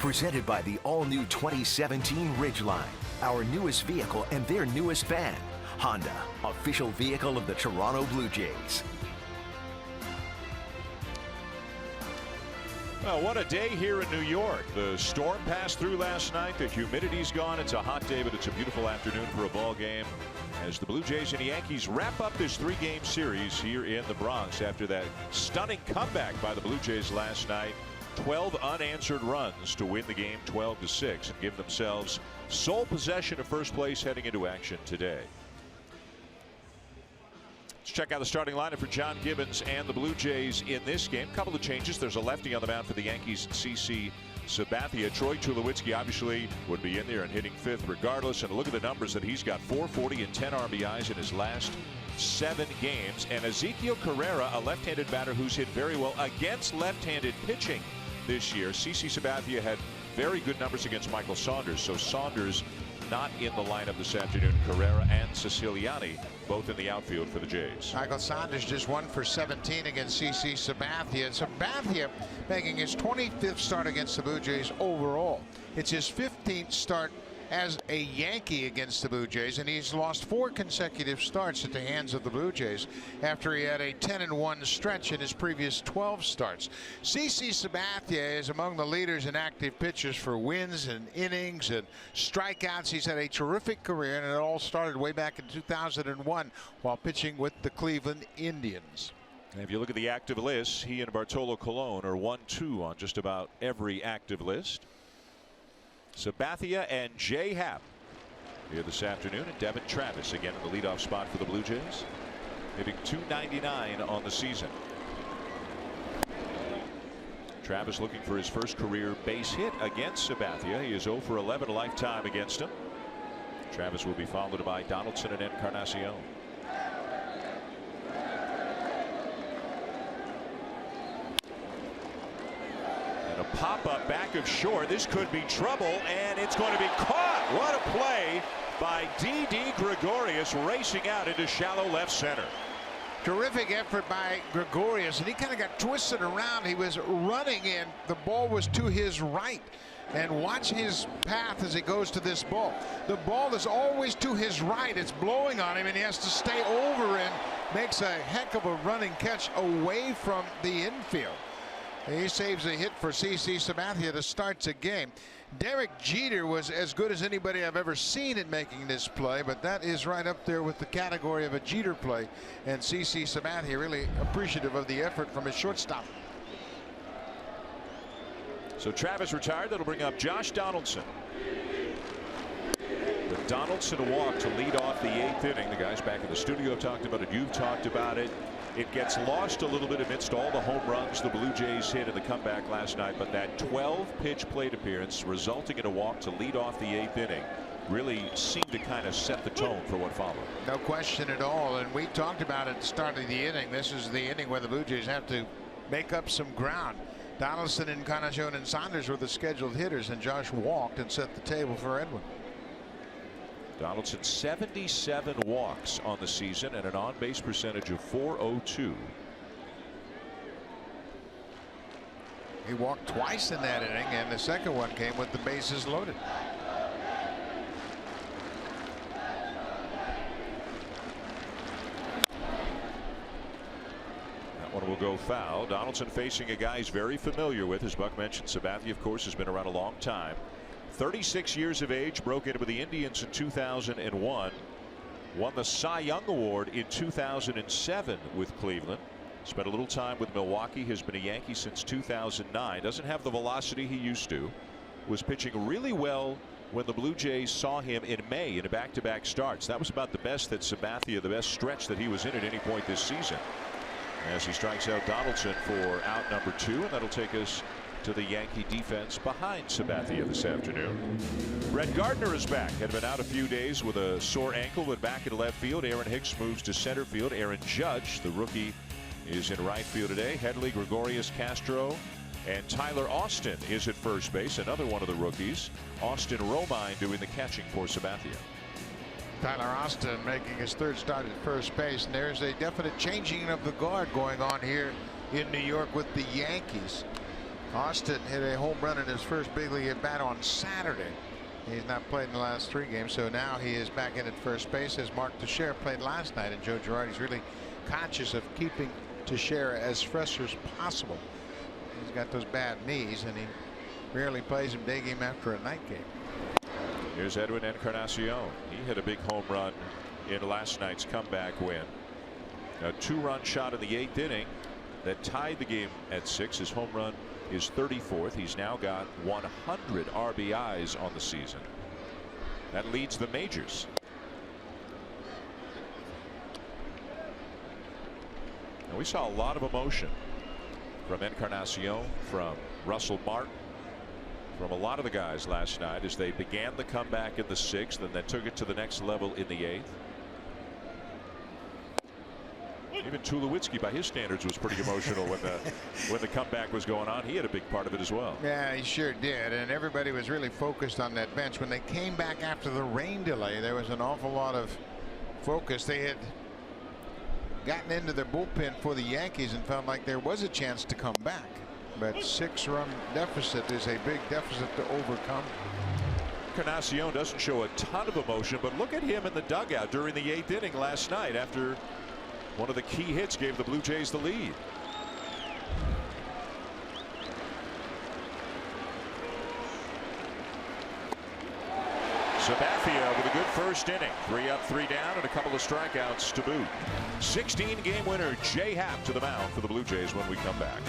Presented by the all-new 2017 Ridgeline, our newest vehicle and their newest fan. Honda, official vehicle of the Toronto Blue Jays. Well, what a day here in New York. The storm passed through last night. The humidity's gone. It's a hot day, but it's a beautiful afternoon for a ball game as the Blue Jays and the Yankees wrap up this three-game series here in the Bronx after that stunning comeback by the Blue Jays last night. 12 unanswered runs to win the game 12-6 and give themselves sole possession of first place heading into action today. Let's check out the starting lineup for John Gibbons and the Blue Jays in this game. A couple of changes. There's a lefty on the mound for the Yankees, CC Sabathia. Troy Tulowitzki obviously would be in there and hitting fifth regardless. And look at the numbers that he's got: 440 and 10 RBIs in his last 7 games. And Ezequiel Carrera, a left-handed batter who's hit very well against left-handed pitching this year. CC Sabathia had very good numbers against Michael Saunders. So Saunders not in the lineup this afternoon. Carrera and Siciliani both in the outfield for the Jays. Michael Saunders just 1 for 17 against CC Sabathia. Sabathia making his 25th start against the Blue Jays overall. It's his 15th start as a Yankee against the Blue Jays, and he's lost 4 consecutive starts at the hands of the Blue Jays after he had a 10-1 stretch in his previous 12 starts. CC Sabathia is among the leaders in active pitchers for wins and innings and strikeouts. He's had a terrific career, and it all started way back in 2001 while pitching with the Cleveland Indians. And if you look at the active list, he and Bartolo Colon are 1-2 on just about every active list. Sabathia and Jay Happ here this afternoon, and Devin Travis again in the leadoff spot for the Blue Jays, hitting .299 on the season. Travis looking for his first career base hit against Sabathia. He is 0 for 11 lifetime against him. Travis will be followed by Donaldson and Encarnacion. A pop-up back of short. This could be trouble, and it's going to be caught. What a play by D.D. Gregorius, racing out into shallow left center. Terrific effort by Gregorius, and he kind of got twisted around. He was running in. The ball was to his right. And watch his path as he goes to this ball. The ball is always to his right. It's blowing on him, and he has to stay over and makes a heck of a running catch away from the infield. He saves a hit for CC Sabathia to start the game. Derek Jeter was as good as anybody I've ever seen in making this play, but that is right up there with the category of a Jeter play. And CC Sabathia really appreciative of the effort from his shortstop. So Travis retired. That'll bring up Josh Donaldson. The Donaldson walk to lead off the 8th inning. The guys back in the studio have talked about it. You've talked about it. It gets lost a little bit amidst all the home runs the Blue Jays hit in the comeback last night, but that 12-pitch plate appearance resulting in a walk to lead off the 8th inning really seemed to kind of set the tone for what followed. No question at all, and we talked about it at the start of the inning. This is the inning where the Blue Jays have to make up some ground. Donaldson, Encarnacion, and Saunders were the scheduled hitters, and Josh walked and set the table for Edwin. Donaldson 77 walks on the season and an on-base percentage of .402. He walked twice in that inning, and the second one came with the bases loaded. That one will go foul. Donaldson facing a guy he's very familiar with. As Buck mentioned, Sabathia, of course, has been around a long time. 36 years of age, broke into with the Indians in 2001, won the Cy Young Award in 2007 with Cleveland, spent a little time with Milwaukee, has been a Yankee since 2009, doesn't have the velocity he used to, was pitching really well when the Blue Jays saw him in May in back-to-back starts. That was about the best that Sabathia, the best stretch that he was in at any point this season, as he strikes out Donaldson for out number 2, and that'll take us to the Yankee defense behind Sabathia this afternoon. Brett Gardner is back. Had been out a few days with a sore ankle, but back in left field. Aaron Hicks moves to center field. Aaron Judge, the rookie, is in right field today. Headley, Gregorius, Castro, and Tyler Austin is at first base. Another one of the rookies. Austin Romine doing the catching for Sabathia. Tyler Austin making his 3rd start at first base, and there's a definite changing of the guard going on here in New York with the Yankees. Austin hit a home run in his first big league at bat on Saturday. He's not played in the last 3 games, so now he is back in at first base as Mark Teixeira played last night, and Joe Girardi's really conscious of keeping Teixeira as fresh as possible. He's got those bad knees, and he rarely plays him day game after a night game. Here's Edwin Encarnacion. He hit a big home run in last night's comeback win. A 2-run shot in the 8th inning that tied the game at 6. His home run is 34th. He's now got 100 RBIs on the season. That leads the majors. And we saw a lot of emotion from Encarnacion, from Russell Martin, from a lot of the guys last night as they began the comeback in the 6th and then took it to the next level in the 8th. Even Tulowitzki, by his standards, was pretty emotional when the comeback was going on. He had a big part of it as well. Yeah, he sure did, and everybody was really focused on that bench. When they came back after the rain delay, there was an awful lot of focus. They had gotten into their bullpen for the Yankees and felt like there was a chance to come back, but 6-run deficit is a big deficit to overcome. Encarnacion doesn't show a ton of emotion, but look at him in the dugout during the 8th inning last night after one of the key hits gave the Blue Jays the lead. Sabathia with a good first inning. 3 up, 3 down, and a couple of strikeouts to boot. 16-game winner Jay Happ to the mound for the Blue Jays when we come back.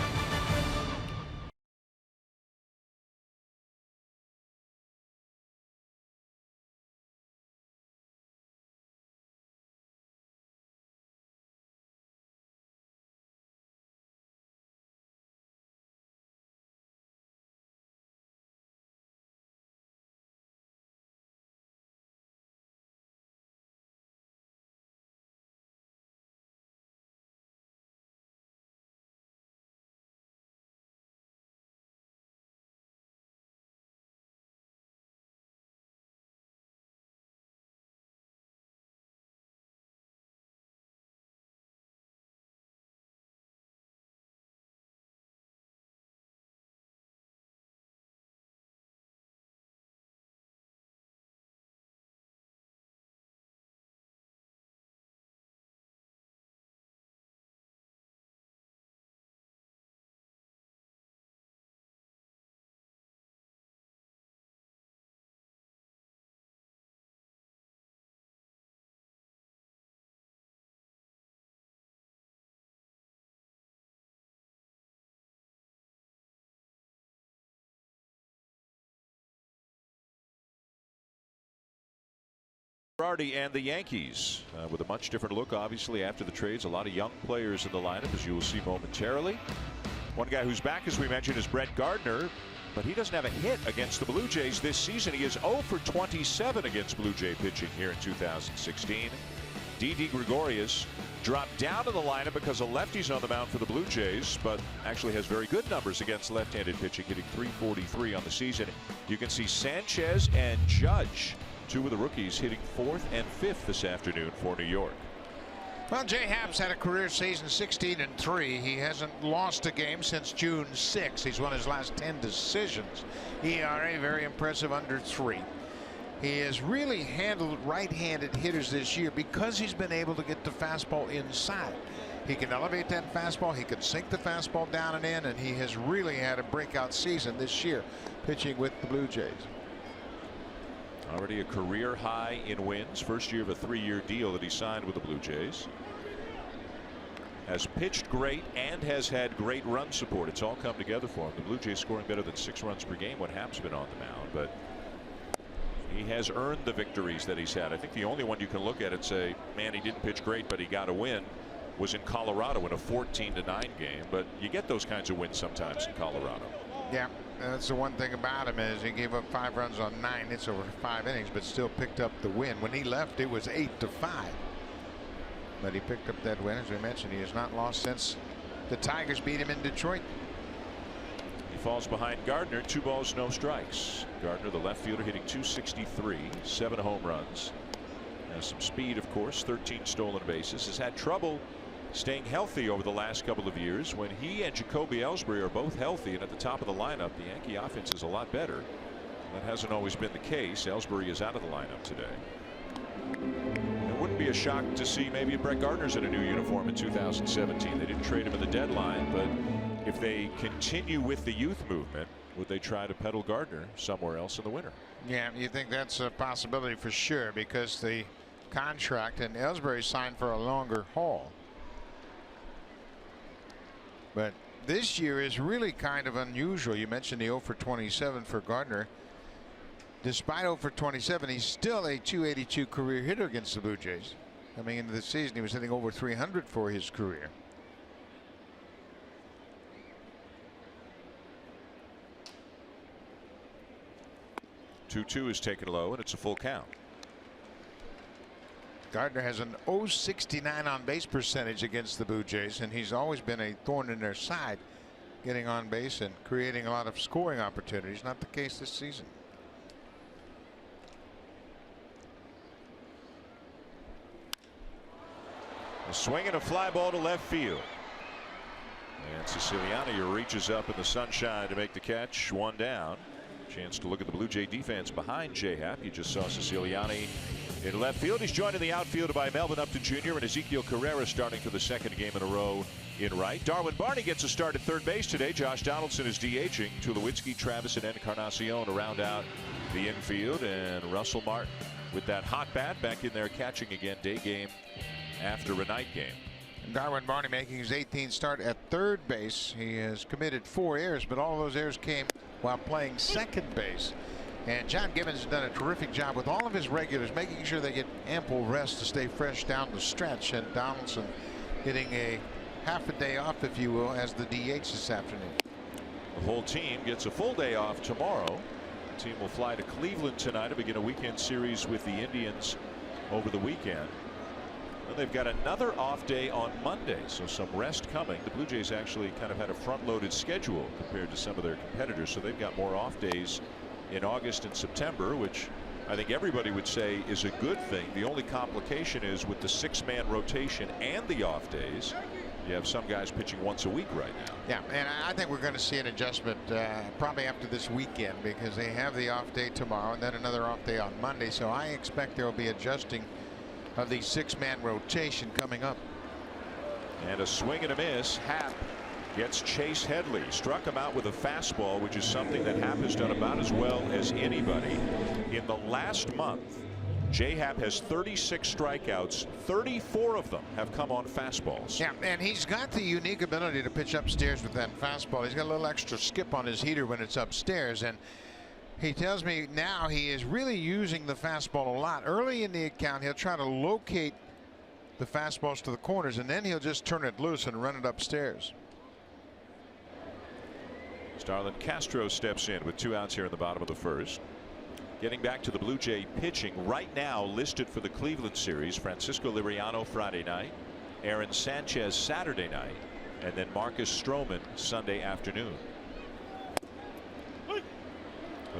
Girardi and the Yankees with a much different look, obviously, after the trades. A lot of young players in the lineup, as you will see momentarily. One guy who's back, as we mentioned, is Brett Gardner, but he doesn't have a hit against the Blue Jays this season. He is 0 for 27 against Blue Jay pitching here in 2016. Didi Gregorius dropped down to the lineup because of lefties on the mound for the Blue Jays, but actually has very good numbers against left-handed pitching, hitting .343 on the season. You can see Sanchez and Judge, 2 of the rookies, hitting 4th and 5th this afternoon for New York. Well, Jay Happ's had a career season 16-3. He hasn't lost a game since June 6. He's won his last 10 decisions. ERA very impressive, under 3. He has really handled right-handed hitters this year because he's been able to get the fastball inside. He can elevate that fastball, he can sink the fastball down and in, and he has really had a breakout season this year pitching with the Blue Jays. Already a career high in wins. First year of a 3-year deal that he signed with the Blue Jays. Has pitched great and has had great run support. It's all come together for him. The Blue Jays scoring better than 6 runs per game when Happ's been on the mound, but he has earned the victories that he's had. I think the only one you can look at and say, man, he didn't pitch great, but he got a win, was in Colorado in a 14-9 game. But you get those kinds of wins sometimes in Colorado. Yeah, that's the one thing about him, is he gave up 5 runs on 9 hits over 5 innings, but still picked up the win. When he left, it was 8-5, but he picked up that win. As we mentioned, he has not lost since the Tigers beat him in Detroit. He falls behind Gardner, 2 balls, no strikes. Gardner, the left fielder, hitting .263, 7 home runs. Has some speed, of course, 13 stolen bases. Has had trouble staying healthy over the last couple of years. When he and Jacoby Ellsbury are both healthy and at the top of the lineup, the Yankee offense is a lot better. That hasn't always been the case. Ellsbury is out of the lineup today. It wouldn't be a shock to see maybe Brett Gardner's in a new uniform in 2017. They didn't trade him at the deadline, but if they continue with the youth movement, would they try to peddle Gardner somewhere else in the winter? Yeah, you think that's a possibility for sure, because the contract and Ellsbury signed for a longer haul. But this year is really kind of unusual. You mentioned the 0 for 27 for Gardner. Despite 0 for 27, he's still a .282 career hitter against the Blue Jays. Coming into the season, he was hitting over .300 for his career. Two is taken low, and it's a full count. Gardner has an .069 on base percentage against the Blue Jays, and he's always been a thorn in their side, getting on base and creating a lot of scoring opportunities. Not the case this season. A swing and a fly ball to left field. And Siciliani reaches up in the sunshine to make the catch. One down. Chance to look at the Blue Jay defense behind J-Happ. You just saw Siciliani in left field. He's joined in the outfield by Melvin Upton Jr. and Ezekiel Carrera starting for the second game in a row in right. Darwin Barney gets a start at third base today. Josh Donaldson is DHing. Tulowitzki, Travis, and Encarnacion to round out the infield. And Russell Martin with that hot bat back in there catching again. Day game after a night game. Darwin Barney making his 18th start at third base. He has committed 4 errors, but all of those errors came while playing second base. And John Gibbons has done a terrific job with all of his regulars, making sure they get ample rest to stay fresh down the stretch. And Donaldson getting a half a day off, if you will, as the DH this afternoon. The whole team gets a full day off tomorrow. The team will fly to Cleveland tonight to begin a weekend series with the Indians over the weekend. And they've got another off day on Monday, so some rest coming. The Blue Jays actually kind of had a front-loaded schedule compared to some of their competitors, so they've got more off days in August and September, which I think everybody would say is a good thing. The only complication is with the 6-man rotation and the off days, you have some guys pitching once a week right now. Yeah, and I think we're going to see an adjustment probably after this weekend, because they have the off day tomorrow and then another off day on Monday. So I expect there will be adjusting of the 6-man rotation coming up. And a swing and a miss. Happ gets Chase Headley. Struck him out with a fastball, which is something that Happ has done about as well as anybody. In the last month, J-Happ has 36 strikeouts. 34 of them have come on fastballs. Yeah, and he's got the unique ability to pitch upstairs with that fastball. He's got a little extra skip on his heater when it's upstairs, and he tells me now he is really using the fastball a lot. Early in the account, he'll try to locate the fastballs to the corners, and then he'll just turn it loose and run it upstairs. Starlin Castro steps in with 2 outs here in the bottom of the first. Getting back to the Blue Jay pitching right now, listed for the Cleveland series: Francisco Liriano Friday night, Aaron Sanchez Saturday night, and then Marcus Stroman Sunday afternoon.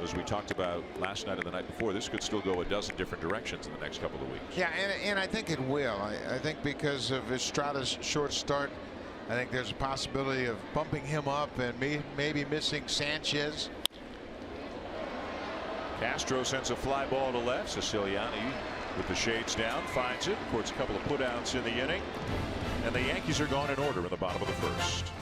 As we talked about last night and the night before, this could still go a dozen different directions in the next couple of weeks. Yeah, and I think it will. I think because of Estrada's short start, I think there's a possibility of bumping him up and maybe missing Sanchez. Castro sends a fly ball to left. Siciliani with the shades down finds it. Of course, a couple of putouts in the inning, and the Yankees are gone in order in the bottom of the first.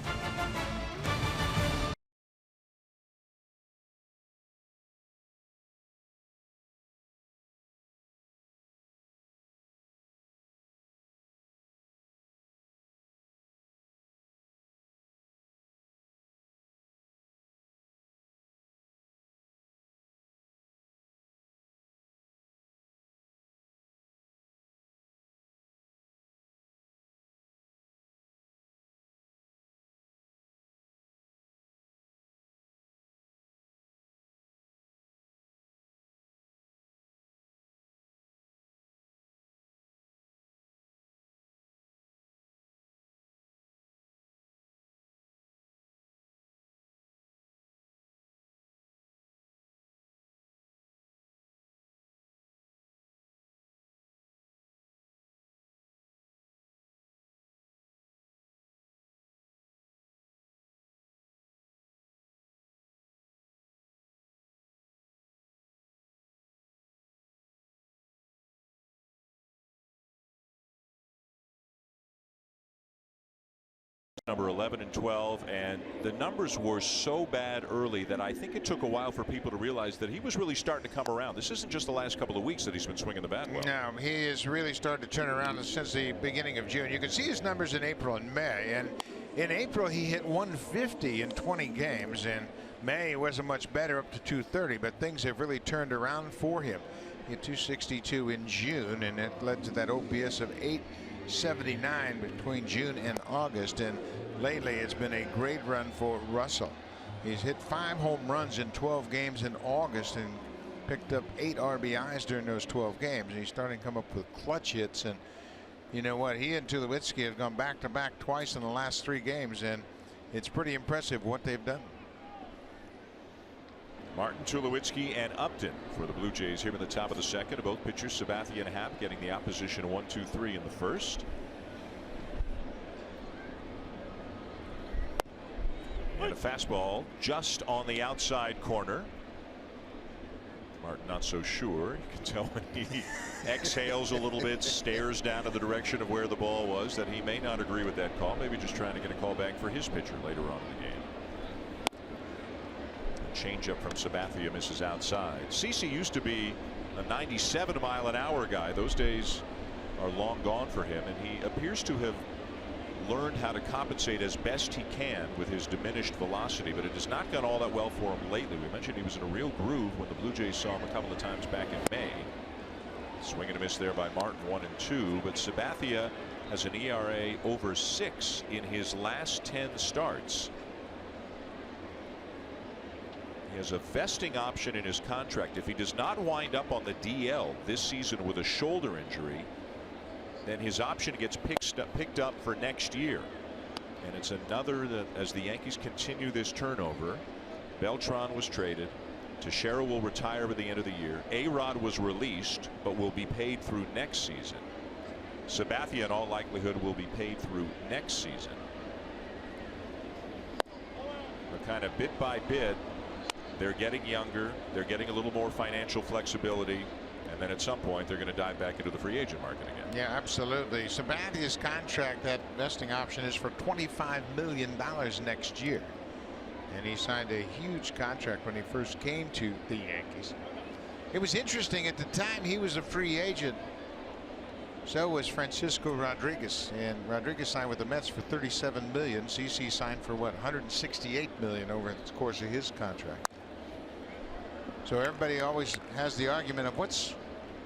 number 11 and 12, and the numbers were so bad early that I think it took a while for people to realize that he was really starting to come around. This isn't just the last couple of weeks that he's been swinging the bat well. No, he has really started to turn around since the beginning of June. You can see his numbers in April and May, and in April he hit 150 in 20 games. In May it wasn't much better, up to 230, but things have really turned around for him. He hit 262 in June, and it led to that OPS of 879 between June and August, and lately it's been a great run for Russell. He's hit 5 home runs in 12 games in August and picked up 8 RBIs during those 12 games. And he's starting to come up with clutch hits, and you know what, he and Tulowitzki have gone back to back twice in the last 3 games, and it's pretty impressive what they've done. Martin, Tulowitzki, and Upton for the Blue Jays here in the top of the second. Both pitchers, Sabathia and Happ, getting the opposition 1-2-3 in the first. And a fastball just on the outside corner. Martin not so sure. You can tell when he exhales a little bit, stares down in the direction of where the ball was, that he may not agree with that call. Maybe just trying to get a call back for his pitcher later on in the game. Changeup from Sabathia misses outside. CC used to be a 97-mile-an-hour guy. Those days are long gone for him, and he appears to have learned how to compensate as best he can with his diminished velocity, but it has not gone all that well for him lately. We mentioned he was in a real groove when the Blue Jays saw him a couple of times back in May. Swing and a miss there by Martin, 1-2, but Sabathia has an ERA over 6 in his last 10 starts. He has a vesting option in his contract. If he does not wind up on the DL this season with a shoulder injury, then his option gets picked up for next year. And it's another that, as the Yankees continue this turnover, Beltran was traded. Teixeira will retire by the end of the year. A-Rod was released but will be paid through next season. Sabathia in all likelihood will be paid through next season. But kind of bit by bit, they're getting younger, they're getting a little more financial flexibility, and then at some point they're going to dive back into the free agent market again. Yeah, absolutely. Sabathia's contract, that vesting option, is for $25 million next year, and he signed a huge contract when he first came to the Yankees. It was interesting, at the time he was a free agent, so was Francisco Rodriguez, and Rodriguez signed with the Mets for $37 million. CC signed for what, $168 million over the course of his contract. So everybody always has the argument of what's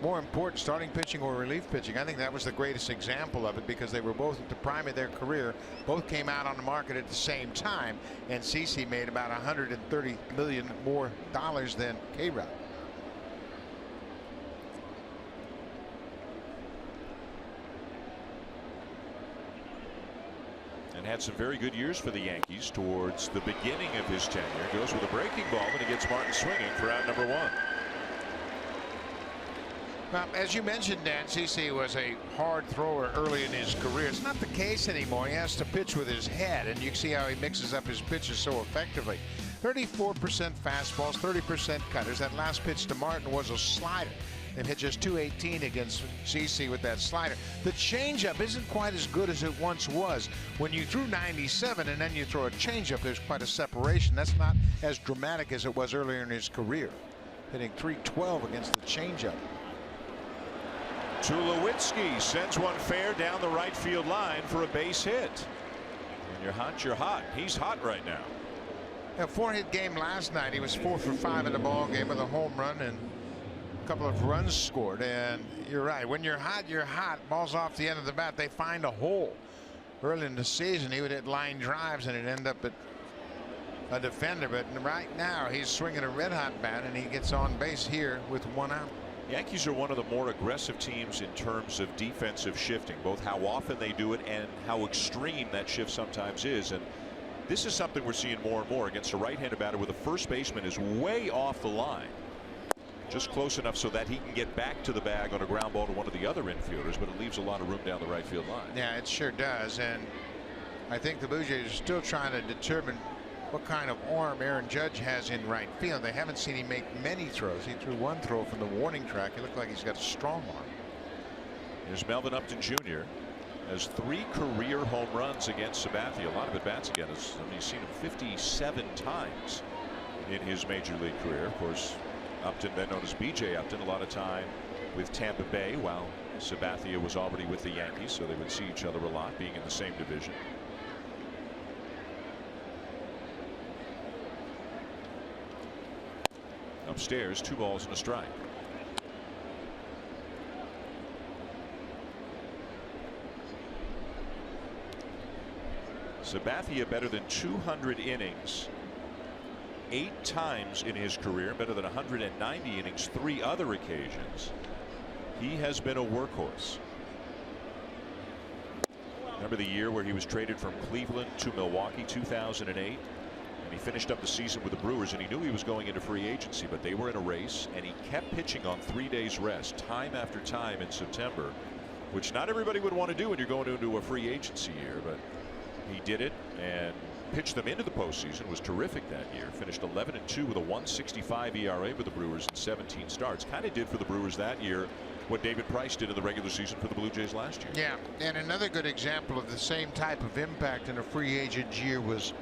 more important, starting pitching or relief pitching. I think that was the greatest example of it, because they were both at the prime of their career. Both came out on the market at the same time, and CC made about $130 million more than K-Rod. And had some very good years for the Yankees towards the beginning of his tenure. Goes with a breaking ball, and he gets Martin swinging for out number 1. Well, as you mentioned, Dan, CC was a hard thrower early in his career. It's not the case anymore. He has to pitch with his head, and you can see how he mixes up his pitches so effectively. 34% fastballs, 30% cutters. That last pitch to Martin was a slider. And hit just 218 against CC with that slider. The changeup isn't quite as good as it once was. When you threw 97 and then you throw a changeup, there's quite a separation. That's not as dramatic as it was earlier in his career. Hitting 312 against the changeup. Tulowitzki sends one fair down the right field line for a base hit. When you're hot, you're hot. He's hot right now. A 4-hit game last night. He was 4 for 5 in the ball game with a home run and couple of runs scored. And you're right, when you're hot, you're hot. Balls off the end of the bat, they find a hole. Early in the season he would hit line drives and it'd end up at a defender, but right now he's swinging a red hot bat and he gets on base here with 1 out. Yankees are one of the more aggressive teams in terms of defensive shifting, both how often they do it and how extreme that shift sometimes is. And this is something we're seeing more and more against a right-handed batter where the first baseman is way off the line. Just close enough so that he can get back to the bag on a ground ball to one of the other infielders, but it leaves a lot of room down the right field line. Yeah, it sure does. And I think the Blue Jays are still trying to determine what kind of arm Aaron Judge has in right field. They haven't seen him make many throws. He threw 1 throw from the warning track. It looked like he's got a strong arm. Here's Melvin Upton Jr. has 3 career home runs against Sabathia. A lot of at-bats against. I mean, he's seen him 57 times in his major league career. Of course, Upton, then known as B.J. Upton, a lot of time with Tampa Bay while Sabathia was already with the Yankees, so they would see each other a lot, being in the same division. Upstairs, 2 balls and a strike. Sabathia better than 200 innings 8 times in his career, better than 190 innings 3 other occasions. He has been a workhorse. Remember the year where he was traded from Cleveland to Milwaukee, 2008, and he finished up the season with the Brewers, and he knew he was going into free agency, but they were in a race, and he kept pitching on 3 days rest time after time in September, which not everybody would want to do when you're going into a free agency year, but he did it and pitched them into the postseason. Was terrific that year. Finished 11-2 with a 1.65 ERA for the Brewers in 17 starts. Kind of did for the Brewers that year what David Price did in the regular season for the Blue Jays last year. Yeah, and another good example of the same type of impact in a free agent year was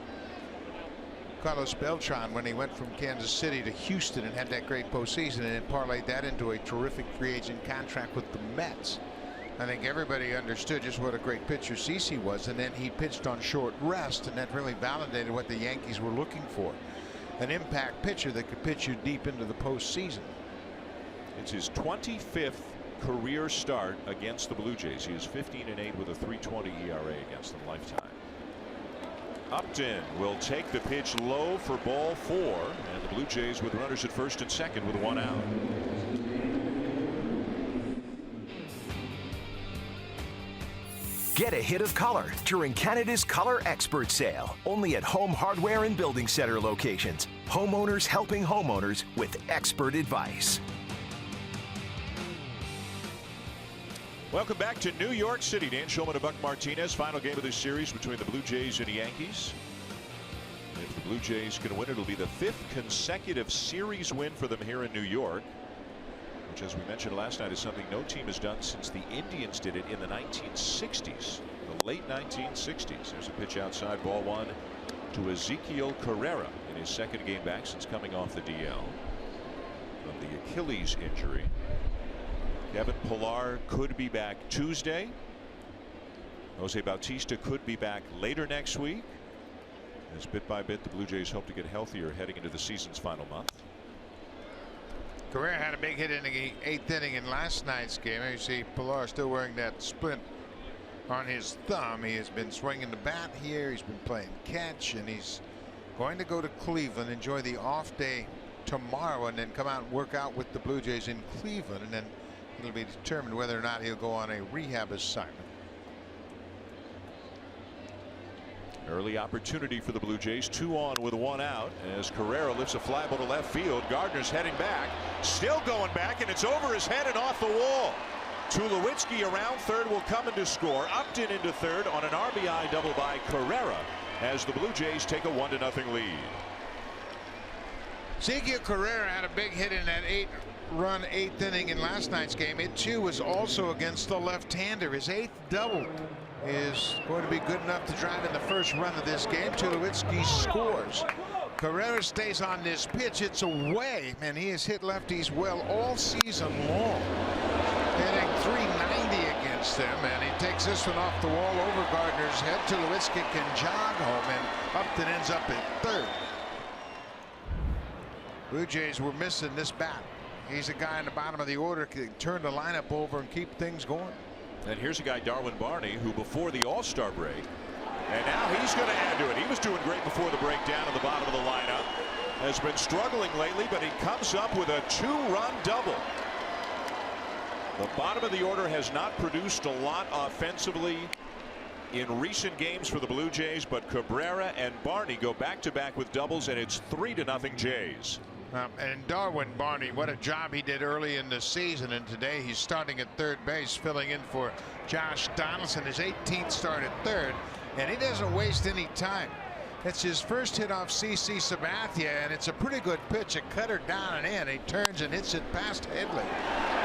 Carlos Beltran when he went from Kansas City to Houston and had that great postseason, and then parlayed that into a terrific free agent contract with the Mets. I think everybody understood just what a great pitcher CeCe was, and then he pitched on short rest, and that really validated what the Yankees were looking for. An impact pitcher that could pitch you deep into the postseason. It's his 25th career start against the Blue Jays. He is 15-8 with a 3.20 ERA against them lifetime. Upton will take the pitch low for ball 4, and the Blue Jays with runners at first and second with 1 out. Get a hit of color during Canada's Color Expert Sale, only at Home Hardware and Building Center locations. Homeowners helping homeowners with expert advice. Welcome back to New York City. Dan Shulman and Buck Martinez. Final game of this series between the Blue Jays and the Yankees. If the Blue Jays can win, it'll be the 5th consecutive series win for them here in New York, which, as we mentioned last night, is something no team has done since the Indians did it in the 1960s, the late 1960s. There's a pitch outside, ball 1 to Ezequiel Carrera in his 2nd game back since coming off the DL from the Achilles injury. Kevin Pillar could be back Tuesday. Jose Bautista could be back later next week. As bit by bit, the Blue Jays hope to get healthier heading into the season's final month. Carrera had a big hit in the 8th inning in last night's game. You see Pillar still wearing that splint on his thumb. He has been swinging the bat here. He's been playing catch, and he's going to go to Cleveland, enjoy the off day tomorrow, and then come out and work out with the Blue Jays in Cleveland, and then it'll be determined whether or not he'll go on a rehab assignment. Early opportunity for the Blue Jays. 2 on with 1 out as Carrera lifts a fly ball to left field. Gardner's heading back, still going back, and it's over his head and off the wall. Tulowitzki around third will come in to score. Upton into third on an RBI double by Carrera as the Blue Jays take a 1-0 lead. Ezequiel Carrera had a big hit in that 8-run 8th inning in last night's game. It too was also against the left-hander. His 8th double is going to be good enough to drive in the first run of this game. Tulowitzki scores. Carrera stays on this pitch. It's away, and he has hit lefties well all season long, hitting .390 against them, and he takes this one off the wall over Gardner's head. Tulowitzki can jog home, and Upton ends up at third. Blue Jays were missing this bat. He's a guy in the bottom of the order can turn the lineup over and keep things going. And here's a guy, Darwin Barney, who before the All-Star break, and now he's going to add to it. He was doing great before the break down at the bottom of the lineup. Has been struggling lately, but he comes up with a 2-run double. The bottom of the order has not produced a lot offensively in recent games for the Blue Jays, but Cabrera and Barney go back-to-back with doubles, and it's 3-0 Jays. And Darwin Barney, what a job he did early in the season, and today he's starting at third base, filling in for Josh Donaldson, his 18th start at third, and he doesn't waste any time. It's his first hit off CC Sabathia, and it's a pretty good pitch, a cutter down and in. He turns and hits it past Headley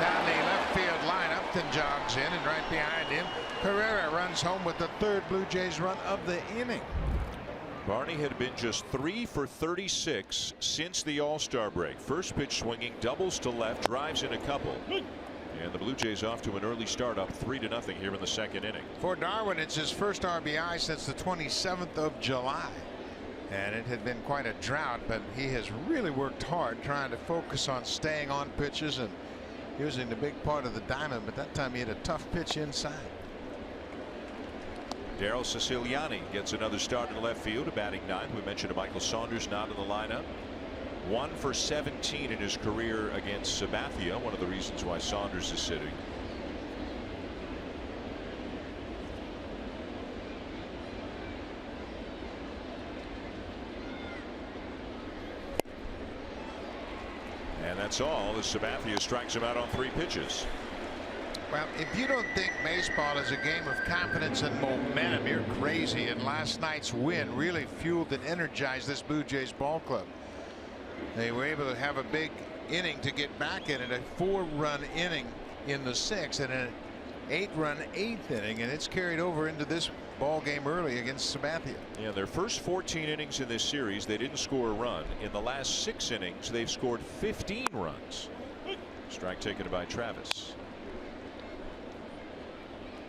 down the left field line. Up Upton jogs in, and right behind him, Herrera runs home with the third Blue Jays run of the inning. Barney had been just 3 for 36 since the All-Star break. First pitch swinging, doubles to left, drives in a couple. And the Blue Jays off to an early start, up 3-0 here in the second inning. For Darwin, it's his first RBI since the 27th of July. And it had been quite a drought, but he has really worked hard trying to focus on staying on pitches and using the big part of the diamond. But that time he had a tough pitch inside. Daryl Siciliani gets another start in left field, a batting ninth. We mentioned Michael Saunders not in the lineup. 1 for 17 in his career against Sabathia, one of the reasons why Saunders is sitting. And that's all as Sabathia strikes him out on 3 pitches. Well, if you don't think baseball is a game of confidence and momentum, you're crazy. And last night's win really fueled and energized this Blue Jays ball club. They were able to have a big inning to get back in it, a 4-run inning in the 6th and an 8-run 8th inning, and it's carried over into this ball game early against Sabathia. Yeah, their first 14 innings in this series, they didn't score a run. In the last 6 innings, they've scored 15 runs. Strike taken by Travis.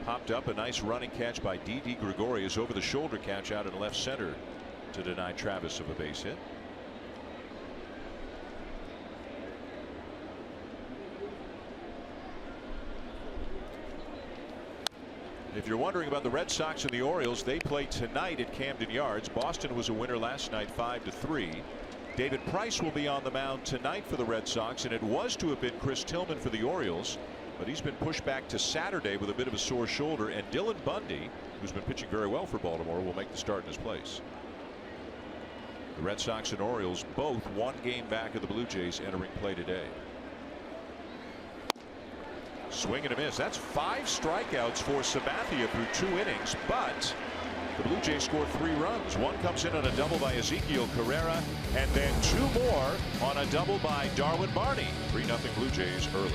Popped up a nice running catch by Didi Gregorius, over the shoulder catch out in left center to deny Travis of a base hit. If you're wondering about the Red Sox and the Orioles, they play tonight at Camden Yards. Boston was a winner last night 5-3. David Price will be on the mound tonight for the Red Sox, and it was to have been Chris Tillman for the Orioles, but he's been pushed back to Saturday with a bit of a sore shoulder, and Dylan Bundy, who's been pitching very well for Baltimore, will make the start in his place. The Red Sox and Orioles both 1 game back of the Blue Jays entering play today. Swing and a miss. That's 5 strikeouts for Sabathia through 2 innings, but the Blue Jays scored 3 runs. One comes in on a double by Ezekiel Carrera, and then 2 more on a double by Darwin Barney. 3-0 Blue Jays early.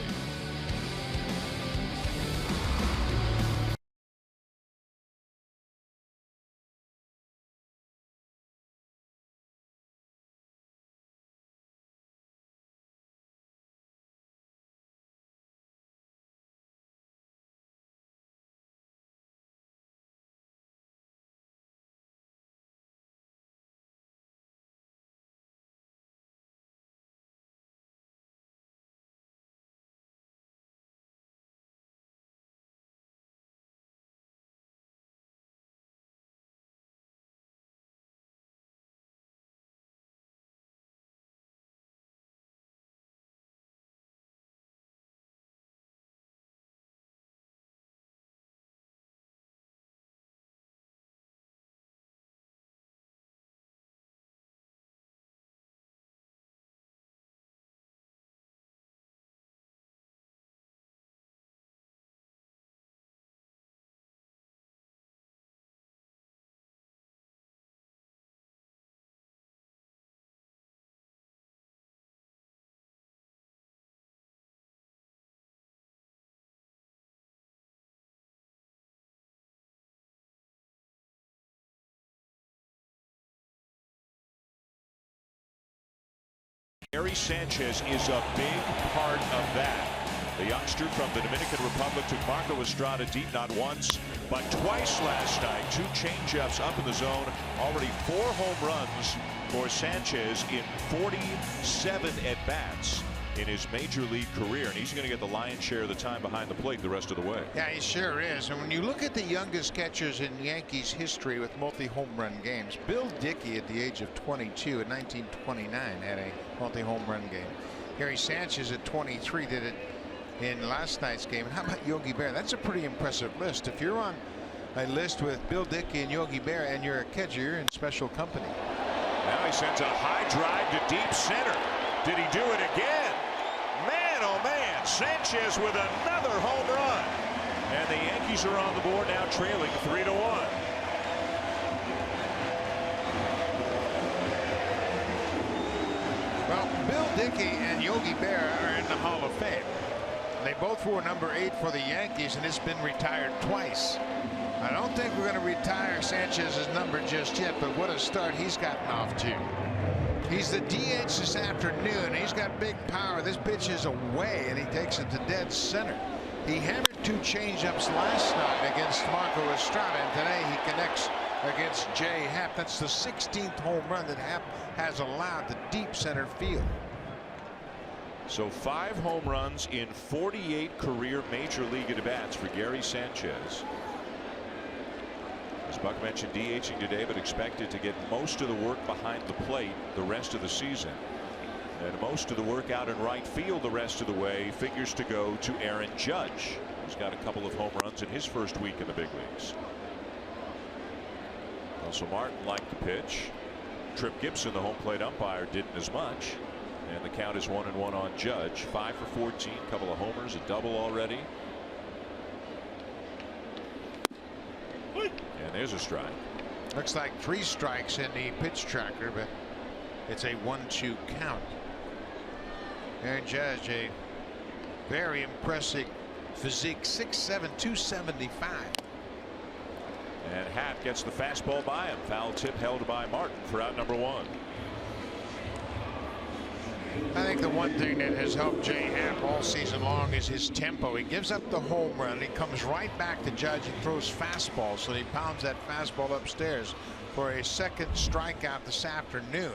Gary Sanchez is a big part of that. The youngster from the Dominican Republic took Marco Estrada deep not once but twice last night. 2 changeups up in the zone. Already 4 home runs for Sanchez in 47 at-bats in his major league career, and he's going to get the lion's share of the time behind the plate the rest of the way. Yeah, he sure is. And when you look at the youngest catchers in Yankees history with multi-home run games, Bill Dickey at the age of 22 in 1929 had a multi-home run game. Gary Sanchez at 23 did it in last night's game. And how about Yogi Berra? That's a pretty impressive list. If you're on a list with Bill Dickey and Yogi Berra and you're a catcher, you're in special company. Now he sends a high drive to deep center. Did he do it again? Man, oh man, Sanchez with another home run. And the Yankees are on the board now, trailing 3-1. Well, Bill Dickey and Yogi Berra are in the Hall of Fame. They both wore number 8 for the Yankees, and it's been retired twice. I don't think we're going to retire Sanchez's number just yet, but what a start he's gotten off to. He's the DH this afternoon. He's got big power. This pitch is away, and he takes it to dead center. He hammered 2 changeups last night against Marco Estrada, and today he connects against Jay Happ. That's the 16th home run that Happ has allowed to deep center field. So 5 home runs in 48 career major league at-bats for Gary Sanchez. As Buck mentioned, DHing today, but expected to get most of the work behind the plate the rest of the season. And most of the work out in right field the rest of the way figures to go to Aaron Judge, who's got a couple of home runs in his first week in the big leagues. Also, Martin liked the pitch. Trip Gibson, the home plate umpire, didn't as much. And the count is 1-1 on Judge. 5 for 14, couple of homers, a double already. And there's a strike. Looks like 3 strikes in the pitch tracker, but it's a 1-2 count. Aaron Judge, a very impressive physique, 6'7", 275. And Happ gets the fastball by him. Foul tip held by Martin for out number 1. I think the one thing that has helped Jay Happ all season long is his tempo. He gives up the home run. He comes right back to Judge and throws fastballs. So he pounds that fastball upstairs for a second strikeout this afternoon.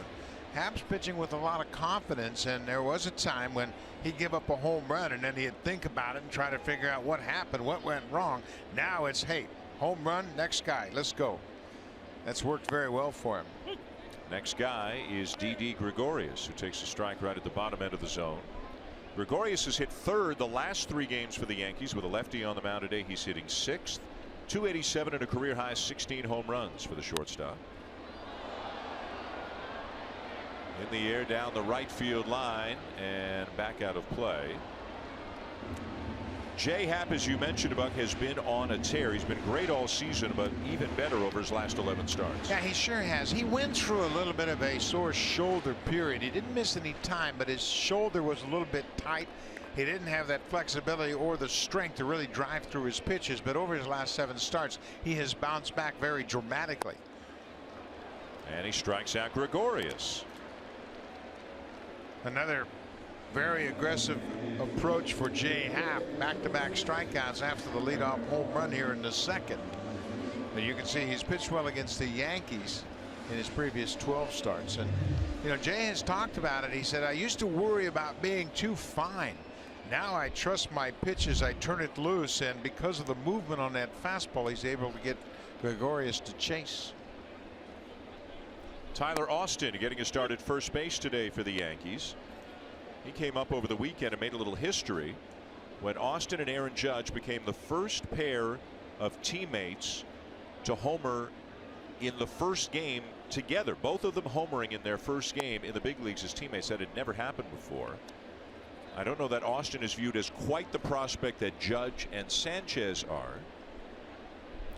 Happ's pitching with a lot of confidence, and there was a time when he'd give up a home run and then he'd think about it and try to figure out what happened, what went wrong. Now it's, hey, home run, next guy, let's go. That's worked very well for him. Next guy is Didi Gregorius, who takes a strike right at the bottom end of the zone. Gregorius has hit 3rd the last 3 games for the Yankees with a lefty on the mound today. He's hitting 6th, 287 and a career high 16 home runs for the shortstop. In the air down the right field line and back out of play. Jay Happ, as you mentioned, Buck, has been on a tear. He's been great all season, but even better over his last 11 starts. Yeah, he sure has. He went through a little bit of a sore shoulder period. He didn't miss any time, but his shoulder was a little bit tight. He didn't have that flexibility or the strength to really drive through his pitches, but over his last 7 starts, he has bounced back very dramatically. And he strikes out Gregorius. Another very aggressive approach for Jay Happ. Back-to-back strikeouts after the leadoff home run here in the second. But you can see he's pitched well against the Yankees in his previous 12 starts. And, you know, Jay has talked about it. He said, I used to worry about being too fine. Now I trust my pitches. I turn it loose. And because of the movement on that fastball, he's able to get Gregorius to chase. Tyler Austin getting a start at first base today for the Yankees. He came up over the weekend and made a little history when Austin and Aaron Judge became the first pair of teammates to homer in the first game together. Both of them homering in their first game in the big leagues as teammates. That had never happened before. I don't know that Austin is viewed as quite the prospect that Judge and Sanchez are.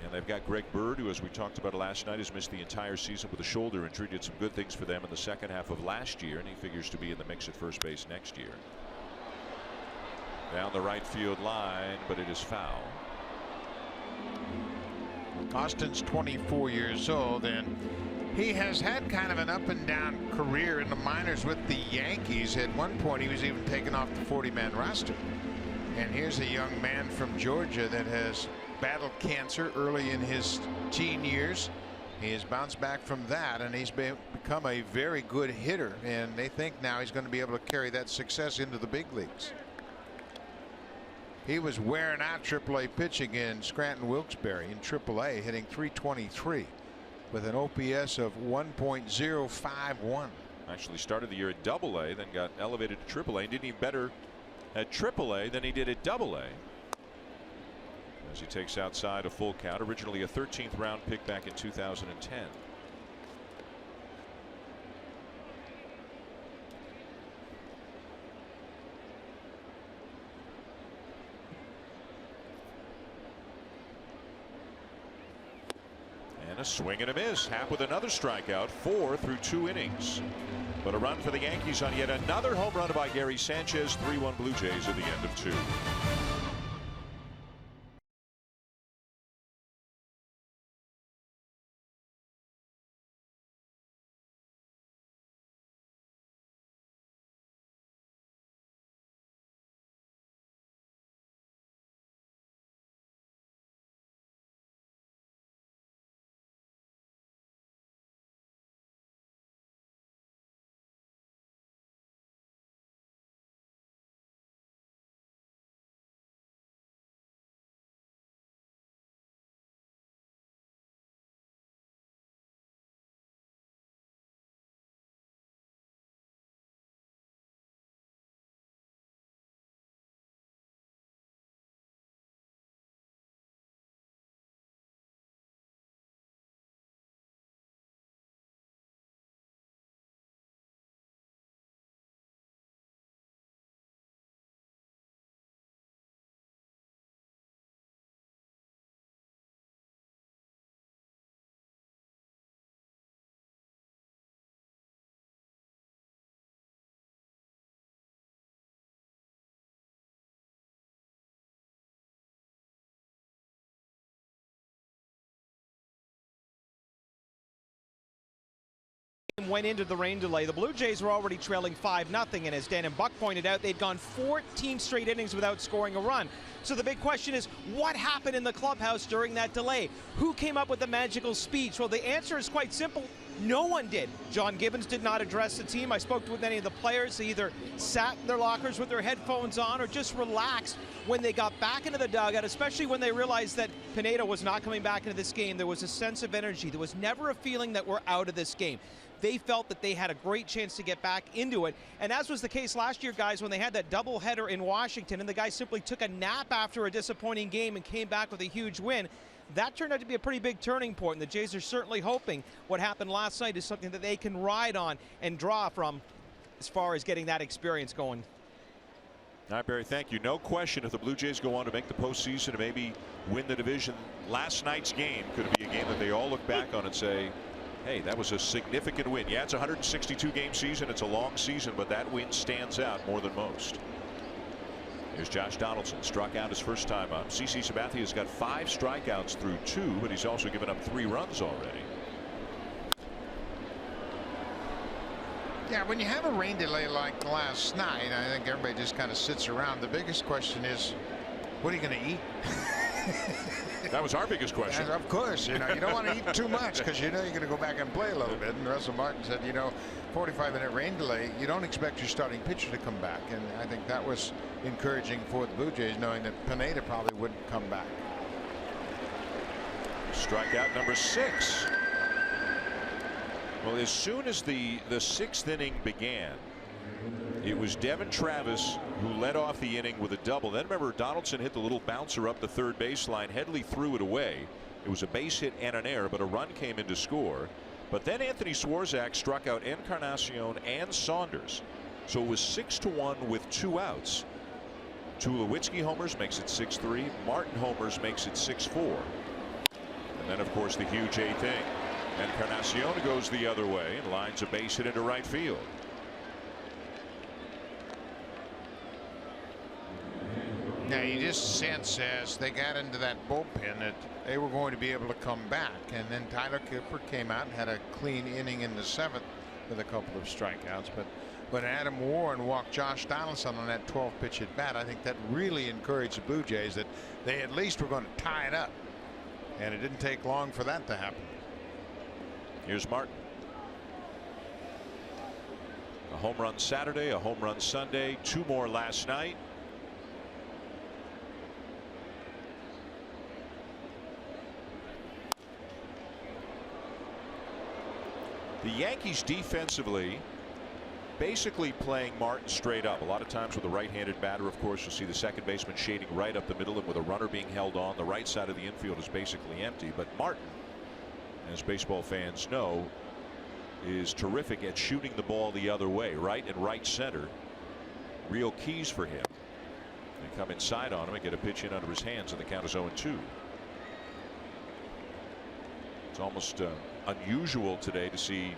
And they've got Greg Bird, who, as we talked about last night, has missed the entire season with a shoulder injury. Did some good things for them in the second half of last year, and he figures to be in the mix at first base next year. Down the right field line, but it is foul. Austin's 24 years old, and he has had kind of an up and down career in the minors with the Yankees. At one point, he was even taken off the 40-man roster. And here's a young man from Georgia that has battled cancer early in his teen years. He has bounced back from that, and he's become a very good hitter, and they think now he's going to be able to carry that success into the big leagues. He was wearing out AAA pitching in Scranton Wilkes-Barre in AAA, hitting .323 with an OPS of 1.051. Actually started the year at AA, then got elevated to AAA, and did even better at AAA than he did at AA. As he takes outside a full count, originally a 13th round pick back in 2010. And a swing and a miss. Happ with another strikeout, 4 through 2 innings. But a run for the Yankees on yet another home run by Gary Sanchez. 3-1 Blue Jays at the end of 2. Went into the rain delay. The Blue Jays were already trailing 5-0, and as Dan and Buck pointed out, they'd gone 14 straight innings without scoring a run. So the big question is, what happened in the clubhouse during that delay? Who came up with the magical speech? Well, the answer is quite simple. No one did. John Gibbons did not address the team. I spoke with any of the players. They either sat in their lockers with their headphones on or just relaxed when they got back into the dugout, especially when they realized that Pineda was not coming back into this game. There was a sense of energy. There was never a feeling that we're out of this game. They felt that they had a great chance to get back into it. And as was the case last year, guys, when they had that doubleheader in Washington and the guys simply took a nap after a disappointing game and came back with a huge win, that turned out to be a pretty big turning point. And the Jays are certainly hoping what happened last night is something that they can ride on and draw from as far as getting that experience going. All right, Barry, thank you. No question, if the Blue Jays go on to make the postseason and maybe win the division, last night's game could be a game that they all look back on and say, hey, that was a significant win. Yeah, it's a 162-game season. It's a long season, but that win stands out more than most. Here's Josh Donaldson, struck out his first time up. CC Sabathia has got 5 strikeouts through 2, but he's also given up 3 runs already. Yeah, when you have a rain delay like last night, I think everybody just kind of sits around. The biggest question is, what are you going to eat? That was our biggest question. And of course, you don't want to eat too much because you're going to go back and play a little bit. And Russell Martin said, 45-minute rain delay, you don't expect your starting pitcher to come back. And I think that was encouraging for the Blue Jays, knowing that Pineda probably wouldn't come back. Strikeout number 6. Well, as soon as the 6th inning began, it was Devin Travis who led off the inning with a double. Then remember, Donaldson hit the little bouncer up the third baseline. Headley threw it away. It was a base hit and an error, but a run came in to score. But then Anthony Swarzak struck out Encarnacion and Saunders. So it was 6-1 with 2 outs. Tulowitzki homers, makes it 6-3. Martin homers, makes it 6-4. And then, of course, the huge 8th inning. Encarnacion goes the other way and lines a base hit into right field. Now you just sense as they got into that bullpen that they were going to be able to come back, and then Tyler Cooper came out and had a clean inning in the 7th with a couple of strikeouts. But when Adam Warren walked Josh Donaldson on that 12th pitch at bat, I think that really encouraged the Blue Jays that they at least were going to tie it up, and it didn't take long for that to happen. Here's Martin. A home run Saturday, a home run Sunday, 2 more last night. The Yankees defensively basically playing Martin straight up. A lot of times with a right-handed batter, of course, you'll see the second baseman shading right up the middle, and with a runner being held on, the right side of the infield is basically empty. But Martin, as baseball fans know, is terrific at shooting the ball the other way, right and right center. Real keys for him. They come inside on him and get a pitch in under his hands, and the count is 0-2. It's almost unusual today to see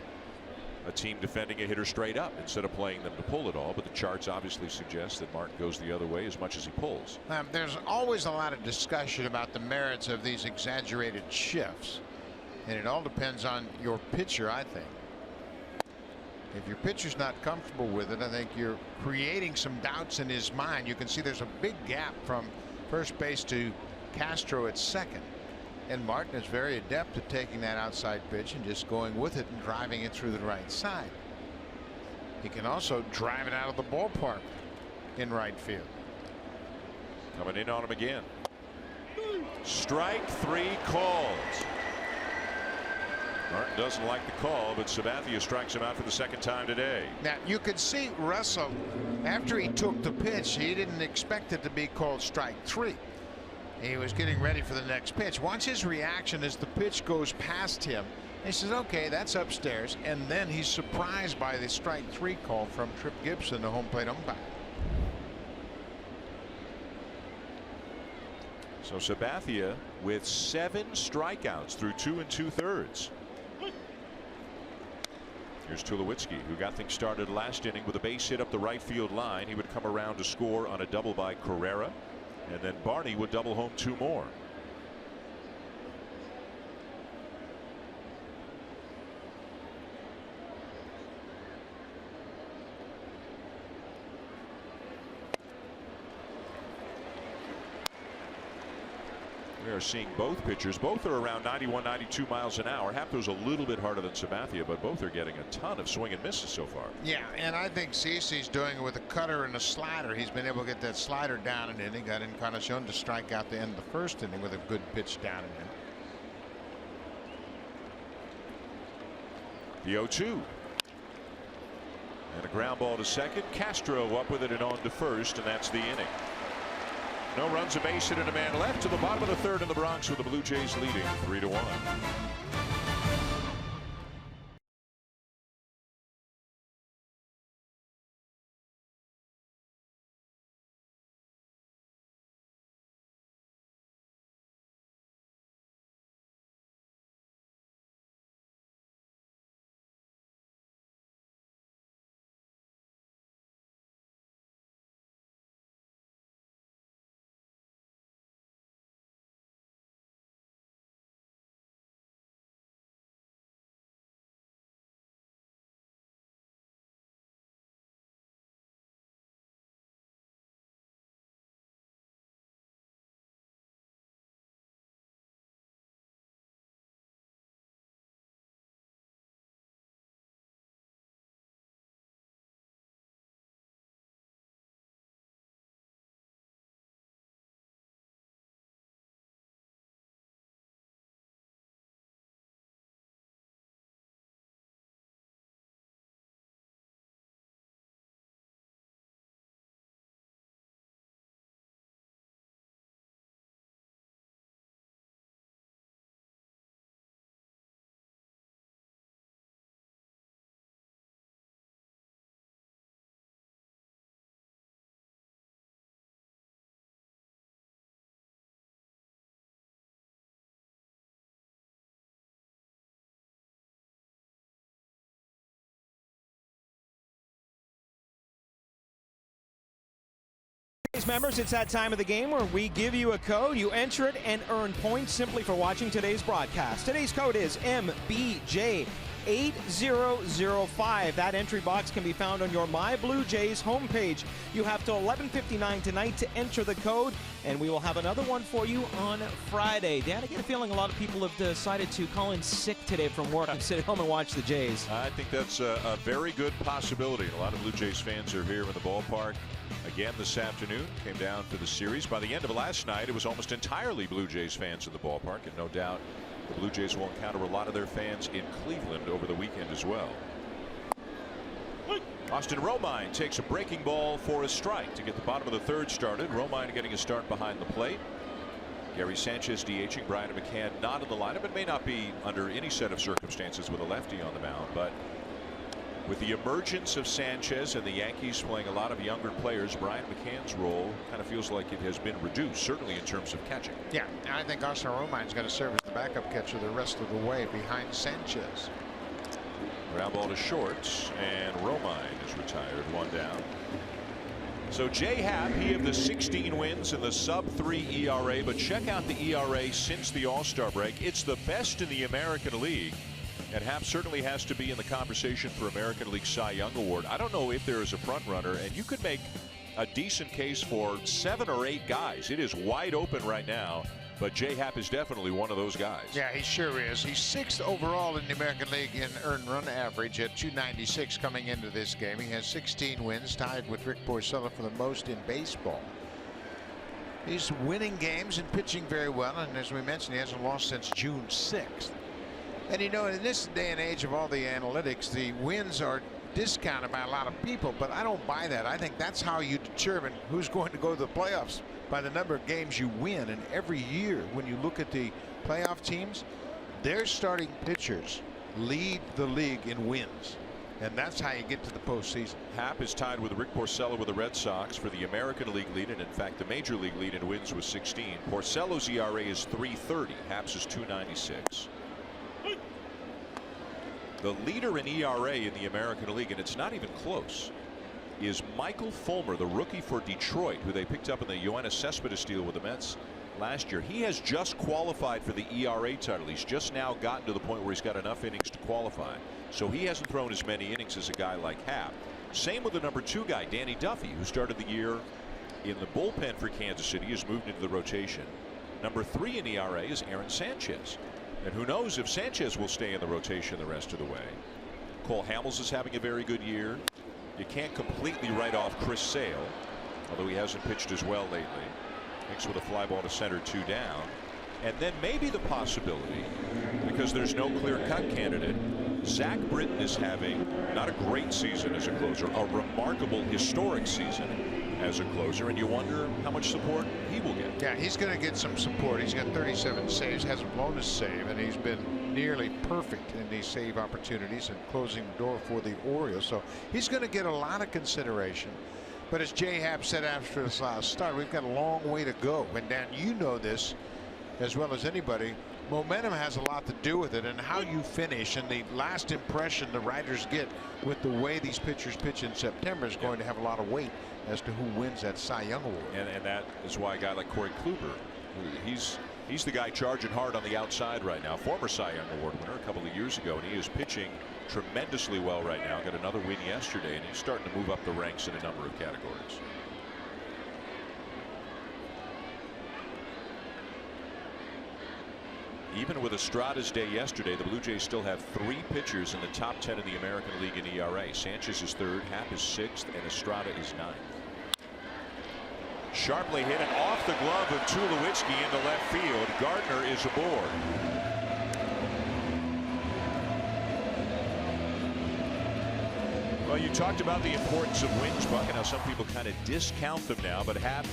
a team defending a hitter straight up instead of playing them to pull it all, but the charts obviously suggest that Martin goes the other way as much as he pulls. There's always a lot of discussion about the merits of these exaggerated shifts, and it all depends on your pitcher, I think. If your pitcher's not comfortable with it, I think you're creating some doubts in his mind. You can see there's a big gap from first base to Castro at second. And Martin is very adept at taking that outside pitch and just going with it and driving it through the right side. He can also drive it out of the ballpark in right field. Coming in on him again. Strike three calls. Martin doesn't like the call, but Sabathia strikes him out for the second time today. Now you could see Russell, after he took the pitch, he didn't expect it to be called strike three. He was getting ready for the next pitch. Watch his reaction as the pitch goes past him. He says, okay, that's upstairs. And then he's surprised by the strike three call from Trip Gibson, the home plate umpire. So Sabathia with 7 strikeouts through 2 2/3. Here's Tulowitzki, who got things started last inning with a base hit up the right field line. He would come around to score on a double by Carrera. And then Barney would double home 2 more. We are seeing both pitchers. Both are around 91, 92 miles an hour. Hapto's a little bit harder than Sabathia, but both are getting a ton of swing and misses so far. Yeah, and I think CeCe's doing it with a cutter and a slider. He's been able to get that slider down and in. He got Encarnacion to strike out the end of the first inning with a good pitch down and in. The 0-2. And a ground ball to second. Castro up with it and on to first, and that's the inning. No runs, a base hit, and a man left to the bottom of the third in the Bronx with the Blue Jays leading 3-1. Members, it's that time of the game where we give you a code, you enter it and earn points simply for watching today's broadcast. Today's code is MBJ8005. That entry box can be found on your My Blue Jays homepage. You have till 11:59 tonight to enter the code, and we will have another one for you on Friday. Dan, I get a feeling a lot of people have decided to call in sick today from work and sit at home and watch the Jays. I think that's a very good possibility. A lot of Blue Jays fans are here in the ballpark again this afternoon. Came down for the series. By the end of last night, it was almost entirely Blue Jays fans in the ballpark, and no doubt the Blue Jays will encounter a lot of their fans in Cleveland over the weekend as well. Austin Romine takes a breaking ball for a strike to get the bottom of the third started. Romine getting a start behind the plate. Gary Sanchez DHing. Brian McCann not in the lineup. It may not be under any set of circumstances with a lefty on the mound, but With the emergence of Sanchez and the Yankees playing a lot of younger players, Brian McCann's role kind of feels like it has been reduced, certainly in terms of catching. Yeah, and I think Austin Romine's going to serve as the backup catcher the rest of the way behind Sanchez. Ground ball to shorts, and Romine is retired, 1 down. So Jay Happ, he of the 16 wins and the sub-3 ERA, but check out the ERA since the All-Star break. It's the best in the American League. And Happ certainly has to be in the conversation for American League Cy Young Award. I don't know if there is a front runner, and you could make a decent case for 7 or 8 guys. It is wide open right now, but Jay Happ is definitely one of those guys. Yeah, he sure is. He's 6th overall in the American League in earned run average at 296 coming into this game. He has 16 wins, tied with Rick Porcello for the most in baseball. He's winning games and pitching very well, and as we mentioned, he hasn't lost since June 6th. And you know, in this day and age of all the analytics, the wins are discounted by a lot of people, but I don't buy that. I think that's how you determine who's going to go to the playoffs, by the number of games you win. And every year when you look at the playoff teams, their starting pitchers lead the league in wins, and that's how you get to the postseason. Happ is tied with Rick Porcello with the Red Sox for the American League lead, and in fact the Major League lead in wins was 16. Porcello's ERA is 3.30. Happ's is 2.96. The leader in ERA in the American League, and it's not even close, is Michael Fulmer, the rookie for Detroit, who they picked up in the Yoenis Cespedes deal with the Mets last year. He has just qualified for the ERA title. He's just now gotten to the point where he's got enough innings to qualify. So he hasn't thrown as many innings as a guy like Happ. Same with the number 2 guy, Danny Duffy, who started the year in the bullpen for Kansas City, has moved into the rotation. Number 3 in ERA is Aaron Sanchez. And who knows if Sanchez will stay in the rotation the rest of the way. Cole Hamels is having a very good year. You can't completely write off Chris Sale, although he hasn't pitched as well lately. Makes with a fly ball to center, 2 down. And then maybe the possibility, because there's no clear-cut candidate, Zach Britton is having not a great season as a closer, a remarkable historic season as a closer, and you wonder how much support he will get. Yeah, he's going to get some support. He's got 37 saves, has a bonus save, and he's been nearly perfect in these save opportunities and closing the door for the Orioles. So he's going to get a lot of consideration. But as Jay Happ said after his last start, we've got a long way to go. And Dan, you know this as well as anybody. Momentum has a lot to do with it, and how you finish and the last impression the writers get with the way these pitchers pitch in September is going to have a lot of weight as to who wins that Cy Young Award. And that is why a guy like Corey Kluber, he's the guy charging hard on the outside right now. Former Cy Young Award winner a couple of years ago, and he is pitching tremendously well right now. Got another win yesterday, and he's starting to move up the ranks in a number of categories. Even with Estrada's day yesterday, the Blue Jays still have 3 pitchers in the top 10 in the American League in ERA. Sanchez is 3rd, Happ is 6th, and Estrada is 9th. Sharply hit and off the glove of Tulowitzki into left field. Gardner is aboard. Well, you talked about the importance of wins, Buck, and how some people kind of discount them now, but Happ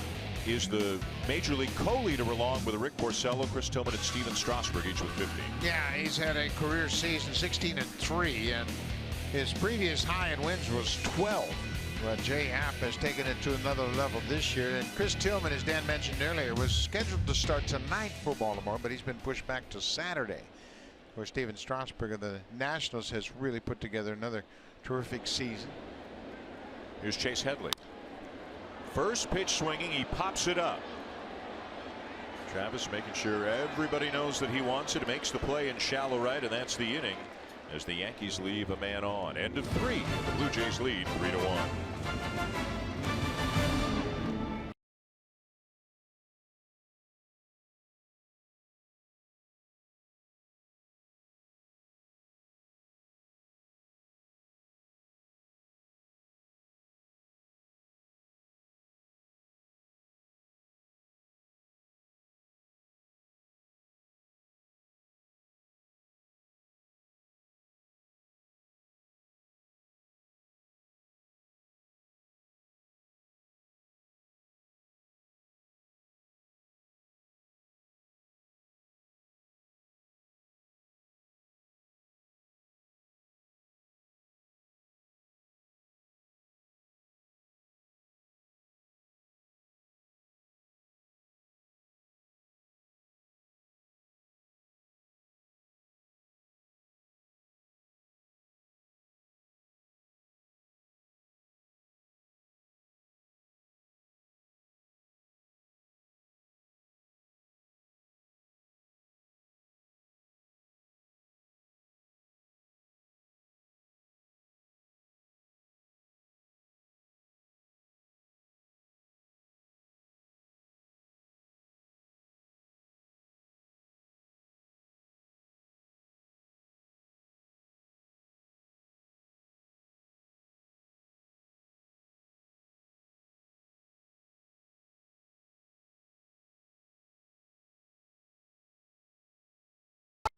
is the Major League co-leader along with Rick Porcello, Chris Tillman, and Steven Strasburg, each with 15. Yeah, he's had a career season 16-3, and his previous high in wins was 12. But Jay Happ has taken it to another level this year. And Chris Tillman, as Dan mentioned earlier, was scheduled to start tonight for Baltimore, but he's been pushed back to Saturday. Where Steven Strasburg of the Nationals has really put together another terrific season. Here's Chase Headley. First pitch swinging, he pops it up. Travis making sure everybody knows that he wants it. Makes the play in shallow right, and that's the inning as the Yankees leave a man on. End of 3. The Blue Jays lead 3-1.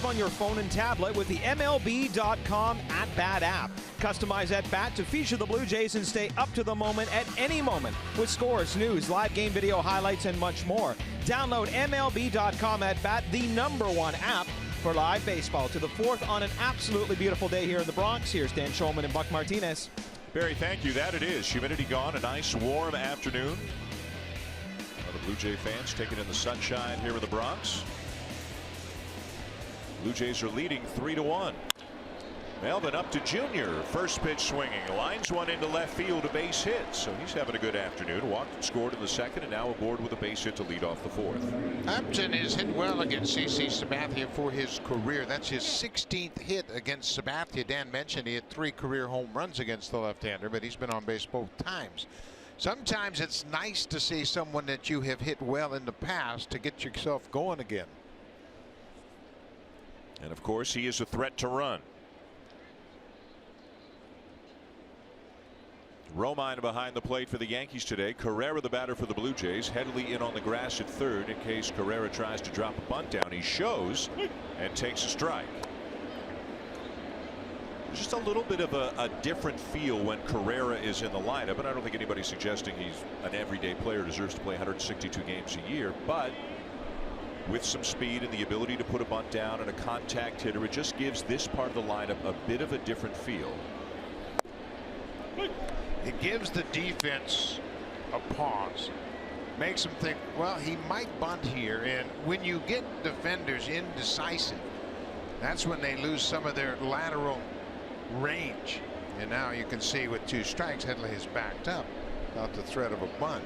on your phone and tablet with the MLB.com at-bat app. Customize at-bat to feature the Blue Jays and stay up to the moment at any moment with scores, news, live game video highlights, and much more. Download MLB.com at-bat, the #1 app for live baseball. To the 4th on an absolutely beautiful day here in the Bronx. Here's Dan Shulman and Buck Martinez. Barry, thank you. That it is. Humidity gone. A nice warm afternoon. A lot of Blue Jay fans taking in the sunshine here in the Bronx. Blue Jays are leading 3-1. Melvin Upton Jr. first pitch swinging, lines one into left field, a base hit. So he's having a good afternoon. Walked and scored in the 2nd, and now aboard with a base hit to lead off the 4th. Upton has hit well against CC Sabathia for his career. That's his 16th hit against Sabathia. Dan mentioned he had 3 career home runs against the left-hander, but he's been on base both times. Sometimes it's nice to see someone that you have hit well in the past to get yourself going again. And of course, he is a threat to run. Romine behind the plate for the Yankees today. Carrera the batter for the Blue Jays. Headley in on the grass at 3rd in case Carrera tries to drop a bunt down. He shows and takes a strike. Just a little bit of a different feel when Carrera is in the lineup, but I don't think anybody's suggesting he's an everyday player, deserves to play 162 games a year, but with some speed and the ability to put a bunt down and a contact hitter, it just gives this part of the lineup a bit of a different feel. It gives the defense a pause, makes them think, well, he might bunt here, and when you get defenders indecisive, that's when they lose some of their lateral range. And now you can see with 2 strikes, Headley is backed up without the threat of a bunt.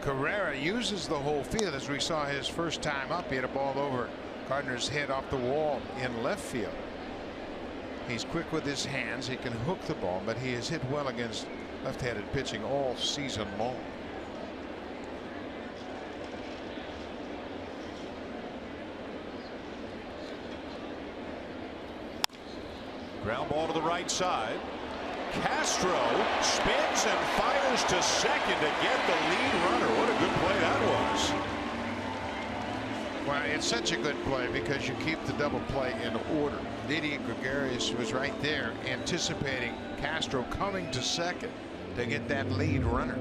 Carrera uses the whole field, as we saw his first time up. He had a ball over Gardner's head off the wall in left field. He's quick with his hands. He can hook the ball, but he has hit well against left-handed pitching all season long. Ground ball to the right side. Castro spins and fires to 2nd to get the lead runner. What a good play that was. Well, it's such a good play because you keep the double play in order. Didi Gregorius was right there anticipating Castro coming to 2nd to get that lead runner.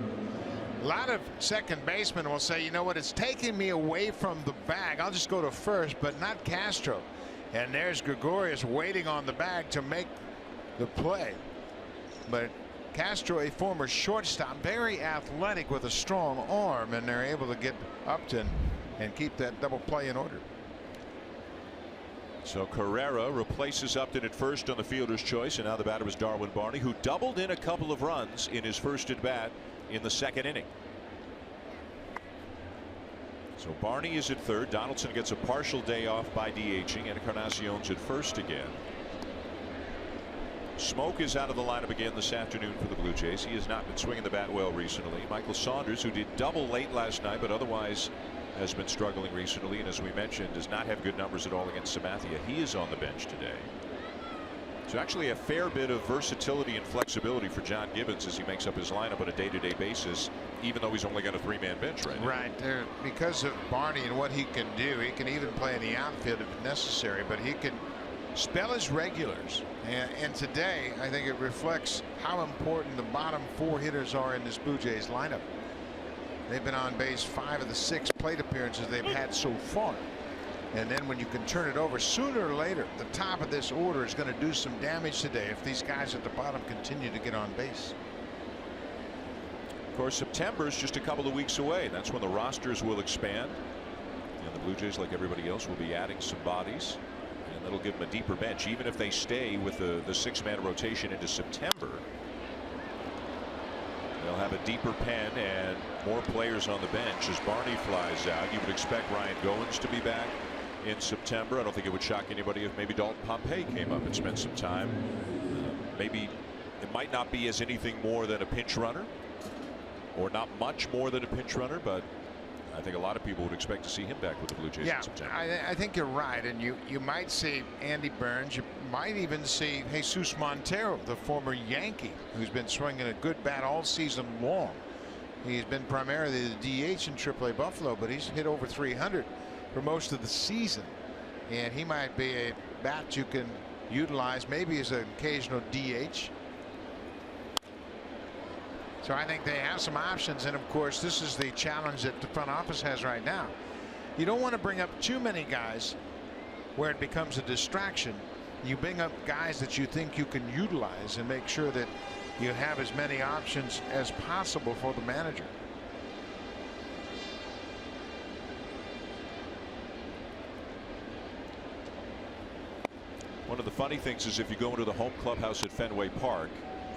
A lot of second basemen will say, you know what, it's taking me away from the bag. I'll just go to 1st, but not Castro. And there's Gregorius waiting on the bag to make the play. But Castro, a former shortstop, very athletic with a strong arm, and they're able to get Upton and keep that double play in order. So Carrera replaces Upton at 1st on the fielder's choice, and now the batter is Darwin Barney, who doubled in a couple of runs in his first at bat in the 2nd inning. So Barney is at 3rd. Donaldson gets a partial day off by DHing, and Encarnacion's at 1st again. Smoke is out of the lineup again this afternoon for the Blue Jays. He has not been swinging the bat well recently. Michael Saunders, who did double late last night, but otherwise has been struggling recently, and as we mentioned, does not have good numbers at all against Sabathia. He is on the bench today. So actually a fair bit of versatility and flexibility for John Gibbons as he makes up his lineup on a day-to-day basis, even though he's only got a 3-man bench right now. Right there, because of Barney and what he can do, he can even play in the outfield if necessary, but he can spell his regulars. And today, I think it reflects how important the bottom 4 hitters are in this Blue Jays lineup. They've been on base 5 of the 6 plate appearances they've had so far. And then when you can turn it over, sooner or later, the top of this order is going to do some damage today if these guys at the bottom continue to get on base. Of course, September is just a couple of weeks away. That's when the rosters will expand. And the Blue Jays, like everybody else, will be adding some bodies. And that'll give them a deeper bench, even if they stay with the 6-man rotation into September. They'll have a deeper pen and more players on the bench as Barney flies out. You would expect Ryan Goins to be back in September. I don't think it would shock anybody if maybe Dalton Pompey came up and spent some time. Maybe it might not be as anything more than a pinch runner, or not much more than a pinch runner, but I think a lot of people would expect to see him back with the Blue Jays in September. I think you're right, and you might see Andy Burns. You might even see Jesus Montero, the former Yankee, who's been swinging a good bat all season long. He's been primarily the DH in AAA Buffalo, but he's hit over 300 for most of the season, and he might be a bat you can utilize maybe as an occasional DH. So I think they have some options, and of course this is the challenge that the front office has right now. You don't want to bring up too many guys where it becomes a distraction. You bring up guys that you think you can utilize and make sure that you have as many options as possible for the manager. One of the funny things is if you go into the home clubhouse at Fenway Park,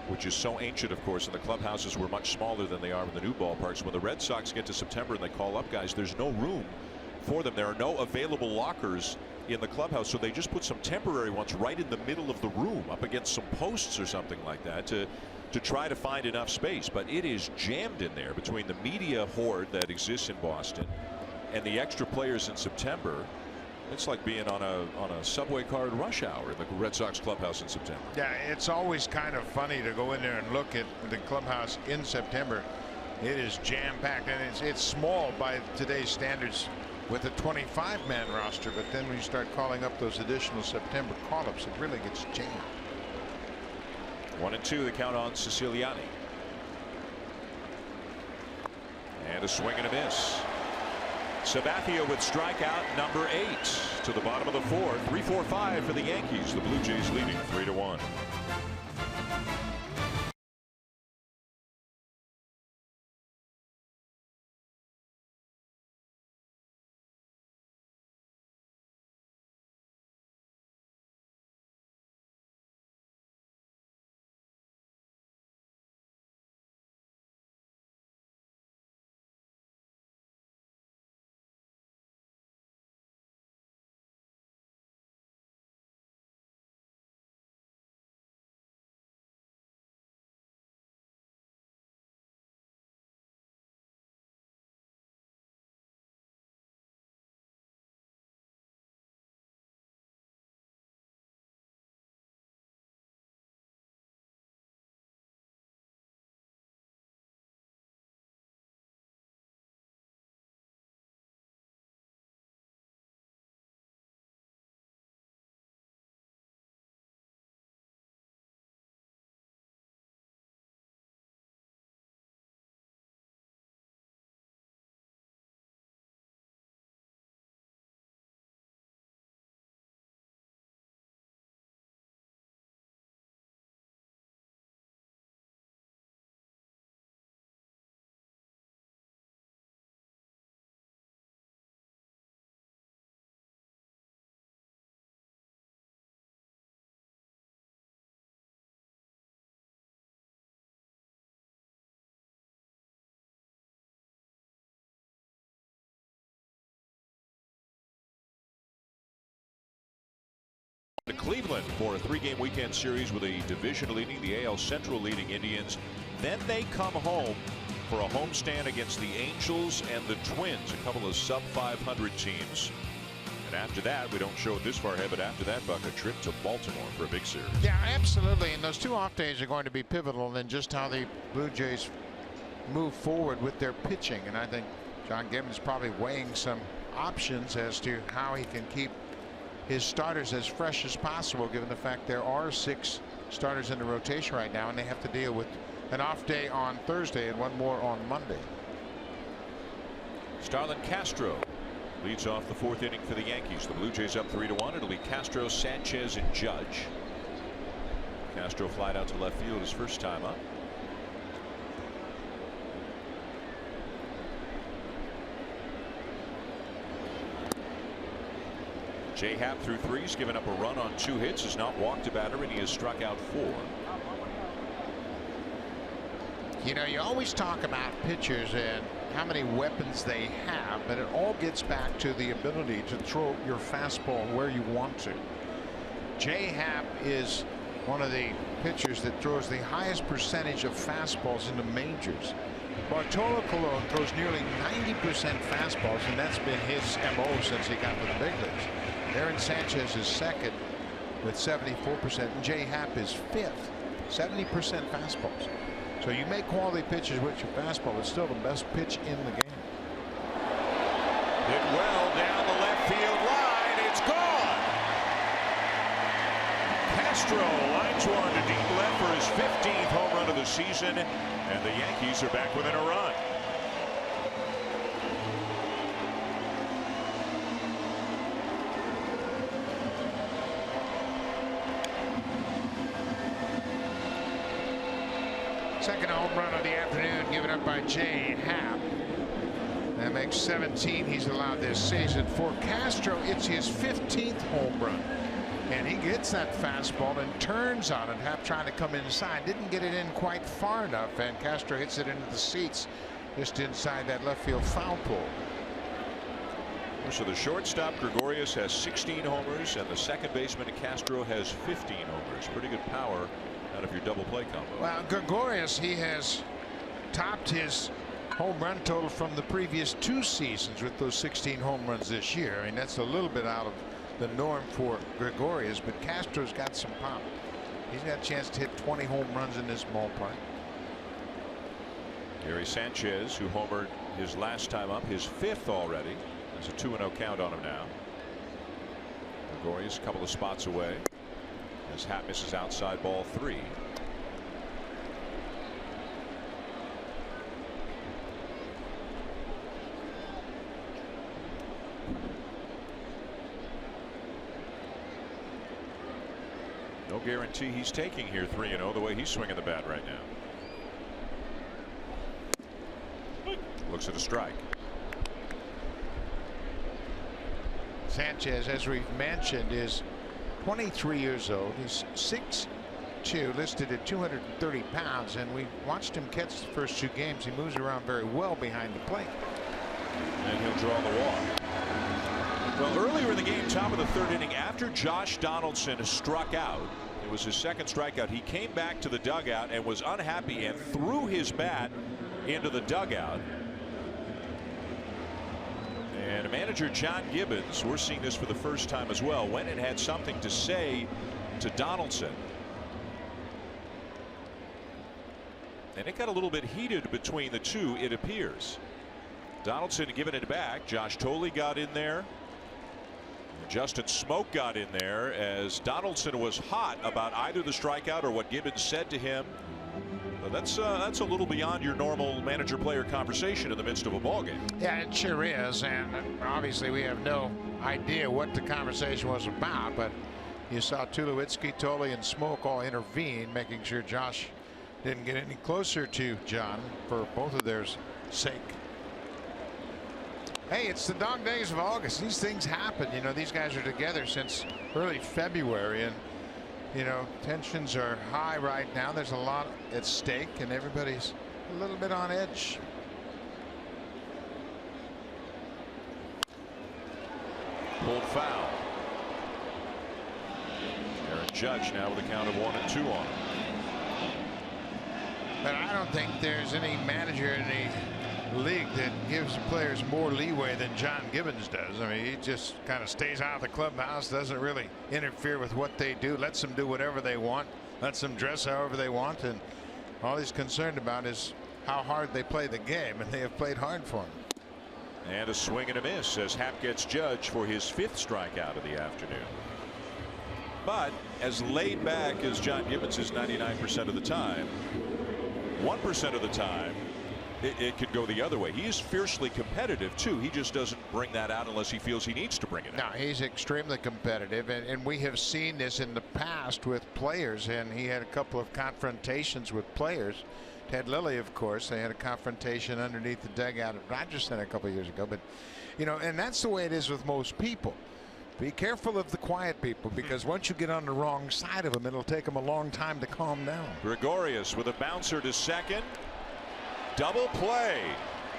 which is so ancient, of course, and the clubhouses were much smaller than they are in the new ballparks. When the Red Sox get to September and they call up guys, there's no room for them. There are no available lockers in the clubhouse, so they just put some temporary ones right in the middle of the room up against some posts or something like that to try to find enough space. But it is jammed in there between the media horde that exists in Boston and the extra players in September. It's like being on a subway car at rush hour in the Red Sox clubhouse in September. Yeah, it's always kind of funny to go in there and look at the clubhouse in September. It is jam-packed, and it's small by today's standards with a 25-man roster, but then when you start calling up those additional September call-ups, it really gets jammed. 1-2 the count on Siciliani. And a swing and a miss. Sabathia with strikeout number 8 to the bottom of the 4th. 3-4-5 for the Yankees. The Blue Jays leading 3-1. To Cleveland for a 3-game weekend series with a division leading the AL Central leading Indians. Then they come home for a homestand against the Angels and the Twins, a couple of sub-500 teams. And after that, we don't show it this far ahead, but after that, Buck, a trip to Baltimore for a big series. Yeah, absolutely. And those 2 off days are going to be pivotal in just how the Blue Jays move forward with their pitching. And I think John Gibbons probably weighing some options as to how he can keep his starters as fresh as possible, given the fact there are 6 starters in the rotation right now, and they have to deal with an off day on Thursday and one more on Monday. Starlin Castro leads off the 4th inning for the Yankees. The Blue Jays up 3-1. It'll be Castro, Sanchez, and Judge. Castro flied out to left field his first time up. J. Happ through 3. He's given up a run on 2 hits, has not walked a batter, and he has struck out 4. You know, you always talk about pitchers and how many weapons they have, but it all gets back to the ability to throw your fastball where you want to. J. Happ is one of the pitchers that throws the highest percentage of fastballs in the majors. Bartolo Colon throws nearly 90% fastballs, and that's been his MO since he got to the big leagues. Aaron Sanchez is 2nd with 74%, and J. Happ is 5th, 70% fastballs. So you make quality pitches with your fastball, it's still the best pitch in the game. Hit well down the left Castro lines one to deep left for his 15th home run of the season, and the Yankees are back within a run. Second home run of the afternoon given up by Jay Happ. That makes 17 he's allowed this season. For Castro, it's his 15th home run. And he gets that fastball and turns on it. Happ trying to come inside. Didn't get it in quite far enough. And Castro hits it into the seats just inside that left field foul pole. So the shortstop Gregorius has 16 homers, and the second baseman Castro has 15 homers. Pretty good power out of your double play combo. Well, Gregorius, he has topped his home run total from the previous 2 seasons with those 16 home runs this year. I mean, that's a little bit out of the norm for Gregorius, but Castro's got some pop. He's got a chance to hit 20 home runs in this ballpark. Gary Sanchez, who homered his last time up, his 5th already. There's a 2-0 count on him now. Gregorius a couple of spots away as Happ misses outside ball 3. No guarantee he's taking here 3-0 the way he's swinging the bat right now. Looks at a strike. Sanchez, as we've mentioned, is 23 years old. He's 6'2", listed at 230 pounds, and we watched him catch the first 2 games. He moves around very well behind the plate. And he'll draw the walk. Well, earlier in the game, top of the 3rd inning, after Josh Donaldson struck out, it was his 2nd strikeout, he came back to the dugout and was unhappy and threw his bat into the dugout. And manager John Gibbons, we're seeing this for the first time as well, went and had something to say to Donaldson. And it got a little bit heated between the two, it appears. Donaldson giving it back. Josh Thole got in there. Justin Smoke got in there as Donaldson was hot about either the strikeout or what Gibbons said to him. But that's a little beyond your normal manager-player conversation in the midst of a ballgame. Yeah, it sure is, and obviously we have no idea what the conversation was about, but you saw Tulowitzki, Thole, and Smoke all intervene, making sure Josh didn't get any closer to John for both of their sake. Hey, it's the dog days of August. These things happen. You know, these guys are together since early February, and you know, tensions are high right now. There's a lot at stake, and everybody's a little bit on edge. Pulled foul. Aaron Judge now with a count of 1-2 on him. But I don't think there's any manager in the league that gives the players more leeway than John Gibbons does. I mean, he just kind of stays out of the clubhouse, doesn't really interfere with what they do, lets them do whatever they want, lets them dress however they want, and all he's concerned about is how hard they play the game, and they have played hard for him. And a swing and a miss as Happ gets Judge for his 5th strikeout of the afternoon. But as laid back as John Gibbons is 99% of the time, 1% of the time it could go the other way. He is fiercely competitive too. He just doesn't bring that out unless he feels he needs to bring it out. No, he's extremely competitive, and we have seen this in the past with players, and he had a couple of confrontations with players. Ted Lilly, of course, they had a confrontation underneath the dugout at Rogerson a couple of years ago. But you know, and that's the way it is with most people. Be careful of the quiet people, because once you get on the wrong side of them, it'll take them a long time to calm down. Gregorius with a bouncer to second. Double play.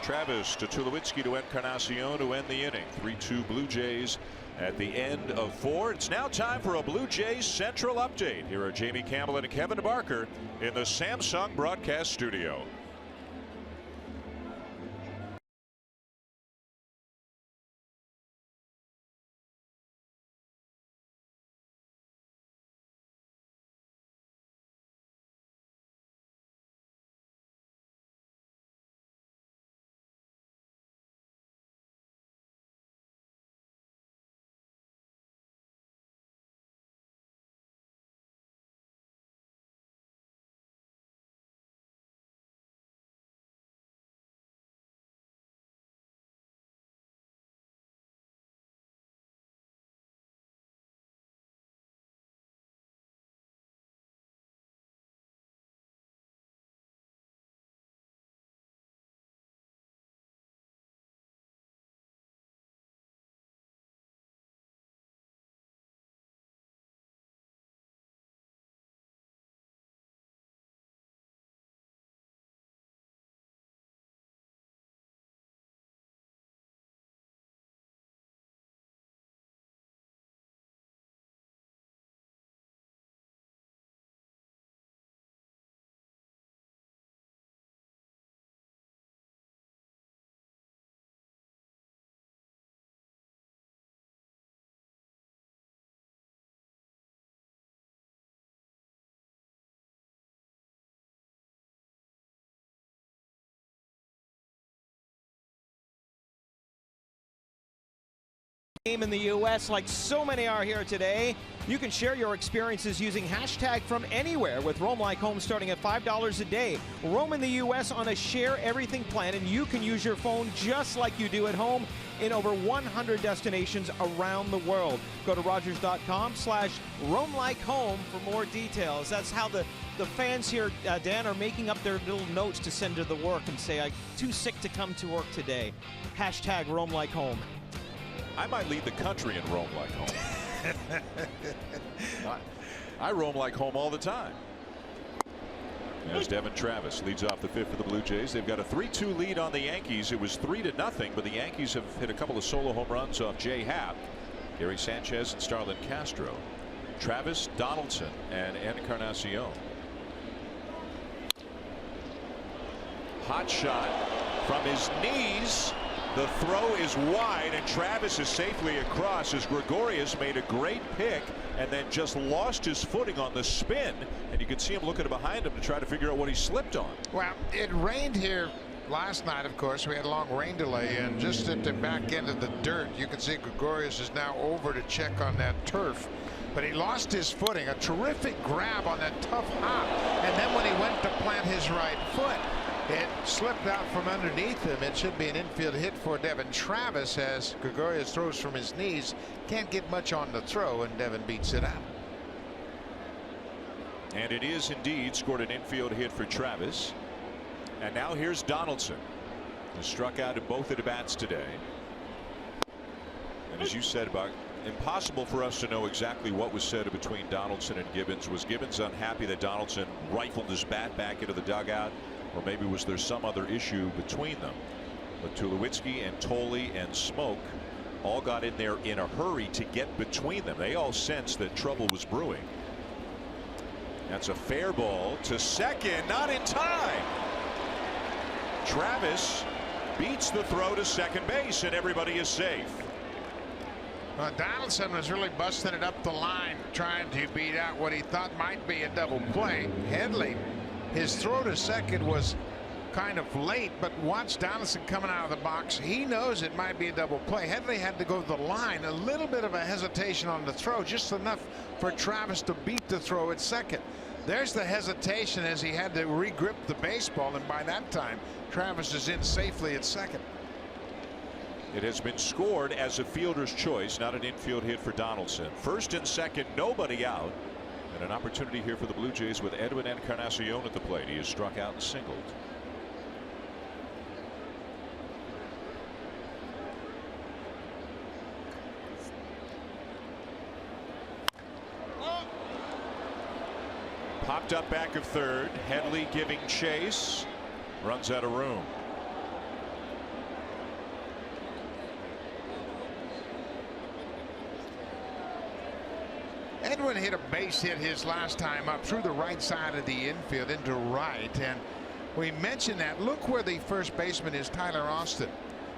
Travis to Tulowitzki to Encarnacion to end the inning. 3-2 Blue Jays at the end of 4. It's now time for a Blue Jays Central update. Here are Jamie Campbell and Kevin Barker in the Samsung broadcast studio. game in the U.S. like so many are here today. You can share your experiences using hashtag from anywhere with Roam Like Home starting at $5 a day. Roam in the U.S. on a share everything plan, and you can use your phone just like you do at home in over 100 destinations around the world. Go to Rogers.com/RoamLikeHome for more details. That's how the fans here, Dan, are making up their little notes to send to the work and say, I'm too sick to come to work today. Hashtag Roam Like Home. I might lead the country in roam like home. I roam like home all the time. As Devin Travis leads off the fifth for the Blue Jays. They've got a 3-2 lead on the Yankees. It was 3-0, but the Yankees have hit a couple of solo home runs off Jay Happ, Gary Sanchez, and Starlin Castro. Travis, Donaldson, and Encarnacion. Hot shot from his knees. The throw is wide, and Travis is safely across as Gregorius made a great pick and then just lost his footing on the spin. And you can see him looking behind him to try to figure out what he slipped on. Well, it rained here last night, of course. We had a long rain delay, and just at the back end of the dirt, you can see Gregorius is now over to check on that turf. But he lost his footing. A terrific grab on that tough hop. And then when he went to plant his right foot, it slipped out from underneath him. It should be an infield hit for Devin Travis as Gregorius throws from his knees. Can't get much on the throw, and Devin beats it out. And it is indeed scored an infield hit for Travis. And now here's Donaldson, who struck out in both of the bats today. And as you said, Buck, impossible for us to know exactly what was said between Donaldson and Gibbons. Was Gibbons unhappy that Donaldson rifled his bat back into the dugout? Or maybe was there some other issue between them? But Tulowitzki and Tolle and Smoke all got in there in a hurry to get between them. They all sensed that trouble was brewing. That's a fair ball to second, not in time. Travis beats the throw to second base, and everybody is safe. Well, Donaldson was really busting it up the line, trying to beat out what he thought might be a double play. Headley, his throw to second was kind of late, but watch Donaldson coming out of the box. He knows it might be a double play. Headley had to go to the line. A little bit of a hesitation on the throw, just enough for Travis to beat the throw at second. There's the hesitation as he had to regrip the baseball, and by that time Travis is in safely at second. It has been scored as a fielder's choice, not an infield hit for Donaldson. First and second, nobody out. And an opportunity here for the Blue Jays with Edwin Encarnacion at the plate. He is struck out and singled. Popped up back of third. Headley giving chase. Runs out of room. Edwin hit a base hit his last time up through the right side of the infield into right, and we mentioned that. Look where the first baseman is, Tyler Austin.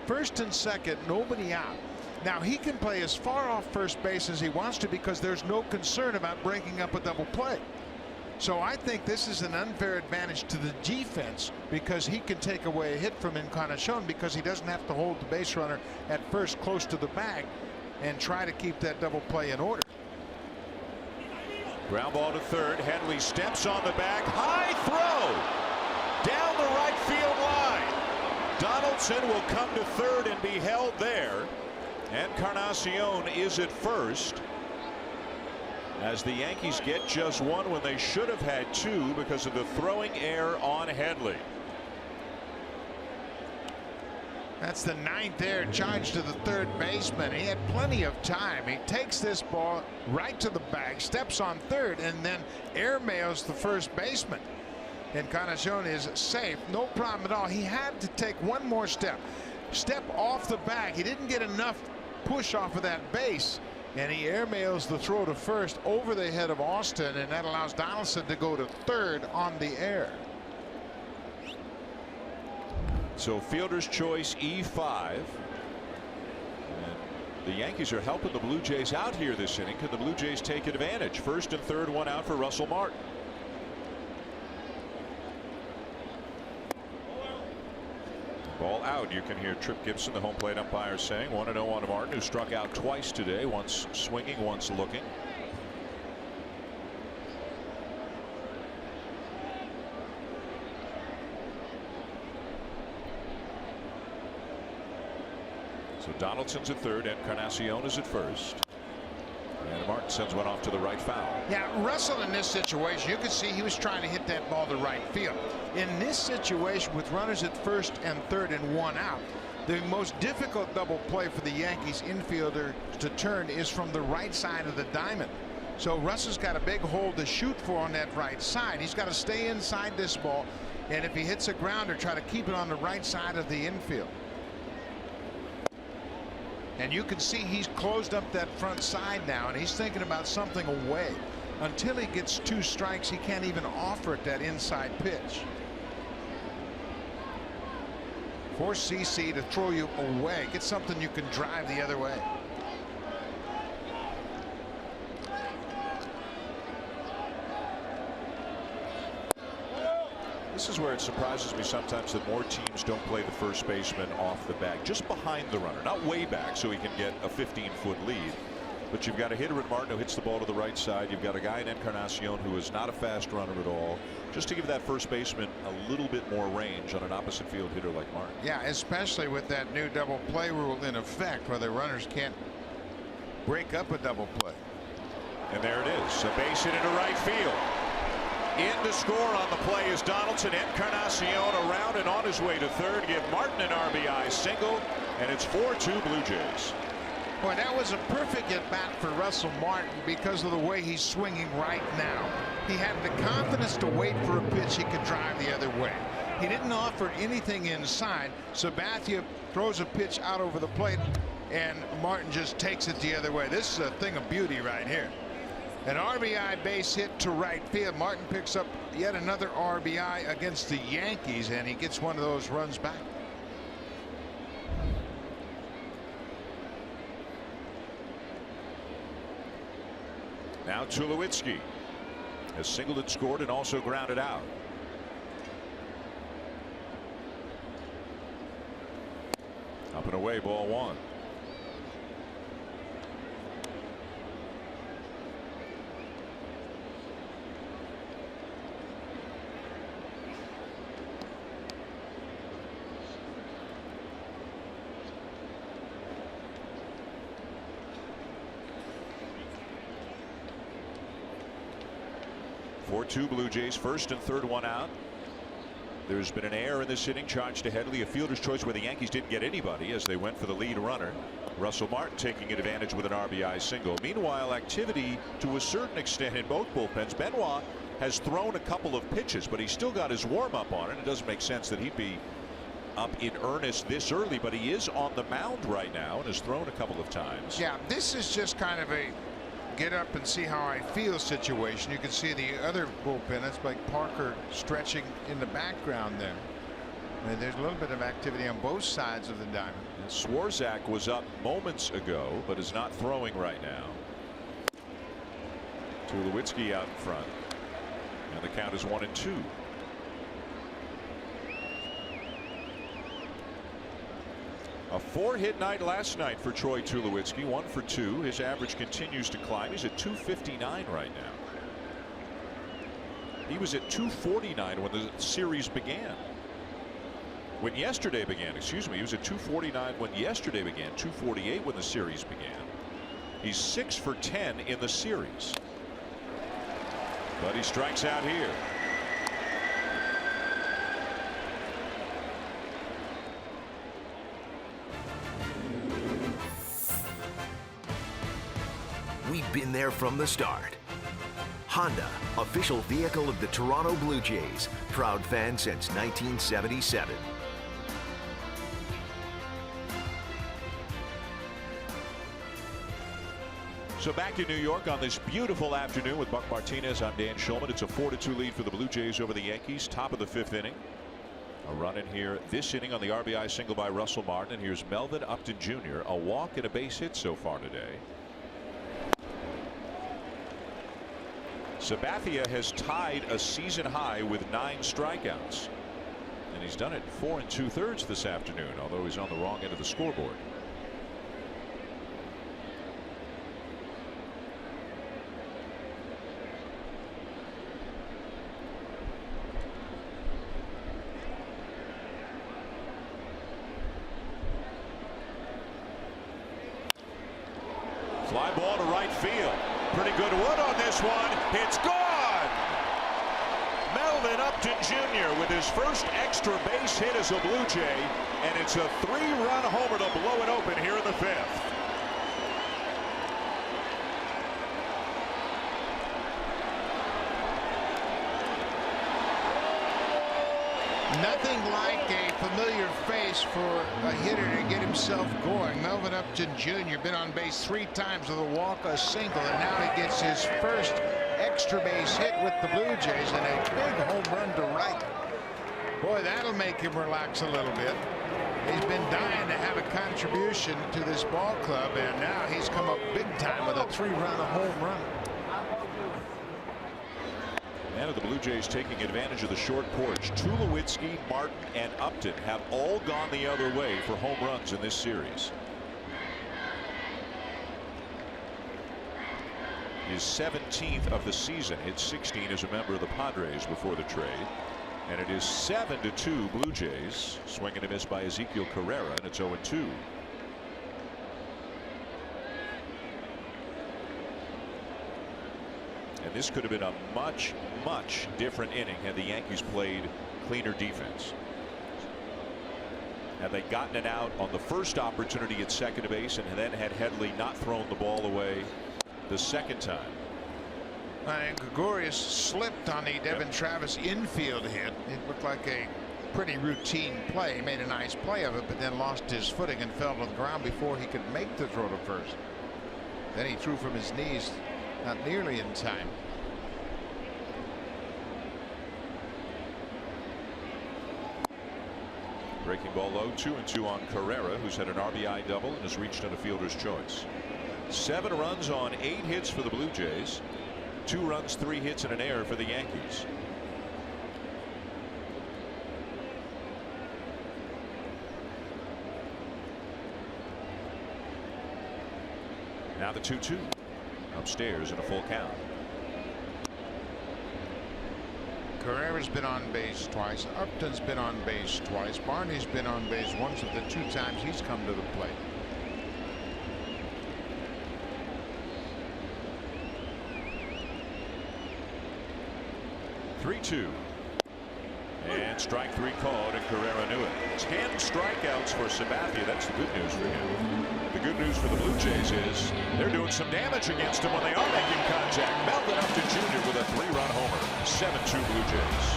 First and second, nobody out. Now he can play as far off first base as he wants to because there's no concern about breaking up a double play. So I think this is an unfair advantage to the defense because he can take away a hit from Encarnacion because he doesn't have to hold the base runner at first close to the bag and try to keep that double play in order. Ground ball to third. Headley steps on the bag. High throw down the right field line. Donaldson will come to third and be held there. Encarnacion is at first as the Yankees get just one when they should have had two because of the throwing error on Headley. That's the ninth error charged to the third baseman. He had plenty of time. He takes this ball right to the bag, steps on third, and then airmails the first baseman. Encarnacion is safe, no problem at all. He had to take one more step off the bag. He didn't get enough push off of that base, and he airmails the throw to first over the head of Austin, and that allows Donaldson to go to third on the air. So fielder's choice E5. And the Yankees are helping the Blue Jays out here this inning. Can the Blue Jays take advantage? First and third, one out for Russell Martin. Ball out. crowd, you can hear Trip Gibson, the home plate umpire, saying 1-0 on Martin, who struck out twice today, once swinging, once looking. So Donaldson's at third, Encarnacion is at first. And Martin sends one off to the right foul. Yeah, Russell in this situation, you could see he was trying to hit that ball to right field. In this situation with runners at first and third and one out, the most difficult double play for the Yankees infielder to turn is from the right side of the diamond. So Russell's got a big hole to shoot for on that right side. He's got to stay inside this ball, and if he hits a grounder, try to keep it on the right side of the infield. And you can see he's closed up that front side now, and he's thinking about something away. Until he gets 2 strikes, he can't even offer it that inside pitch. Force CC to throw you away. Get something you can drive the other way. This is where it surprises me sometimes that more teams don't play the first baseman off the bag, just behind the runner, not way back so he can get a 15-foot lead. But you've got a hitter in Martin who hits the ball to the right side. You've got a guy in Encarnacion who is not a fast runner at all, just to give that first baseman a little bit more range on an opposite field hitter like Martin. Yeah, especially with that new double play rule in effect, where the runners can't break up a double play. And there it is, a base hit into right field. In to score on the play is Donaldson. Encarnacion around and on his way to third. Give Martin an RBI single, and it's 4-2 Blue Jays. Boy, that was a perfect at bat for Russell Martin because of the way he's swinging right now. He had the confidence to wait for a pitch he could drive the other way. He didn't offer anything inside. Sabathia throws a pitch out over the plate, and Martin just takes it the other way. This is a thing of beauty right here. An RBI base hit to right field. Martin picks up yet another RBI against the Yankees, and he gets one of those runs back. Now Tulowitzki has singled and scored and also grounded out. Up and away, ball 1. Two Blue Jays, first and third, one out. There's been an error in this inning charged to Headley, a fielder's choice where the Yankees didn't get anybody as they went for the lead runner. Russell Martin taking advantage with an RBI single. Meanwhile, activity to a certain extent in both bullpens. Benoit has thrown a couple of pitches, but he's still got his warm-up on it. It doesn't make sense that he'd be up in earnest this early, but he is on the mound right now and has thrown a couple of times. Yeah, this is just kind of a get up and see how I feel situation. You can see the other bullpen. It's like Parker stretching in the background there. I mean, there's a little bit of activity on both sides of the diamond. And Swarzak was up moments ago, but is not throwing right now. Tulowitzki out in front, and the count is 1-2. A 4-hit night last night for Troy Tulowitzki, 1 for 2. His average continues to climb. He's at 259 right now. He was at 249 when the series began. When yesterday began, excuse me, he was at 249 when yesterday began, 248 when the series began. He's 6 for 10 in the series. But he strikes out here. We've been there from the start. Honda, official vehicle of the Toronto Blue Jays, proud fan since 1977. So back in New York on this beautiful afternoon with Buck Martinez. I'm Dan Shulman. It's a 4-2 lead for the Blue Jays over the Yankees. Top of the 5th inning. A run in here this inning on the RBI single by Russell Martin. And here's Melvin Upton Jr. A walk and a base hit so far today. Sabathia has tied a season high with 9 strikeouts. And he's done it 4 2/3 this afternoon, although he's on the wrong end of the scoreboard. Fly ball to right field. Pretty good wood on this one. It's gone. Melvin Upton Jr. with his first extra base hit as a Blue Jay, and it's a 3-run homer to blow it open here in the 5th. Nothing like a familiar face for a hitter to get himself going. Melvin Upton Jr. been on base 3 times with a walk, a single, and now he gets his first extra base hit with the Blue Jays and a big home run to right. Boy, that'll make him relax a little bit. He's been dying to have a contribution to this ball club, and now he's come up big time with a 3-run home run. And the Blue Jays taking advantage of the short porch. Tulowitzki, Martin, and Upton have all gone the other way for home runs in this series. His 17th of the season, hit 16 as a member of the Padres before the trade. And it is 7-2 Blue Jays. Swing and a miss by Ezekiel Carrera, and it's 0-2. And this could have been a much, much different inning had the Yankees played cleaner defense. Had they gotten it out on the first opportunity at second base and then had Headley not thrown the ball away the second time. And Gregorius slipped on the Devin Travis infield hit. It looked like a pretty routine play. He made a nice play of it, but then lost his footing and fell to the ground before he could make the throw to first. Then he threw from his knees, not nearly in time. Breaking ball low, 2-2 on Carrera, who's had an RBI double and has reached on a fielder's choice. 7 runs on 8 hits for the Blue Jays. 2 runs, 3 hits, and an error for the Yankees. Now the 2-2 upstairs in a full count. Carrera's been on base twice. Upton's been on base twice. Barney's been on base once of the 2 times he's come to the plate. (3-2) and strike 3 called, and Carrera knew it. 10 strikeouts for Sabathia. That's the good news for him. The good news for the Blue Jays is they're doing some damage against him when they are making contact. Melvin Upton Jr. with a 3-run homer. 7-2 Blue Jays.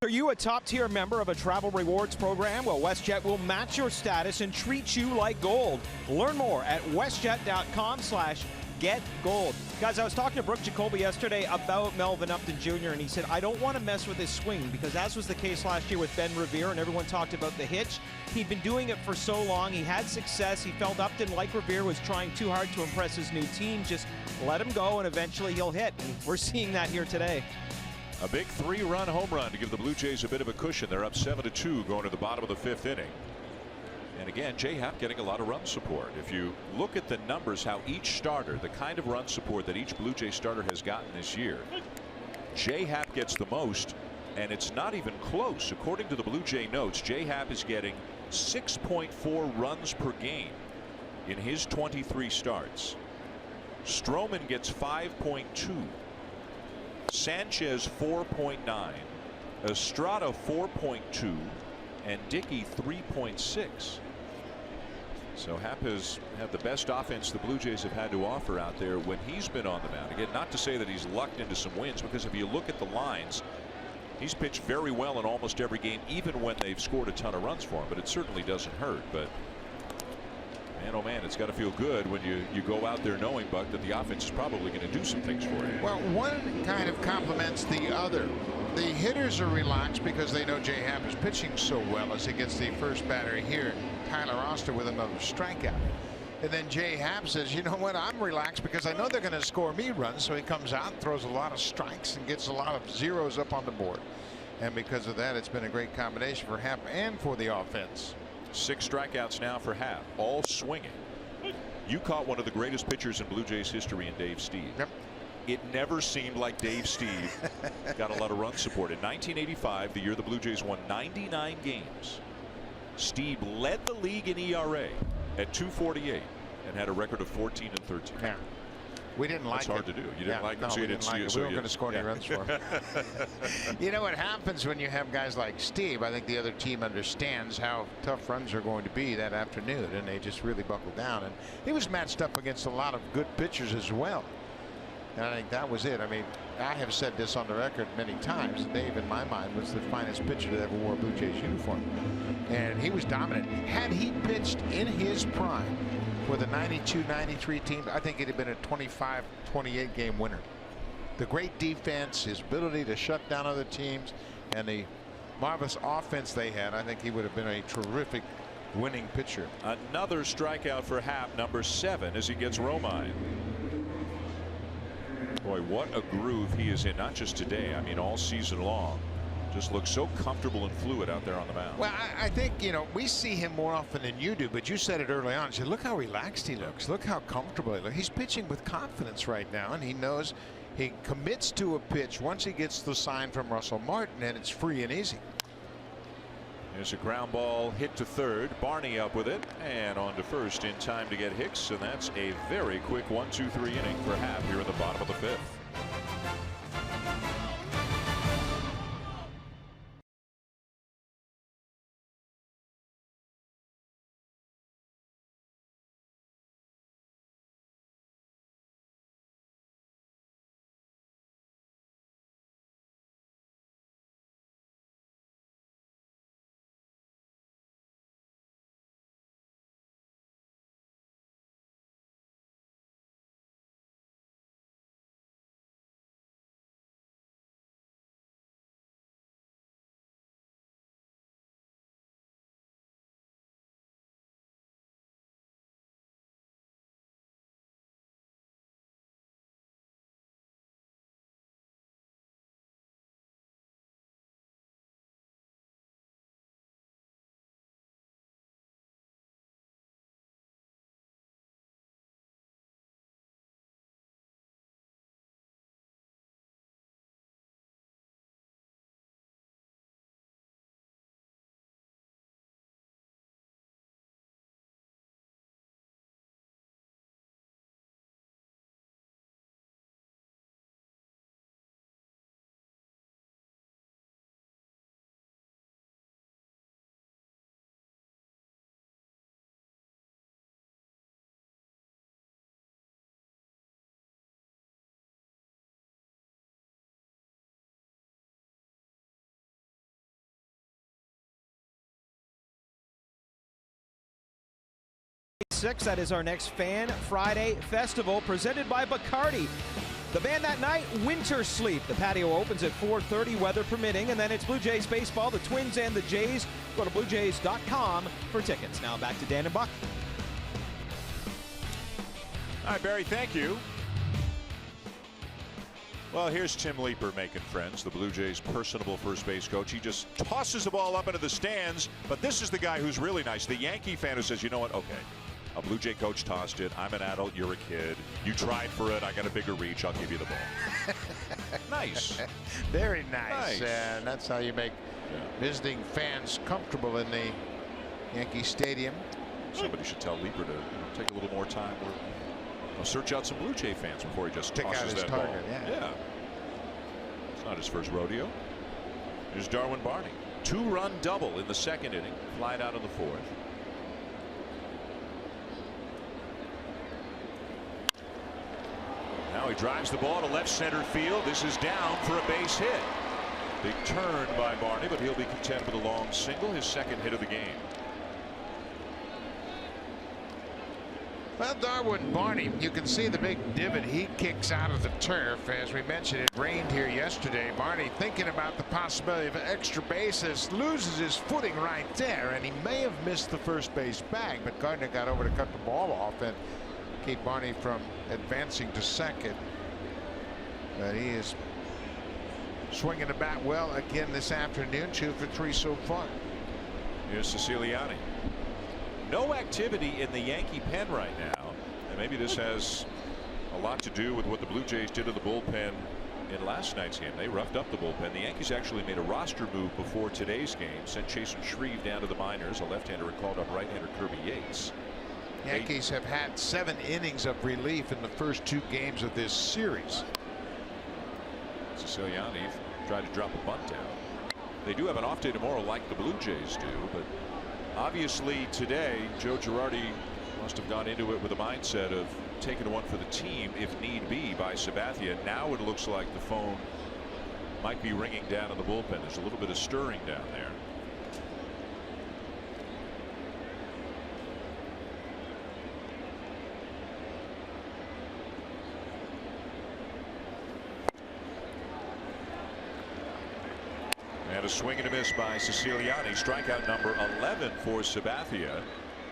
Are you a top-tier member of a travel rewards program? Well, WestJet will match your status and treat you like gold. Learn more at westjet.com/ get gold. Guys, I was talking to Brooke Jacoby yesterday about Melvin Upton Jr., and he said, I don't want to mess with his swing, because as was the case last year with Ben Revere, and everyone talked about the hitch, he'd been doing it for so long. He had success. He felt Upton, like Revere, was trying too hard to impress his new team. Just let him go, and eventually he'll hit. And we're seeing that here today. A big 3-run home run to give the Blue Jays a bit of a cushion. They're up 7-2 going to the bottom of the 5th inning. And again, J-Happ getting a lot of run support. If you look at the numbers, how each starter, the kind of run support that each Blue Jay starter has gotten this year, J-Happ gets the most, and it's not even close. According to the Blue Jay notes, J-Happ is getting 6.4 runs per game in his 23 starts. Stroman gets 5.2. Sanchez 4.9, Estrada 4.2, and Dickey 3.6. So Happ has had the best offense the Blue Jays have had to offer out there when he's been on the mound. Again, not to say that he's lucked into some wins, because if you look at the lines, he's pitched very well in almost every game, even when they've scored a ton of runs for him. But it certainly doesn't hurt. But man, oh man, it's got to feel good when you go out there knowing, Buck, that the offense is probably going to do some things for you. Well, one kind of complements the other. The hitters are relaxed because they know J-Happ is pitching so well as he gets the first batter here, Tyler Oster, with another strikeout. And then J-Happ says, you know what, I'm relaxed because I know they're going to score me runs. So he comes out and throws a lot of strikes and gets a lot of zeros up on the board. And because of that, it's been a great combination for Happ and for the offense. 6 strikeouts now for Happ, all swinging. You caught one of the greatest pitchers in Blue Jays history in Dave Steve. Yep. It never seemed like Dave Steve got a lot of run support. In 1985, the year the Blue Jays won 99 games, Steve led the league in ERA at 2.48 and had a record of 14 and 13. Yeah. We didn't like it. That's hard to do. You didn't like him, so you didn't see it. We weren't going to score any runs for him. You know what happens when you have guys like Steve? I think the other team understands how tough runs are going to be that afternoon, and they just really buckle down. And he was matched up against a lot of good pitchers as well. And I think that was it. I mean, I have said this on the record many times. Dave, in my mind, was the finest pitcher that ever wore a Blue Jays uniform. And he was dominant. Had he pitched in his prime for the 92-93 team, I think it'd have been a 25-28 game winner. The great defense, his ability to shut down other teams, and the marvelous offense they had, I think he would have been a terrific winning pitcher. Another strikeout for Happ, number 7, as he gets Romine. Boy, what a groove he is in, not just today, I mean all season long. Just looks so comfortable and fluid out there on the mound. Well, I think, you know, we see him more often than you do, but you said it early on. You said, look how relaxed he looks. Look how comfortable he looks. He's pitching with confidence right now, and he knows he commits to a pitch once he gets the sign from Russell Martin, and it's free and easy. There's a ground ball hit to third. Barney up with it and on to first in time to get Hicks, and that's a very quick 1-2-3 inning for Happ here in the bottom of the 5th. 6th. That is our next Fan Friday Festival presented by Bacardi. The band that night, Winter Sleep. The patio opens at 4:30, weather permitting, and then it's Blue Jays baseball, the Twins and the Jays. Go to BlueJays.com for tickets. Now back to Dan and Buck. All right, Barry, thank you. Well, here's Tim Leeper making friends, the Blue Jays' personable first base coach. He just tosses the ball up into the stands, but this is the guy who's really nice. The Yankee fan who says, you know what, okay, a Blue Jay coach tossed it. I'm an adult, you're a kid. You tried for it, I got a bigger reach, I'll give you the ball. Nice. Very nice. And that's how you make visiting fans comfortable in the Yankee Stadium. Somebody should tell Leeper to take a little more time. Search out some Blue Jay fans before he just tosses that ball. Yeah. It's not his first rodeo. Here's Darwin Barney. 2-run double in the second inning. Flied out in the fourth. Now he drives the ball to left center field. This is down for a base hit. Big turn by Barney, but he'll be content with a long single, his second hit of the game. Well, Darwin Barney, you can see the big divot he kicks out of the turf. As we mentioned, it rained here yesterday. Barney thinking about the possibility of extra bases, loses his footing right there, and he may have missed the first base bag, but Gardner got over to cut the ball off and keep Barney from advancing to second. But he is swinging the bat well again this afternoon. 2 for 3 so far. Here's Siciliani. No activity in the Yankee pen right now, and maybe this has a lot to do with what the Blue Jays did to the bullpen in last night's game. They roughed up the bullpen. The Yankees actually made a roster move before today's game, sent Chasen Shreve down to the minors, a left-hander, and called up right-hander Kirby Yates. Yankees have had 7 innings of relief in the first 2 games of this series. Siciliani tried to drop a bunt down. They do have an off day tomorrow like the Blue Jays do, but obviously today Joe Girardi must have gone into it with a mindset of taking one for the team if need be by Sabathia. Now it looks like the phone might be ringing down in the bullpen. There's a little bit of stirring down there. And a swing and a miss by Siciliani. Strikeout number 11 for Sabathia.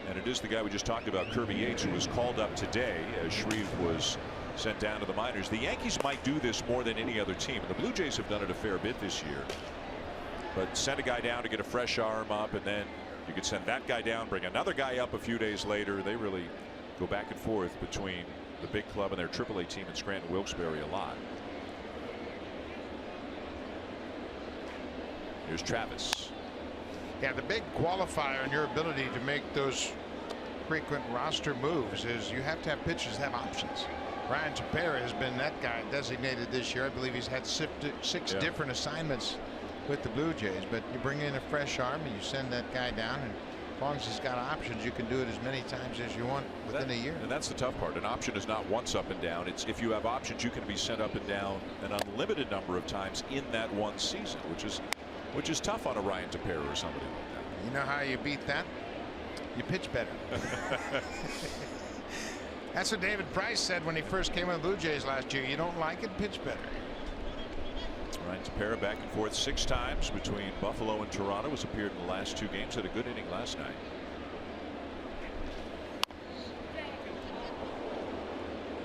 And it is the guy we just talked about, Kirby Yates, who was called up today as Shreve was sent down to the minors. The Yankees might do this more than any other team. The Blue Jays have done it a fair bit this year. But send a guy down to get a fresh arm up, and then you could send that guy down, bring another guy up a few days later. They really go back and forth between the big club and their AAA team in Scranton Wilkes-Barre a lot. Here's Travis. Yeah, the big qualifier in your ability to make those frequent roster moves is you have to have pitchers have options. Ryan Tepera has been that guy designated this year. I believe he's had 6 different assignments with the Blue Jays. But you bring in a fresh arm and you send that guy down, and as long as he's got options, you can do it as many times as you want within a year. And that's the tough part. An option is not once up and down. It's if you have options, you can be sent up and down an unlimited number of times in that one season, which is tough on a Ryan Tepera or somebody like that. You know how you beat that? You pitch better. That's what David Price said when he first came on the Blue Jays last year. You don't like it, pitch better. Ryan Tepera back and forth 6 times between Buffalo and Toronto. Has appeared in the last 2 games. Had a good inning last night.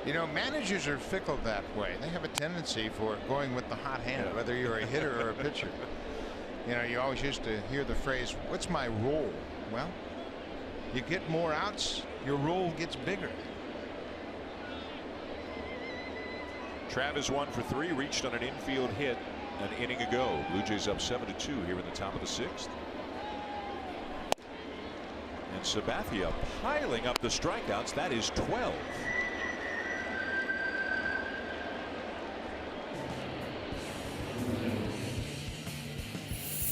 You know, managers are fickle that way. They have a tendency for going with the hot hand, whether you're a hitter or a pitcher. You know, you always used to hear the phrase, what's my role? Well, you get more outs, your role gets bigger. Travis 1 for 3, reached on an infield hit an inning ago. Blue Jays up 7-2 here in the top of the 6th. And Sabathia piling up the strikeouts. That is 12.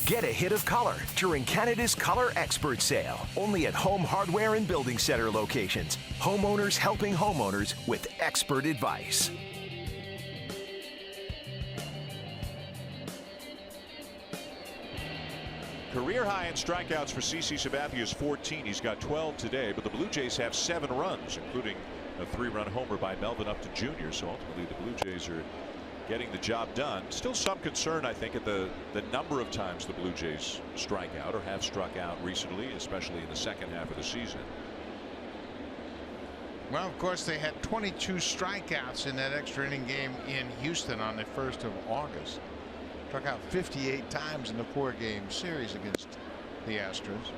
Get a hit of color during Canada's Color Expert Sale. Only at Home Hardware and Building Center locations. Homeowners helping homeowners with expert advice. Career Career high in strikeouts for CC Sabathia is 14. He's got 12 today, but the Blue Jays have 7 runs, including a 3-run homer by Melvin Upton Jr. So ultimately the Blue Jays are getting the job done. Still some concern, I think, at the number of times the Blue Jays strike out or have struck out recently, especially in the second half of the season. Well, of course, they had 22 strikeouts in that extra inning game in Houston on the 1st of August. Struck out 58 times in the 4-game series against the Astros.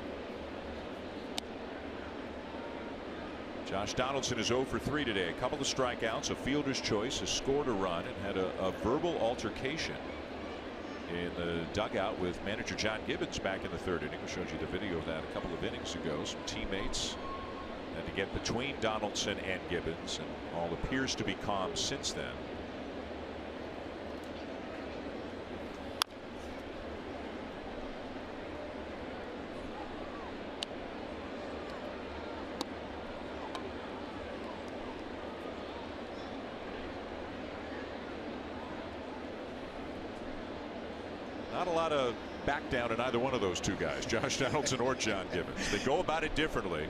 Josh Donaldson is 0 for 3 today. A couple of strikeouts, a fielder's choice, has scored a run, and had a verbal altercation in the dugout with manager John Gibbons back in the 3rd inning. We showed you the video of that a couple of innings ago. Some teammates had to get between Donaldson and Gibbons, and all appears to be calm since then. Not a lot of back down in either one of those two guys, Josh Donaldson or John Gibbons. They go about it differently,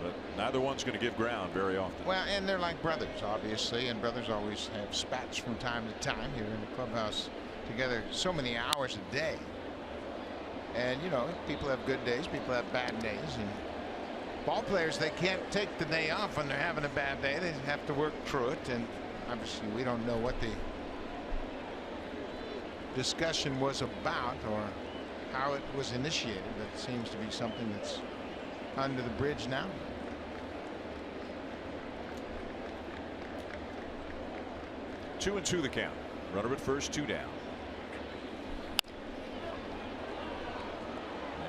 but neither one's going to give ground very often. Well, and they're like brothers, obviously, and brothers always have spats from time to time here in the clubhouse together so many hours a day. And, you know, people have good days, people have bad days, and ball players, they can't take the day off when they're having a bad day. They have to work through it, and obviously we don't know what the discussion was about or how it was initiated. That seems to be something that's under the bridge now. Two and two the count. Runner at first, 2 down.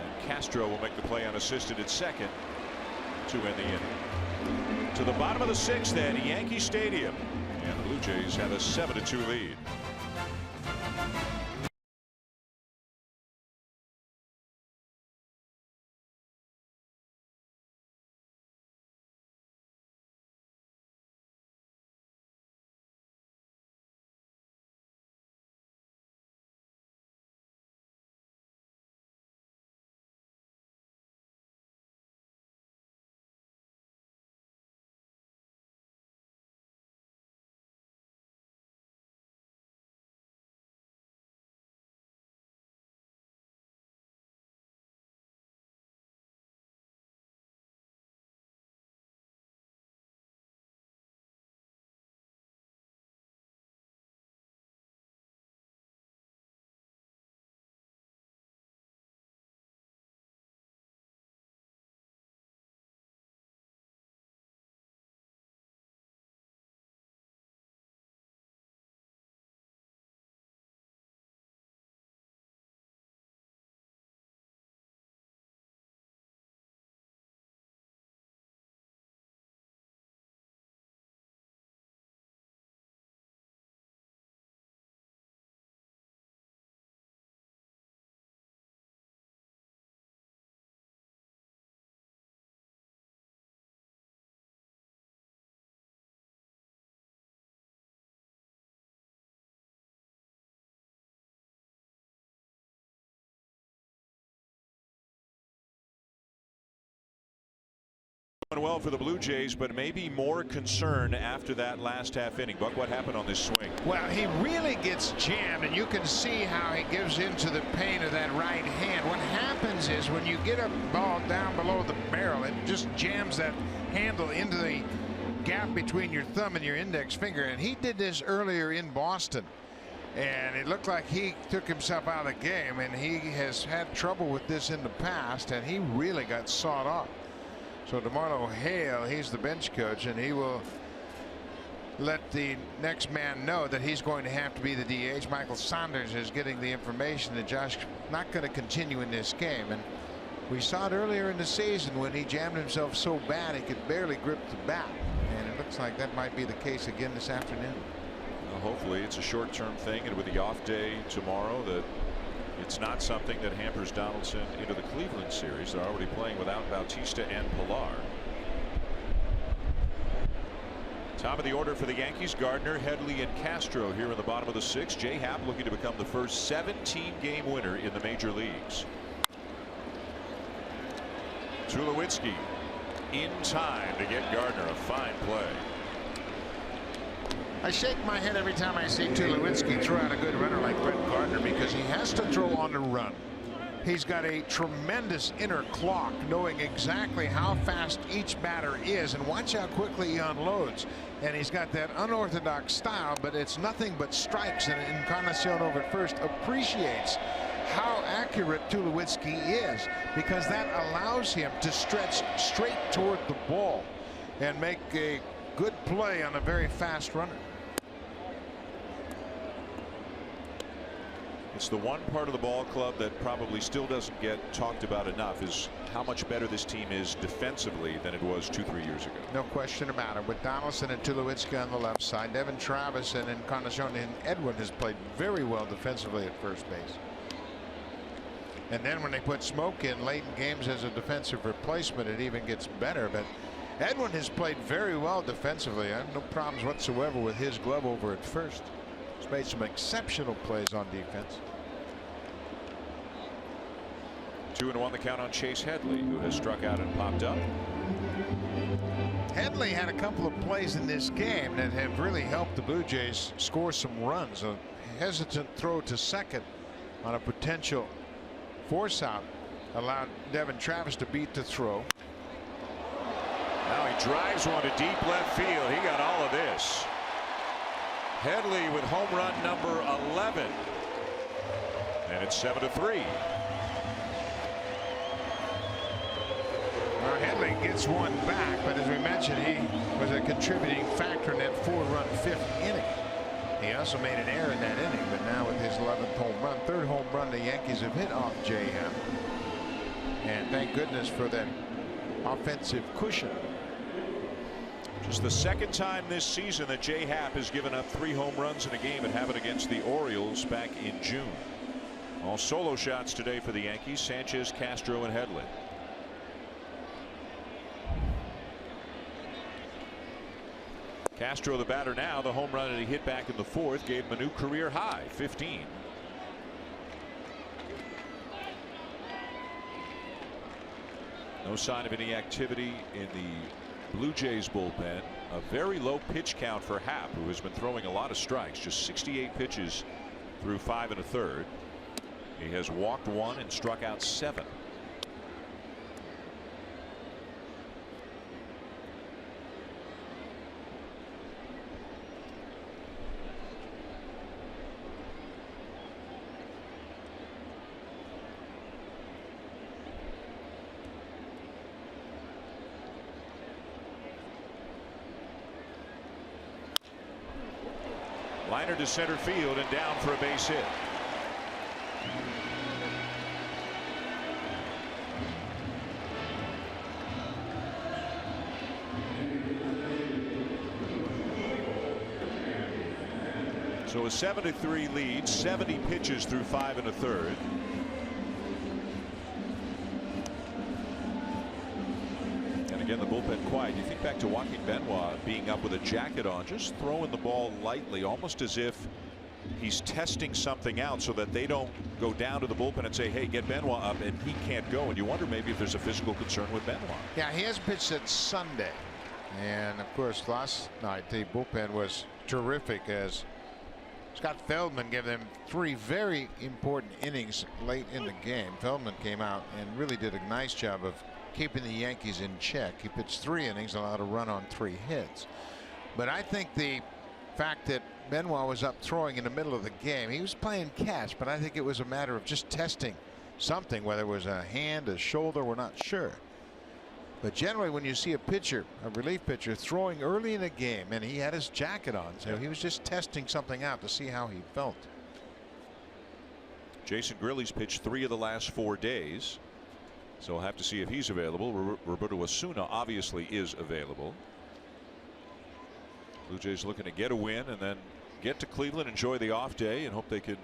And Castro will make the play unassisted at second to end the inning. To the bottom of the 6th then, Yankee Stadium, and the Blue Jays have a 7-2 lead. Well for the Blue Jays, but maybe more concern after that last half inning. Buck, what happened on this swing? Well, he really gets jammed, and you can see how he gives into the pain of that right hand. What happens is when you get a ball down below the barrel, it just jams that handle into the gap between your thumb and your index finger. And he did this earlier in Boston, and it looked like he took himself out of the game, and he has had trouble with this in the past, and he really got sawed off. So DeMarlo Hale, he's the bench coach, and he will let the next man know that he's going to have to be the DH. Michael Saunders is getting the information that Josh not going to continue in this game. And we saw it earlier in the season when he jammed himself so bad he could barely grip the bat. And it looks like that might be the case again this afternoon. Well, hopefully it's a short-term thing, and with the off day tomorrow, that it's not something that hampers Donaldson into the Cleveland series. They're already playing without Bautista and Pilar. Top of the order for the Yankees: Gardner, Headley, and Castro here in the bottom of the 6th. J. Happ looking to become the first 17-game winner in the major leagues. Tulowitzki in time to get Gardner. A fine play. I shake my head every time I see Tulowitzki throw out a good runner like Brett Gardner, because he has to throw on the run. He's got a tremendous inner clock, knowing exactly how fast each batter is, and watch how quickly he unloads. And he's got that unorthodox style, but it's nothing but strikes. And Encarnacion over at first appreciates how accurate Tulowitzki is, because that allows him to stretch straight toward the ball and make a good play on a very fast runner. It's the one part of the ball club that probably still doesn't get talked about enough, is how much better this team is defensively than it was 2-3 years ago. No question about it. With Donaldson and Tulowitzki on the left side, Devin Travis and Encarnacion, and Edwin has played very well defensively at first base. And then when they put Smoke in late in games as a defensive replacement, it even gets better. But Edwin has played very well defensively. I have no problems whatsoever with his glove over at first. He's made some exceptional plays on defense. 2-1 the count on Chase Headley, who has struck out and popped up. Headley had a couple of plays in this game that have really helped the Blue Jays score some runs. A hesitant throw to second on a potential force out allowed Devin Travis to beat the throw. Now he drives one to deep left field. He got all of this. Headley with home run number 11. And it's 7-3. Well, Headley gets one back, but as we mentioned, he was a contributing factor in that 4-run 5th inning. He also made an error in that inning, but now with his 11th home run, 3rd home run the Yankees have hit off J.M. And thank goodness for that offensive cushion. Just the second time this season that J-Happ has given up 3 home runs in a game, and have it against the Orioles back in June. All solo shots today for the Yankees: Sanchez, Castro, and Headley. Castro the batter now. The home run that he hit back in the 4th gave him a new career high, 15. No sign of any activity in the Blue Jays bullpen. A very low pitch count for Happ, who has been throwing a lot of strikes. Just 68 pitches through 5 1/3. He has walked 1 and struck out 7. Liner to center field and down for a base hit. So a 7-3 lead, 70 pitches through 5 1/3. Again, the bullpen quiet. You think back to Joaquin Benoit being up with a jacket on, just throwing the ball lightly, almost as if he's testing something out so that they don't go down to the bullpen and say, hey, get Benoit up, and he can't go. And you wonder maybe if there's a physical concern with Benoit. Yeah, he has pitched since Sunday. And of course, last night the bullpen was terrific, as Scott Feldman gave them 3 very important innings late in the game. Feldman came out and really did a nice job of keeping the Yankees in check. He pitched 3 innings, allowed a run on 3 hits. But I think the fact that Benoit was up throwing in the middle of the game, he was playing catch, but I think it was a matter of just testing something, whether it was a hand, a shoulder, we're not sure. But generally, when you see a pitcher, a relief pitcher, throwing early in a game, and he had his jacket on, so he was just testing something out to see how he felt. Jason Grilli's pitched 3 of the last 4 days. So we'll have to see if he's available. Roberto Osuna obviously is available. Blue Jays looking to get a win and then get to Cleveland, enjoy the off day, and hope they can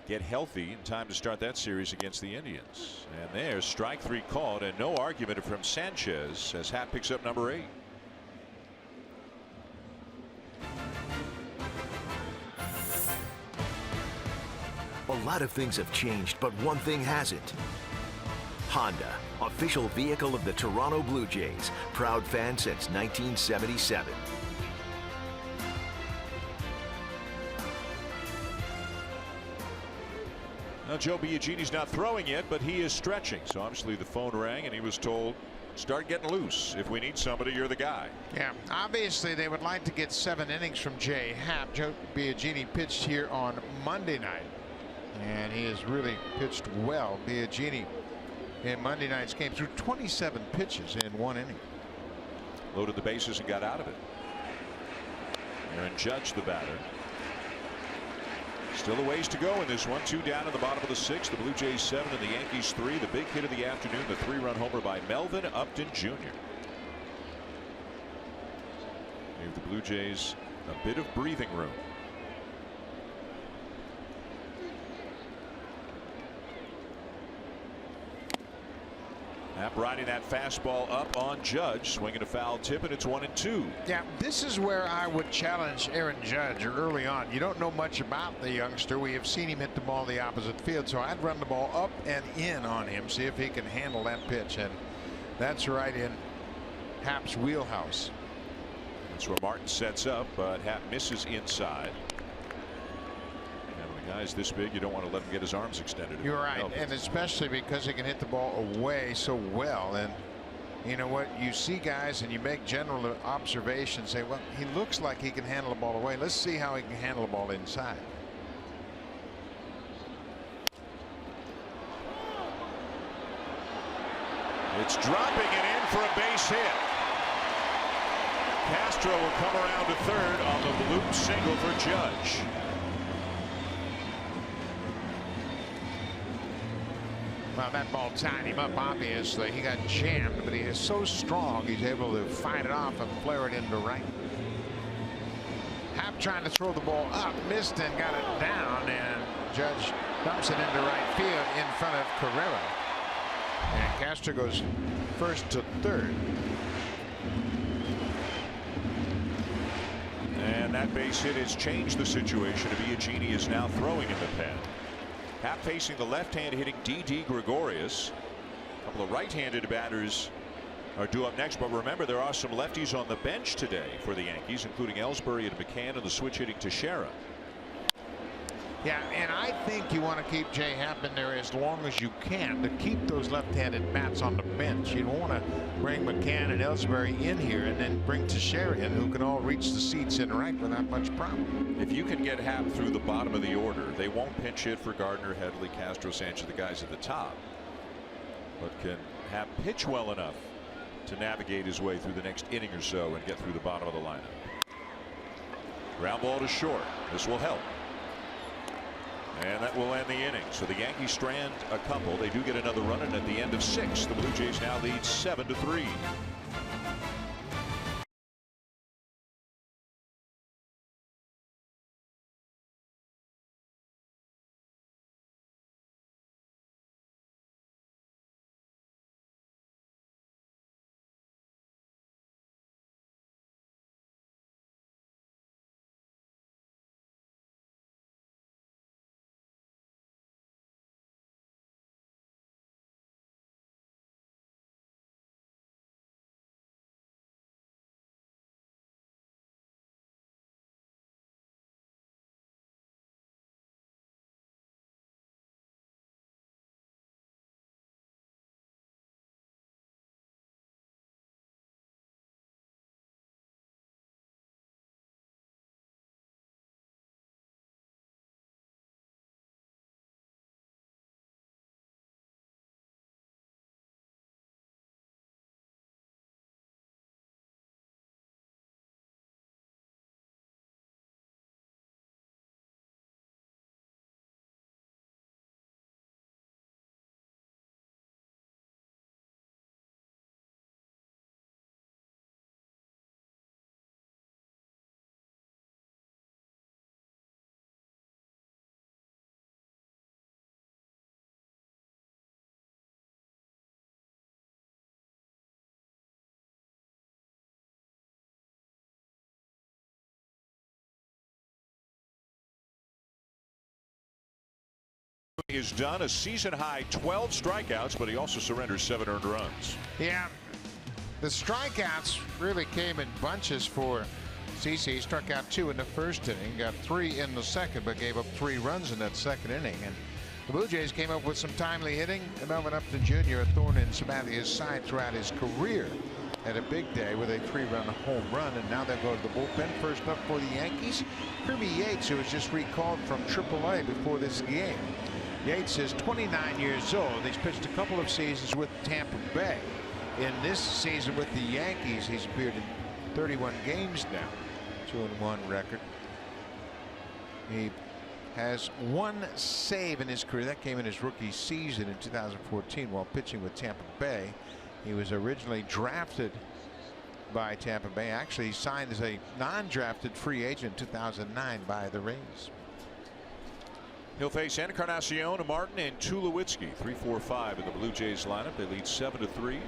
get healthy in time to start that series against the Indians. And there's strike 3 called, and no argument from Sanchez as Happ picks up number 8. A lot of things have changed, but one thing hasn't. Honda, official vehicle of the Toronto Blue Jays, proud fan since 1977. Now, Joe Biagini's not throwing yet, but he is stretching. So obviously the phone rang and he was told, start getting loose. If we need somebody, you're the guy. Yeah, obviously they would like to get 7 innings from Jay Happ. Joe Biagini pitched here on Monday night, and he has really pitched well. Biagini in Monday night's game threw 27 pitches in 1 inning. Loaded the bases and got out of it. Aaron Judge, the batter. Still a ways to go in this one. 2 down in the bottom of the 6th. The Blue Jays 7 and the Yankees 3. The big hit of the afternoon, the 3-run homer by Melvin Upton Jr. Gave the Blue Jays a bit of breathing room. Happ riding that fastball up on Judge, swinging a foul tip, and it's 1-2. Yeah, this is where I would challenge Aaron Judge early on. You don't know much about the youngster. We have seen him hit the ball the opposite field, so I'd run the ball up and in on him, see if he can handle that pitch, and that's right in Happ's wheelhouse. That's where Martin sets up, but Happ misses inside. Guys this big, you don't want to let him get his arms extended. You're right, and especially because he can hit the ball away so well. And you know what, you see guys and you make general observations, say, well, he looks like he can handle the ball away. Let's see how he can handle the ball inside. It's dropping it in for a base hit. Castro will come around to third on the bloop single for Judge. Well, that ball tied him up, obviously. He got jammed, but he is so strong, he's able to fight it off and flare it into right. Happ trying to throw the ball up, missed and got it down, and Judge dumps it into right field in front of Carrera. And Castro goes first to third. And that base hit has changed the situation. Biagini is now throwing in the pen. Happ facing the left-hand hitting D.D. Gregorius. A couple of right-handed batters are due up next, but remember there are some lefties on the bench today for the Yankees, including Ellsbury and McCann, and the switch hitting Teixeira. Yeah, and I think you want to keep Jay Happ in there as long as you can to keep those left-handed bats on the bench. You don't want to bring McCann and Ellsbury in here and then bring Teixeira in, who can all reach the seats in right without much problem. If you can get Happ through the bottom of the order, they won't pinch hit for Gardner, Headley, Castro, Sanchez, the guys at the top. But can Happ pitch well enough to navigate his way through the next inning or so and get through the bottom of the lineup? Ground ball to short. This will help. And that will end the inning. So the Yankees strand a couple. They do get another run, and at the end of 6, the Blue Jays now lead 7-3. is done a season high 12 strikeouts, but he also surrenders 7 earned runs. Yeah, the strikeouts really came in bunches for CC. He struck out 2 in the first inning, got 3 in the second, but gave up 3 runs in that second inning. And the Blue Jays came up with some timely hitting. Melvin Upton Jr., a thorn in Sabathia's side throughout his career, had a big day with a 3-run home run, and now they'll go to the bullpen. First up for the Yankees, Kirby Yates, who was just recalled from AAA before this game. Yates is 29 years old. He's pitched a couple of seasons with Tampa Bay. In this season with the Yankees, he's appeared in 31 games now. 2-1 record. He has 1 save in his career. That came in his rookie season in 2014 while pitching with Tampa Bay. He was originally drafted by Tampa Bay. Actually, he signed as a non-drafted free agent in 2009 by the Rays. He'll face Encarnacion, Martin, and Tulowitzki. 3-4-5 in the Blue Jays lineup. They lead 7-3. The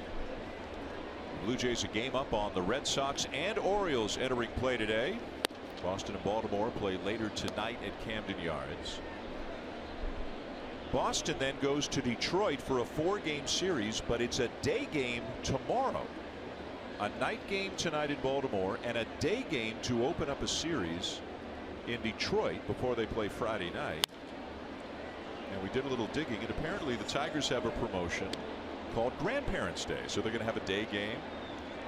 Blue Jays a game up on the Red Sox and Orioles entering play today. Boston and Baltimore play later tonight at Camden Yards. Boston then goes to Detroit for a 4-game series, but it's a day game tomorrow. A night game tonight in Baltimore and a day game to open up a series in Detroit before they play Friday night. And we did a little digging, and apparently the Tigers have a promotion called Grandparents' Day. So they're going to have a day game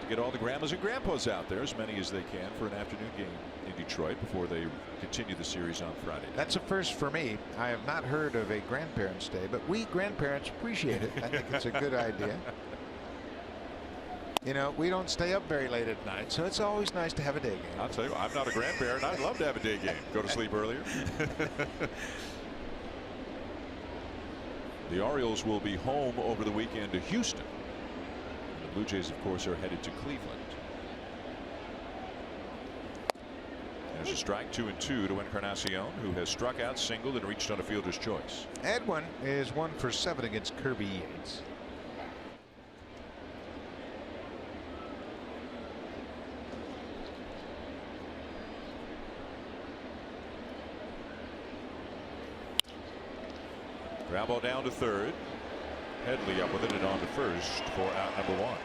to get all the grandmas and grandpas out there, as many as they can, for an afternoon game in Detroit before they continue the series on Friday. That's a first for me. I have not heard of a Grandparents' Day, but we grandparents appreciate it. I think it's a good idea. You know, we don't stay up very late at night, so it's always nice to have a day game. I'll tell you, I'm not a grandparent. I'd love to have a day game. Go to sleep earlier. The Orioles will be home over the weekend to Houston. And the Blue Jays, of course, are headed to Cleveland. There's a strike, 2-2 to Encarnacion, who has struck out, singled, and reached on a fielder's choice. Edwin is 1 for 7 against Kirby Yates. Ground ball down to third. Headley up with it and on to first for out number 1.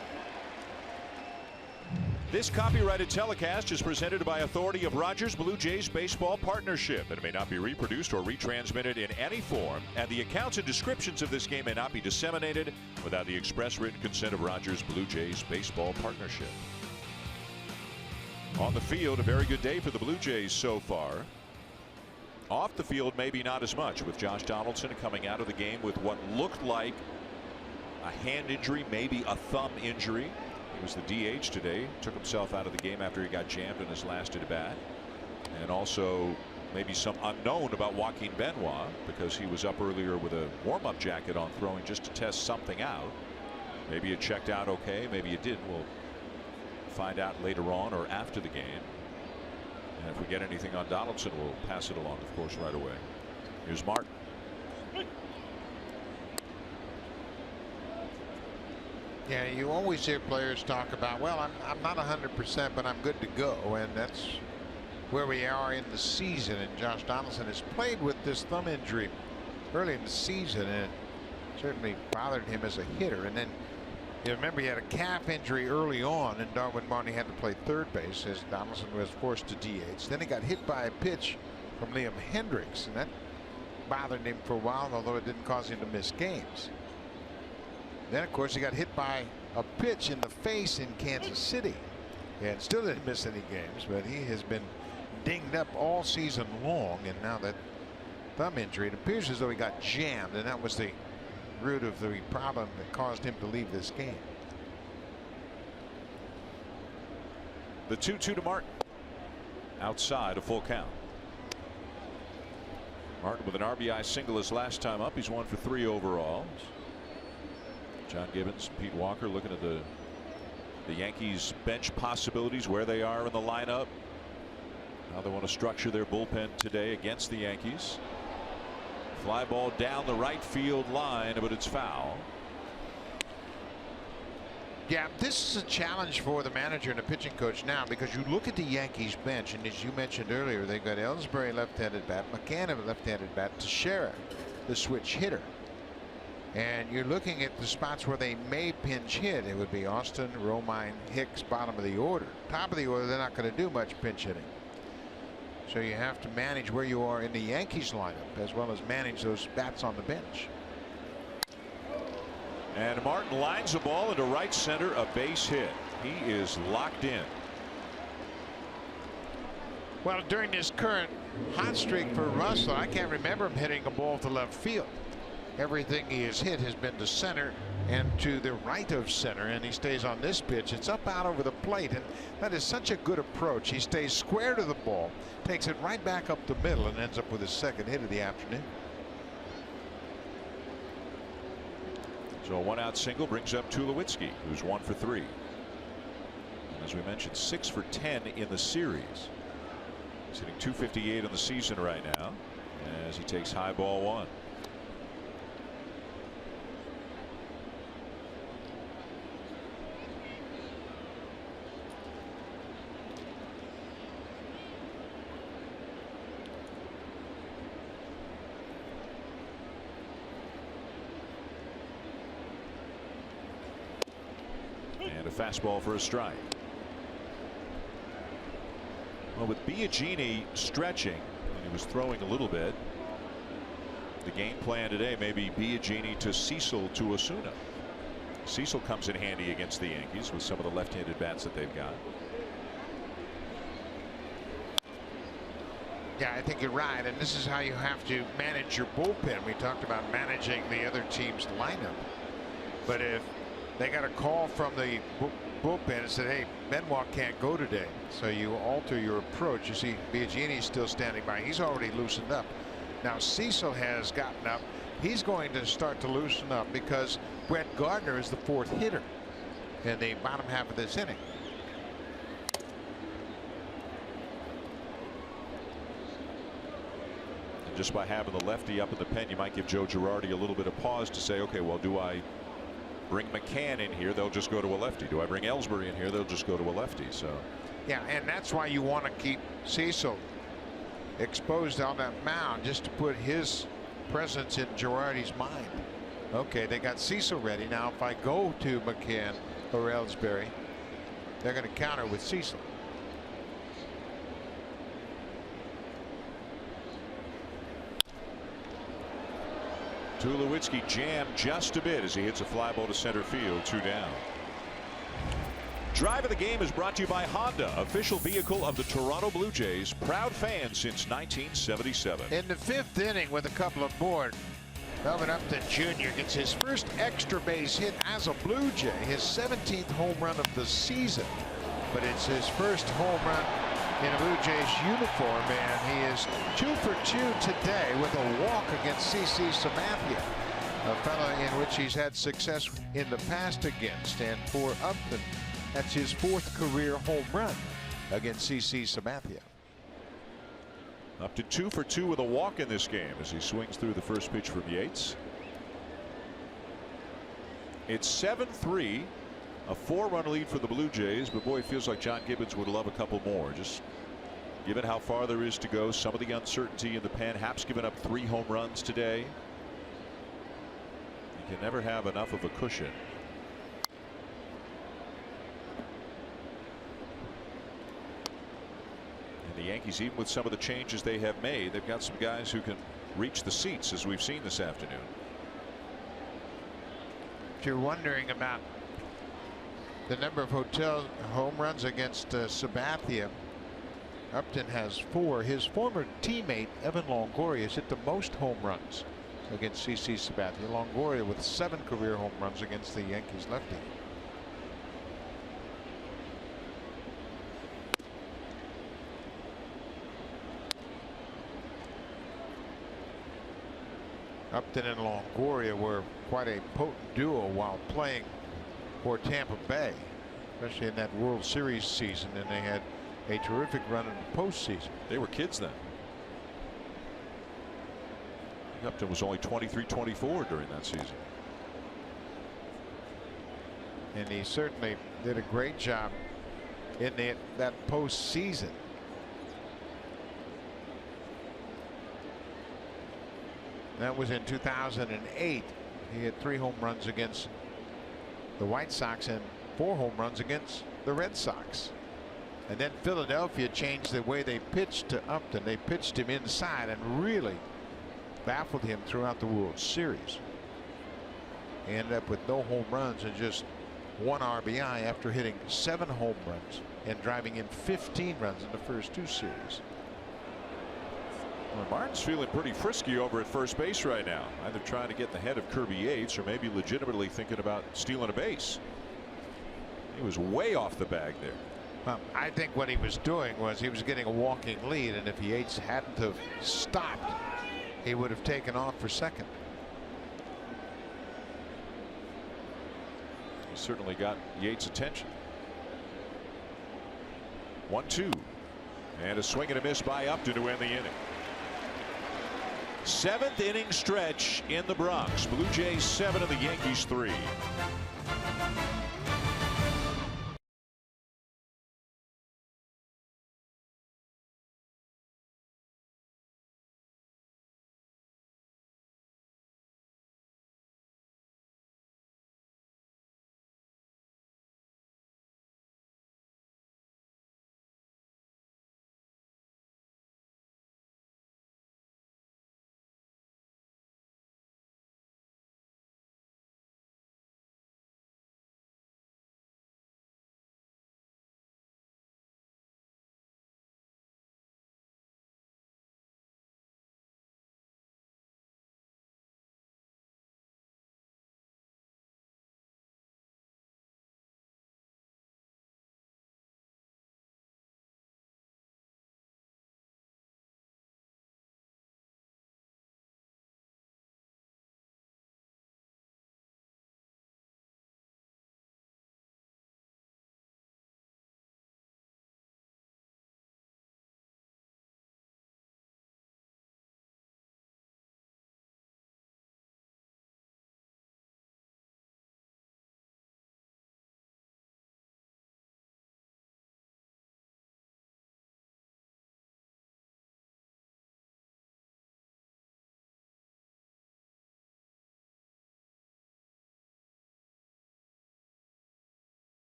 This copyrighted telecast is presented by authority of Rogers Blue Jays Baseball Partnership. It may not be reproduced or retransmitted in any form, and the accounts and descriptions of this game may not be disseminated without the express written consent of Rogers Blue Jays Baseball Partnership. On the field, a very good day for the Blue Jays so far. Off the field, maybe not as much, with Josh Donaldson coming out of the game with what looked like a hand injury, maybe a thumb injury. He was the DH today, took himself out of the game after he got jammed in his last at bat. And also maybe some unknown about Joaquin Benoit, because he was up earlier with a warm-up jacket on, throwing just to test something out. Maybe it checked out okay, maybe it didn't. We'll find out later on or after the game. And if we get anything on Donaldson, we'll pass it along, of course, right away. Here's Martin. Yeah, you always hear players talk about, well, I'm not 100%, but I'm good to go, and that's where we are in the season. And Josh Donaldson has played with this thumb injury early in the season, and it certainly bothered him as a hitter. And then you remember he had a calf injury early on, and Darwin Martin had to play third base as Donaldson was forced to DH. Then he got hit by a pitch from Liam Hendricks, and that bothered him for a while, although it didn't cause him to miss games. Then, of course, he got hit by a pitch in the face in Kansas City, and still didn't miss any games, but he has been dinged up all season long, and now that thumb injury, it appears as though he got jammed, and that was the root of the problem that caused him to leave this game. The 2-2 to Martin. Outside, a full count. Martin with an RBI single his last time up. He's 1 for 3 overall. John Gibbons, Pete Walker looking at the Yankees bench possibilities, where they are in the lineup, how they want to structure their bullpen today against the Yankees. Fly ball down the right field line, but it's foul. Yeah, this is a challenge for the manager and the pitching coach now, because you look at the Yankees bench, and as you mentioned earlier, they've got Ellsbury left-handed bat, McCann left-handed bat, Teixeira the switch hitter. And you're looking at the spots where they may pinch hit. It would be Austin, Romine, Hicks, bottom of the order. Top of the order, they're not going to do much pinch hitting. So you have to manage where you are in the Yankees lineup as well as manage those bats on the bench. And Martin lines the ball into right center, a base hit. He is locked in. Well, during this current hot streak for Russell, I can't remember him hitting a ball to left field. Everything he has hit has been to center and to the right of center, and he stays on this pitch. It's up out over the plate, and that is such a good approach. He stays square to the ball, takes it right back up the middle, and ends up with his second hit of the afternoon. So a 1-out single brings up Tulowitzki, who's 1 for 3. And as we mentioned, 6 for 10 in the series. He's hitting .258 on the season right now as he takes high ball 1. And a fastball for a strike. Well, with Biagini stretching, and he was throwing a little bit, the game plan today may be Biagini to Cecil to Osuna. Cecil comes in handy against the Yankees with some of the left-handed bats that they've got. Yeah, I think you're right, and this is how you have to manage your bullpen. We talked about managing the other team's lineup, but if they got a call from the bullpen and said, hey, Benoit can't go today, so you alter your approach. You see Biagini's still standing by. He's already loosened up. Now Cecil has gotten up. He's going to start to loosen up because Brett Gardner is the 4th hitter in the bottom half of this inning. And just by having the lefty up in the pen, you might give Joe Girardi a little bit of pause to say, okay, well, do I bring McCann in here? They'll just go to a lefty. Do I bring Ellsbury in here? They'll just go to a lefty. So yeah, and that's why you want to keep Cecil exposed on that mound, just to put his presence in Girardi's mind. Okay, they got Cecil ready. Now if I go to McCann or Ellsbury, they're going to counter with Cecil. Tulowitzki jammed just a bit as he hits a fly ball to center field. 2 down. Drive of the Game is brought to you by Honda, official vehicle of the Toronto Blue Jays, proud fan since 1977. In the 5th inning with a couple aboard, Melvin Upton Jr. gets his first extra base hit as a Blue Jay, his 17th home run of the season, but it's his first home run in a Blue Jays uniform, and he is 2 for 2 today with a walk against CC Sabathia, a fellow in which he's had success in the past against. And for Upton, that's his 4th career home run against CC Sabathia. Upton 2 for 2 with a walk in this game as he swings through the first pitch from Yates. It's 7-3. A 4-run lead for the Blue Jays, but boy, it feels like John Gibbons would love a couple more. Just given how far there is to go, some of the uncertainty in the pen. Happ's given up 3 home runs today. You can never have enough of a cushion. And the Yankees, even with some of the changes they have made, they've got some guys who can reach the seats, as we've seen this afternoon. If you're wondering about the number of home runs against Sabathia, Upton has 4. His former teammate Evan Longoria has hit the most home runs against CC Sabathia. Longoria with 7 career home runs against the Yankees lefty. Upton and Longoria were quite a potent duo while playing for Tampa Bay, especially in that World Series season, and they had a terrific run in the postseason. They were kids then. Upton was only 23-24 during that season. And he certainly did a great job in that postseason. That was in 2008. He had 3 home runs against the White Sox and 4 home runs against the Red Sox. And then Philadelphia changed the way they pitched to Upton. They pitched him inside and really baffled him throughout the World Series. He ended up with no home runs and just 1 RBI after hitting 7 home runs and driving in 15 runs in the first 2 series. Well, Martin's feeling pretty frisky over at first base right now, either trying to get the head of Kirby Yates or maybe legitimately thinking about stealing a base. He was way off the bag there. Well, I think what he was doing was he was getting a walking lead, and if Yates hadn't have stopped, he would have taken off for second. He certainly got Yates' attention. 1-2, and a swing and a miss by Upton to end the inning. 7th inning stretch in the Bronx. Blue Jays 7 and the Yankees 3.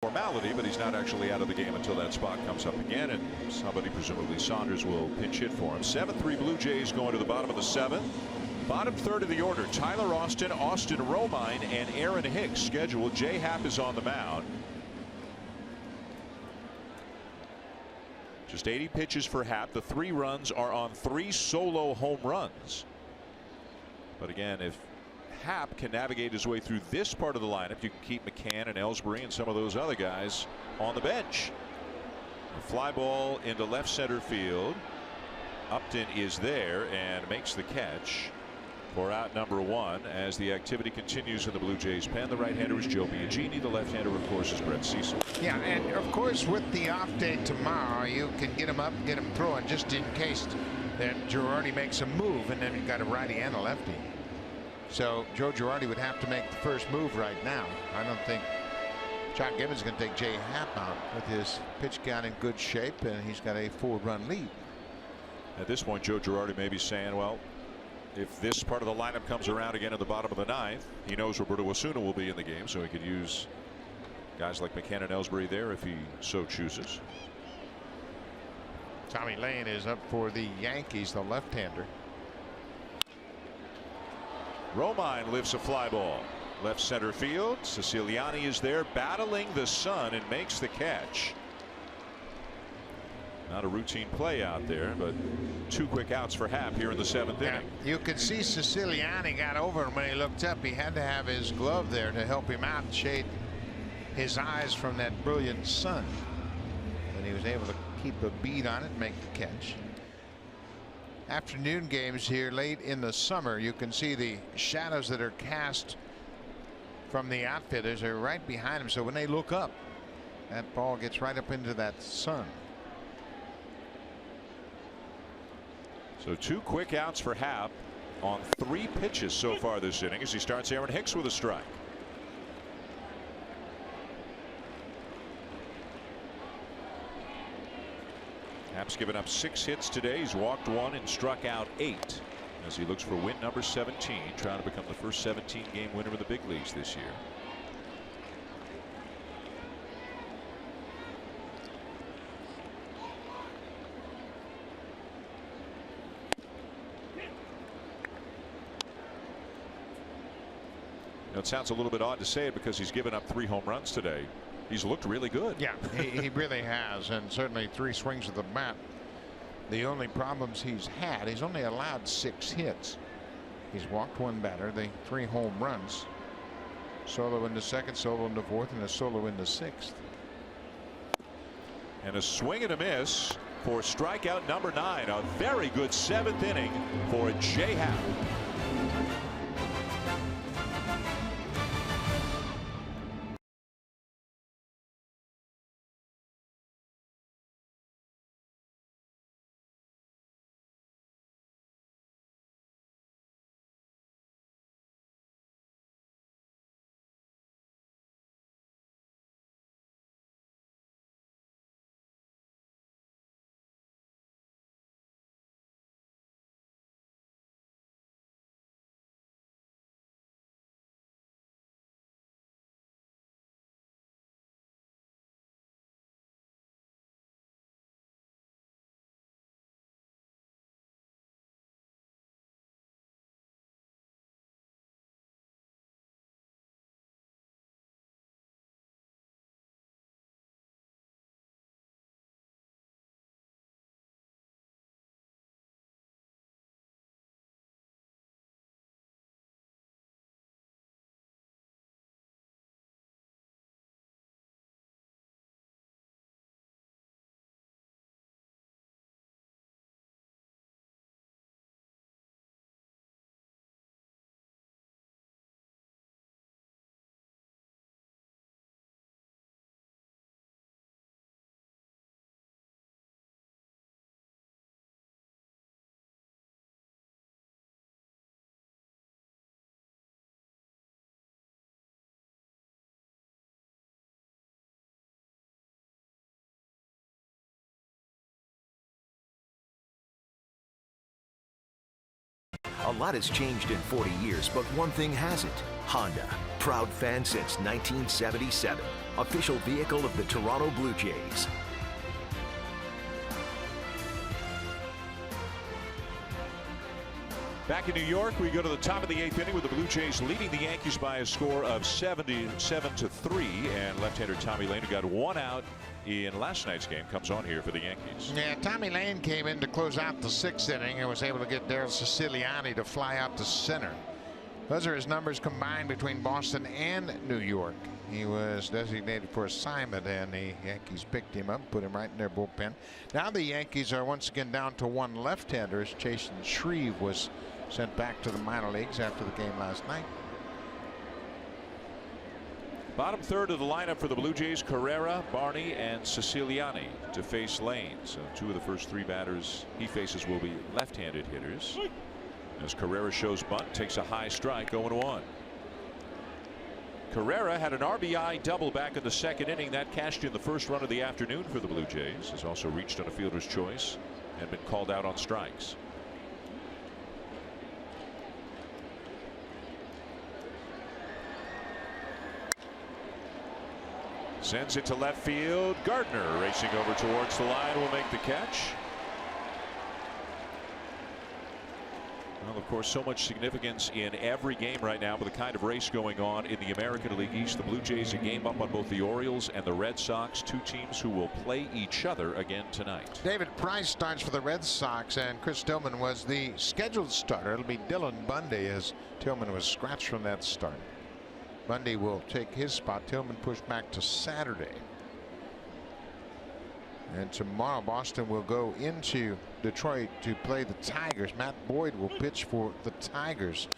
Formality, but he's not actually out of the game until that spot comes up again, and somebody, presumably Saunders, will pinch hit for him. 7-3 Blue Jays going to the bottom of the 7th. Bottom third of the order: Tyler Austin, Austin Romine, and Aaron Hicks scheduled. J Happ is on the mound. Just 80 pitches for Happ. The 3 runs are on 3 solo home runs. But again, if Happ can navigate his way through this part of the lineup, you can keep McCann and Ellsbury and some of those other guys on the bench. A fly ball into left center field. Upton is there and makes the catch for out number 1 as the activity continues in the Blue Jays pen. The right-hander is Joe Biagini. The left-hander, of course, is Brett Cecil. Yeah, and of course, with the off day tomorrow, you can get him up, get him throwing just in case that Girardi makes a move, and then you've got a righty and a lefty. So Joe Girardi would have to make the first move right now. I don't think John Gibbons is going to take Jay Happ out with his pitch count in good shape, and he's got a 4-run lead. At this point, Joe Girardi may be saying, well, if this part of the lineup comes around again at the bottom of the 9th, he knows Roberto Osuna will be in the game, so he could use guys like McCann and Ellsbury there if he so chooses. Tommy Lane is up for the Yankees, the left-hander. Romine lifts a fly ball. Left center field. Siciliani is there battling the sun and makes the catch. Not a routine play out there, but 2 quick outs for Happ here in the 7th inning. You could see Siciliani got over him when he looked up. He had to have his glove there to help him out and shade his eyes from that brilliant sun. And he was able to keep a bead on it and make the catch. Afternoon games here late in the summer, you can see the shadows that are cast from the outfielders are right behind him. So when they look up, that ball gets right up into that sun. So 2 quick outs for Happ on 3 pitches so far this inning as he starts Aaron Hicks with a strike. Happ's given up 6 hits today. He's walked 1 and struck out 8 as he looks for win number 17, trying to become the first 17-game winner in the big leagues this year. It sounds a little bit odd to say it because he's given up 3 home runs today. He's looked really good. Yeah, he really has, and certainly 3 swings of the bat. The only problems he's had, he's only allowed 6 hits. He's walked 1 batter, the 3 home runs. Solo in the 2nd, solo in the 4th, and a solo in the 6th. And a swing and a miss for strikeout number 9. A very good 7th inning for Jay Happ. A lot has changed in 40 years, but one thing hasn't. Honda, proud fan since 1977. Official vehicle of the Toronto Blue Jays. Back in New York, we go to the top of the 8th inning with the Blue Jays leading the Yankees by a score of 77-3. And left-hander Tommy Lane, who got 1 out in last night's game comes on here for the Yankees. Yeah, Tommy Lane came in to close out the 6th inning and was able to get Daryl Siciliani to fly out to center. Those are his numbers combined between Boston and New York. He was designated for assignment, and the Yankees picked him up, put him right in their bullpen. Now the Yankees are once again down to one left-hander as Chasen Shreve was sent back to the minor leagues after the game last night. Bottom third of the lineup for the Blue Jays: Carrera, Barney, and Siciliani to face Lane. So 2 of the first 3 batters he faces will be left-handed hitters. As Carrera shows bunt, takes a high strike, 0-1. Carrera had an RBI double back in the 2nd inning. That cashed in the first run of the afternoon for the Blue Jays. Has also reached on a fielder's choice and been called out on strikes. Sends it to left field. Gardner racing over towards the line will make the catch. Well, of course, so much significance in every game right now with the kind of race going on in the American League East. The Blue Jays a game up on both the Orioles and the Red Sox, 2 teams who will play each other again tonight. David Price starts for the Red Sox, and Chris Tillman was the scheduled starter. It'll be Dylan Bundy, as Tillman was scratched from that start. Bundy will take his spot. Tillman pushed back to Saturday. And tomorrow Boston will go into Detroit to play the Tigers. Matt Boyd will pitch for the Tigers.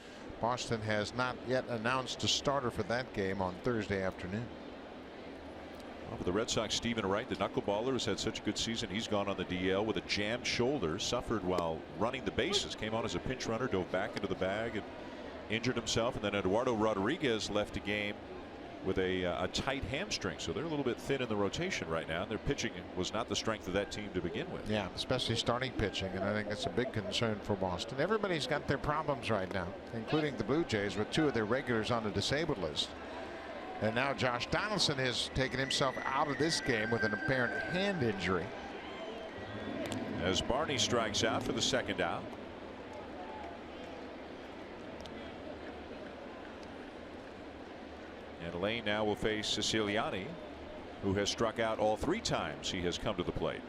Boston has not yet announced a starter for that game on Thursday afternoon. Well, for the Red Sox, Stephen Wright, the knuckleballer, has had such a good season. He's gone on the DL with a jammed shoulder. Suffered while running the bases. Came on as a pinch runner, dove back into the bag and injured himself. And then Eduardo Rodriguez left a game with a tight hamstring, so they're a little bit thin in the rotation right now. Their pitching was not the strength of that team to begin with. Yeah, especially starting pitching, and I think that's a big concern for Boston. Everybody's got their problems right now, including the Blue Jays, with 2 of their regulars on the disabled list. And now Josh Donaldson has taken himself out of this game with an apparent hand injury. As Barney strikes out for the 2nd out. And Lane now will face Siciliani, who has struck out all 3 times he has come to the plate.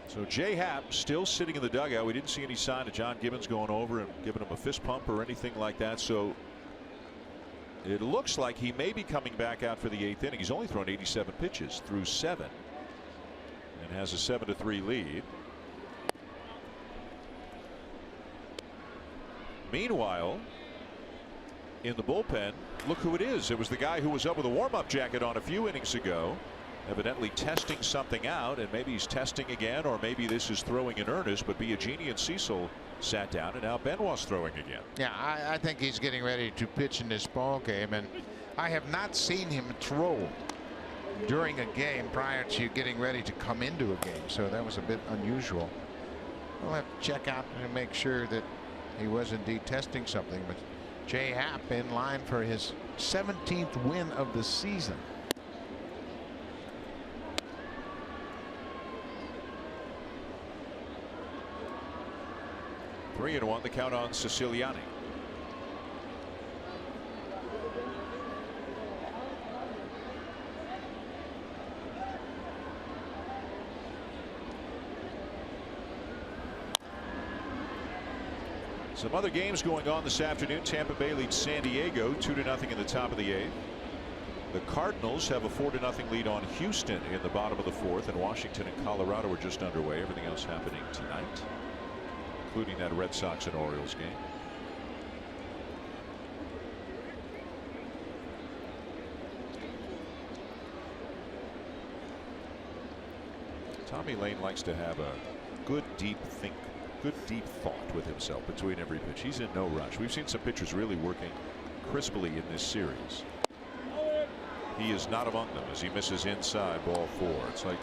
So Jay Happ still sitting in the dugout. We didn't see any sign of John Gibbons going over and giving him a fist pump or anything like that. So it looks like he may be coming back out for the 8th inning. He's only thrown 87 pitches through 7 and has a 7-3 lead. Meanwhile, in the bullpen, look who it is. It was the guy who was up with a warm-up jacket on a few innings ago, evidently testing something out, and maybe he's testing again, or maybe this is throwing in earnest. But Biagini and Cecil sat down, and now Benoit's throwing again. Yeah, I think he's getting ready to pitch in this ball game, and I have not seen him throw during a game prior to getting ready to come into a game, so that was a bit unusual. We'll have to check out and make sure that he was indeed testing something. But Jay Happ in line for his 17th win of the season. Three and 1 the count on Siciliani. Some other games going on this afternoon. Tampa Bay leads San Diego 2-0 in the top of the 8th. The Cardinals have a 4-0 lead on Houston in the bottom of the 4th, and Washington and Colorado are just underway. Everything else happening tonight, including that Red Sox and Orioles game. Tommy Lane likes to have a good deep thought with himself between every pitch. He's in no rush. We've seen some pitchers really working crisply in this series. He is not among them as he misses inside ball 4. It's like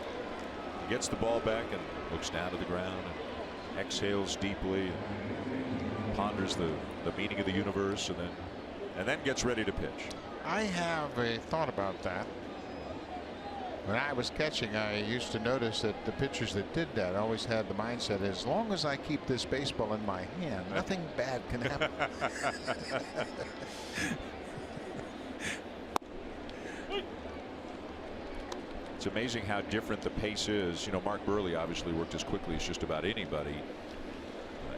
gets the ball back and looks down to the ground and exhales deeply, ponders the meaning of the universe, and then gets ready to pitch. I have a thought about that. When I was catching, I used to notice that the pitchers that did that always had the mindset, as long as I keep this baseball in my hand, nothing bad can happen. It's amazing how different the pace is. You know, Mark Burley obviously worked as quickly as just about anybody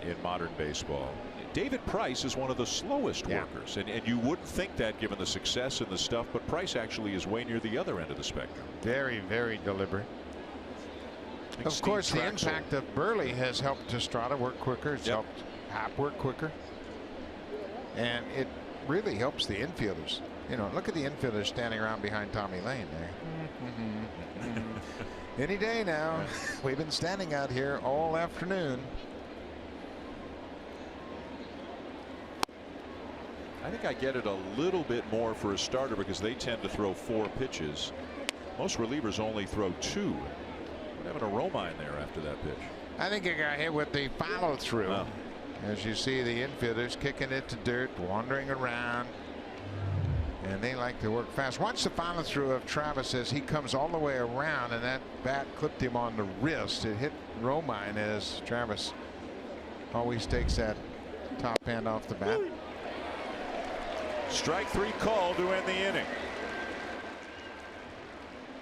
in modern baseball. David Price is one of the slowest workers, and you wouldn't think that given the success and the stuff, but Price actually is way near the other end of the spectrum. Very, very deliberate. Of course, the impact of Burley has helped Estrada work quicker. It's helped Happ work quicker, and it really helps the infielders. You know, look at the infielders standing around behind Tommy Lane there. Any day now. We've been standing out here all afternoon. I think I get it a little bit more for a starter because they tend to throw 4 pitches. Most relievers only throw 2. We're having a Romine there after that pitch. I think he got hit with the follow through. Oh. As you see the infielders kicking it to dirt, wandering around, and they like to work fast. Watch the follow through of Travis as he comes all the way around, and that bat clipped him on the wrist. It hit Romine as Travis always takes that top hand off the bat. Strike 3 call to end the inning.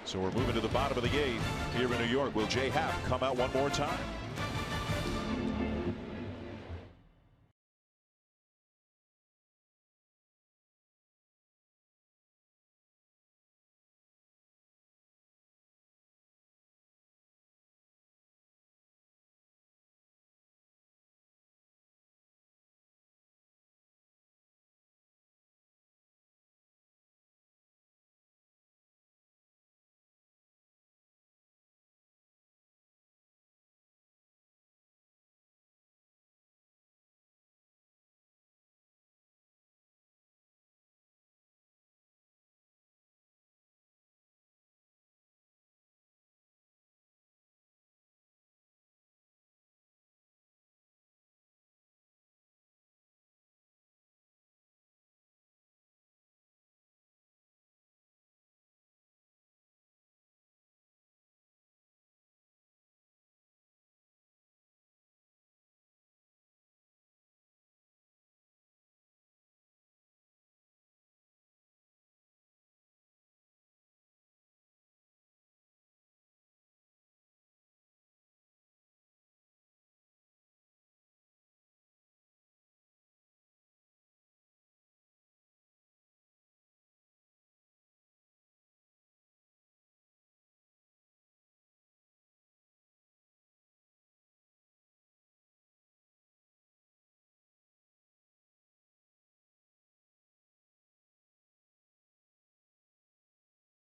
So we're moving to the bottom of the 8th here in New York. Will Jay Happ come out one more time?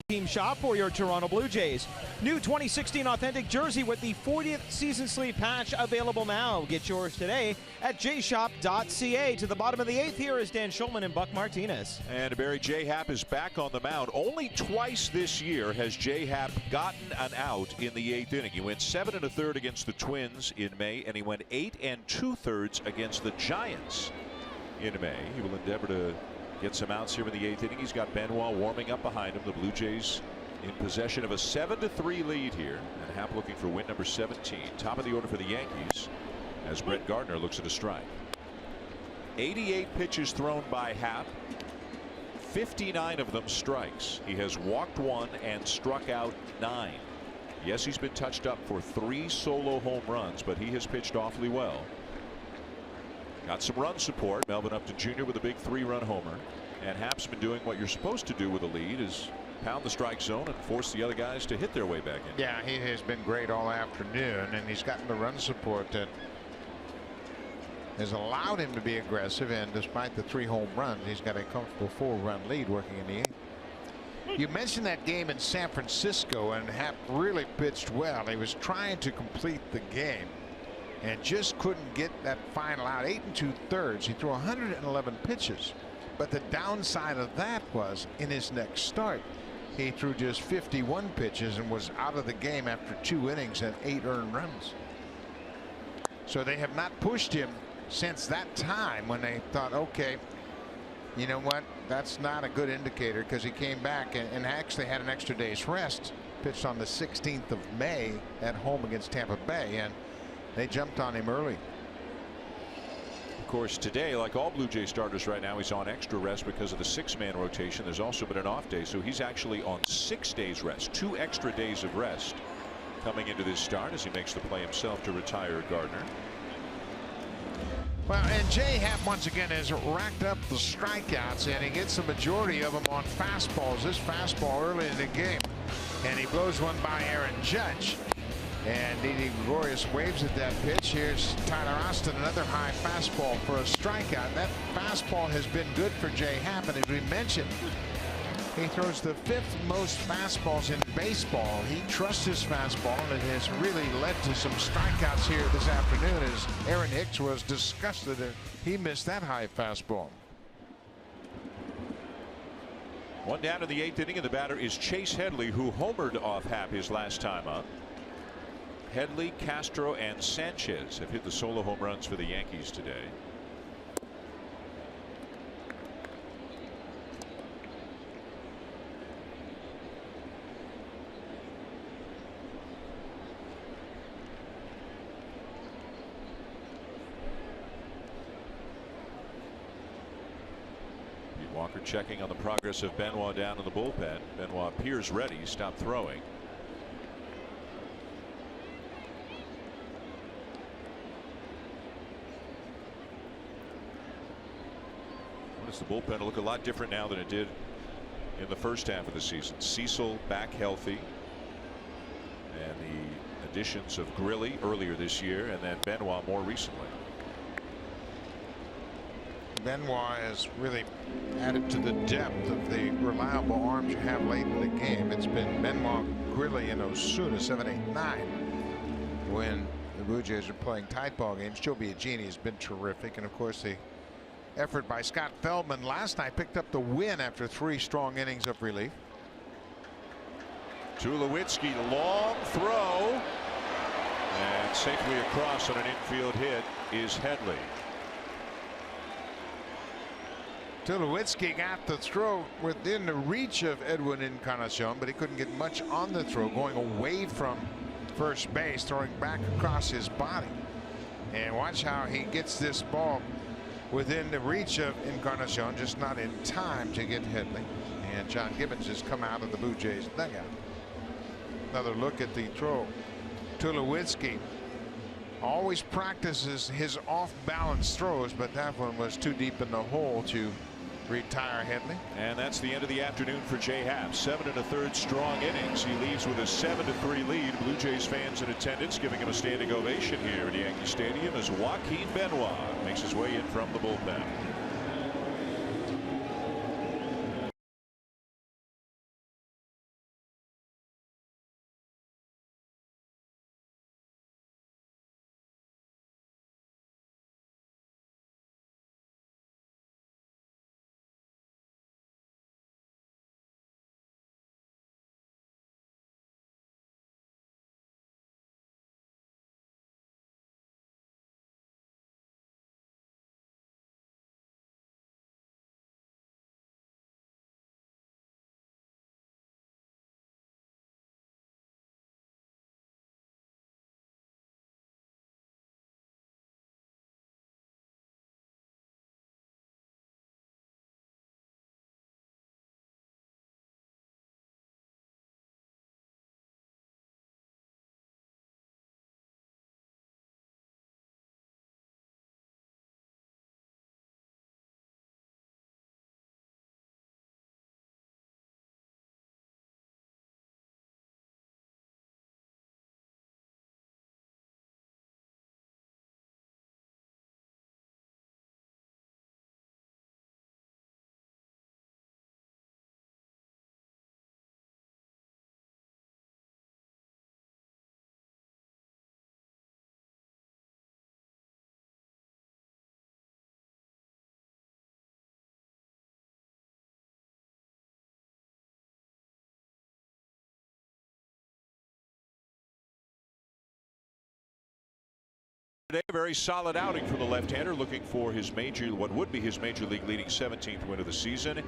Team shop for your Toronto Blue Jays. New 2016 authentic jersey with the 40th season sleeve patch available now. Get yours today at jshop.ca. To the bottom of the 8th, here is Dan Schulman and Buck Martinez. And Barry, Jay Happ is back on the mound. Only twice this year has Jay Happ gotten an out in the 8th inning. He went 7 1/3 against the Twins in May, and he went 8 2/3 against the Giants in May. He will endeavor to get some outs here in the 8th inning. He's got Benoit warming up behind him. The Blue Jays in possession of a 7-3 lead here, and Happ looking for win number 17. Top of the order for the Yankees as Brett Gardner looks at a strike. 88 pitches thrown by Happ, 59 of them strikes. He has walked 1 and struck out 9. Yes, he's been touched up for 3 solo home runs, but he has pitched awfully well. Got some run support. Melvin Upton Jr. with a big 3-run homer. And Happ's been doing what you're supposed to do with a lead, is pound the strike zone and force the other guys to hit their way back in. Yeah, he has been great all afternoon, and he's gotten the run support that has allowed him to be aggressive. And despite the 3 home runs, he's got a comfortable 4-run lead working in the 8th. You mentioned that game in San Francisco, and Happ really pitched well. He was trying to complete the game and just couldn't get that final out. 8 2/3. He threw 111 pitches. But the downside of that was in his next start, He threw just 51 pitches and was out of the game after 2 innings and 8 earned runs. So they have not pushed him since that time when they thought, okay, you know what, that's not a good indicator, because he came back and actually had an extra day's rest. Pitched on the 16th of May at home against Tampa Bay, and they jumped on him early. Of course, today, like all Blue Jay starters right now, he's on extra rest because of the 6-man rotation. There's also been an off day, so he's actually on 6 days rest, 2 extra days of rest coming into this start as he makes the play himself to retire Gardner. Well, and Jay Happ once again has racked up the strikeouts, and he gets the majority of them on fastballs. This fastball early in the game, and he blows one by Aaron Judge. And Didi Gregorius waves at that pitch. Here's Tyler Austin, another high fastball for a strikeout. That fastball has been good for Jay Happ, and as we mentioned, he throws the 5th most fastballs in baseball. He trusts his fastball, and it has really led to some strikeouts here this afternoon, as Aaron Hicks was disgusted that he missed that high fastball. 1 down in the 8th inning, and the batter is Chase Headley, who homered off Happ his last time up. Headley, Castro, and Sanchez have hit the solo home runs for the Yankees today. Walker checking on the progress of Benoit down in the bullpen. Benoit appears ready. Stopped throwing. Notice the bullpen will look a lot different now than it did in the first half of the season. Cecil back healthy, and the additions of Grilli earlier this year, and then Benoit more recently. Benoit has really added to the depth of the reliable arms you have late in the game. It's been Benoit, Grilli, and Osuna 7, 8, 9. When the Blue Jays are playing tight ball games, Joe Biagini has been terrific, and of course the effort by Scott Feldman last night picked up the win after 3 strong innings of relief. Tulowitzki, long throw, and safely across on an infield hit is Headley. Tulowitzki got the throw within the reach of Edwin Encarnacion, but he couldn't get much on the throw, going away from first base, throwing back across his body. And watch how he gets this ball within the reach of Encarnacion, just not in time to get Headley. And John Gibbons has come out of the Blue Jays dugout. Another look at the throw. Tulowitzki always practices his off-balance throws, but that one was too deep in the hole to retire Headley. And that's the end of the afternoon for Jay Happ. 7 1/3 strong innings. He leaves with a 7-3 lead. Blue Jays fans in attendance giving him a standing ovation here at Yankee Stadium as Joaquin Benoit makes his way in from the bullpen. Today, a very solid outing from the left-hander, looking for what would be his major league leading 17th win of the season.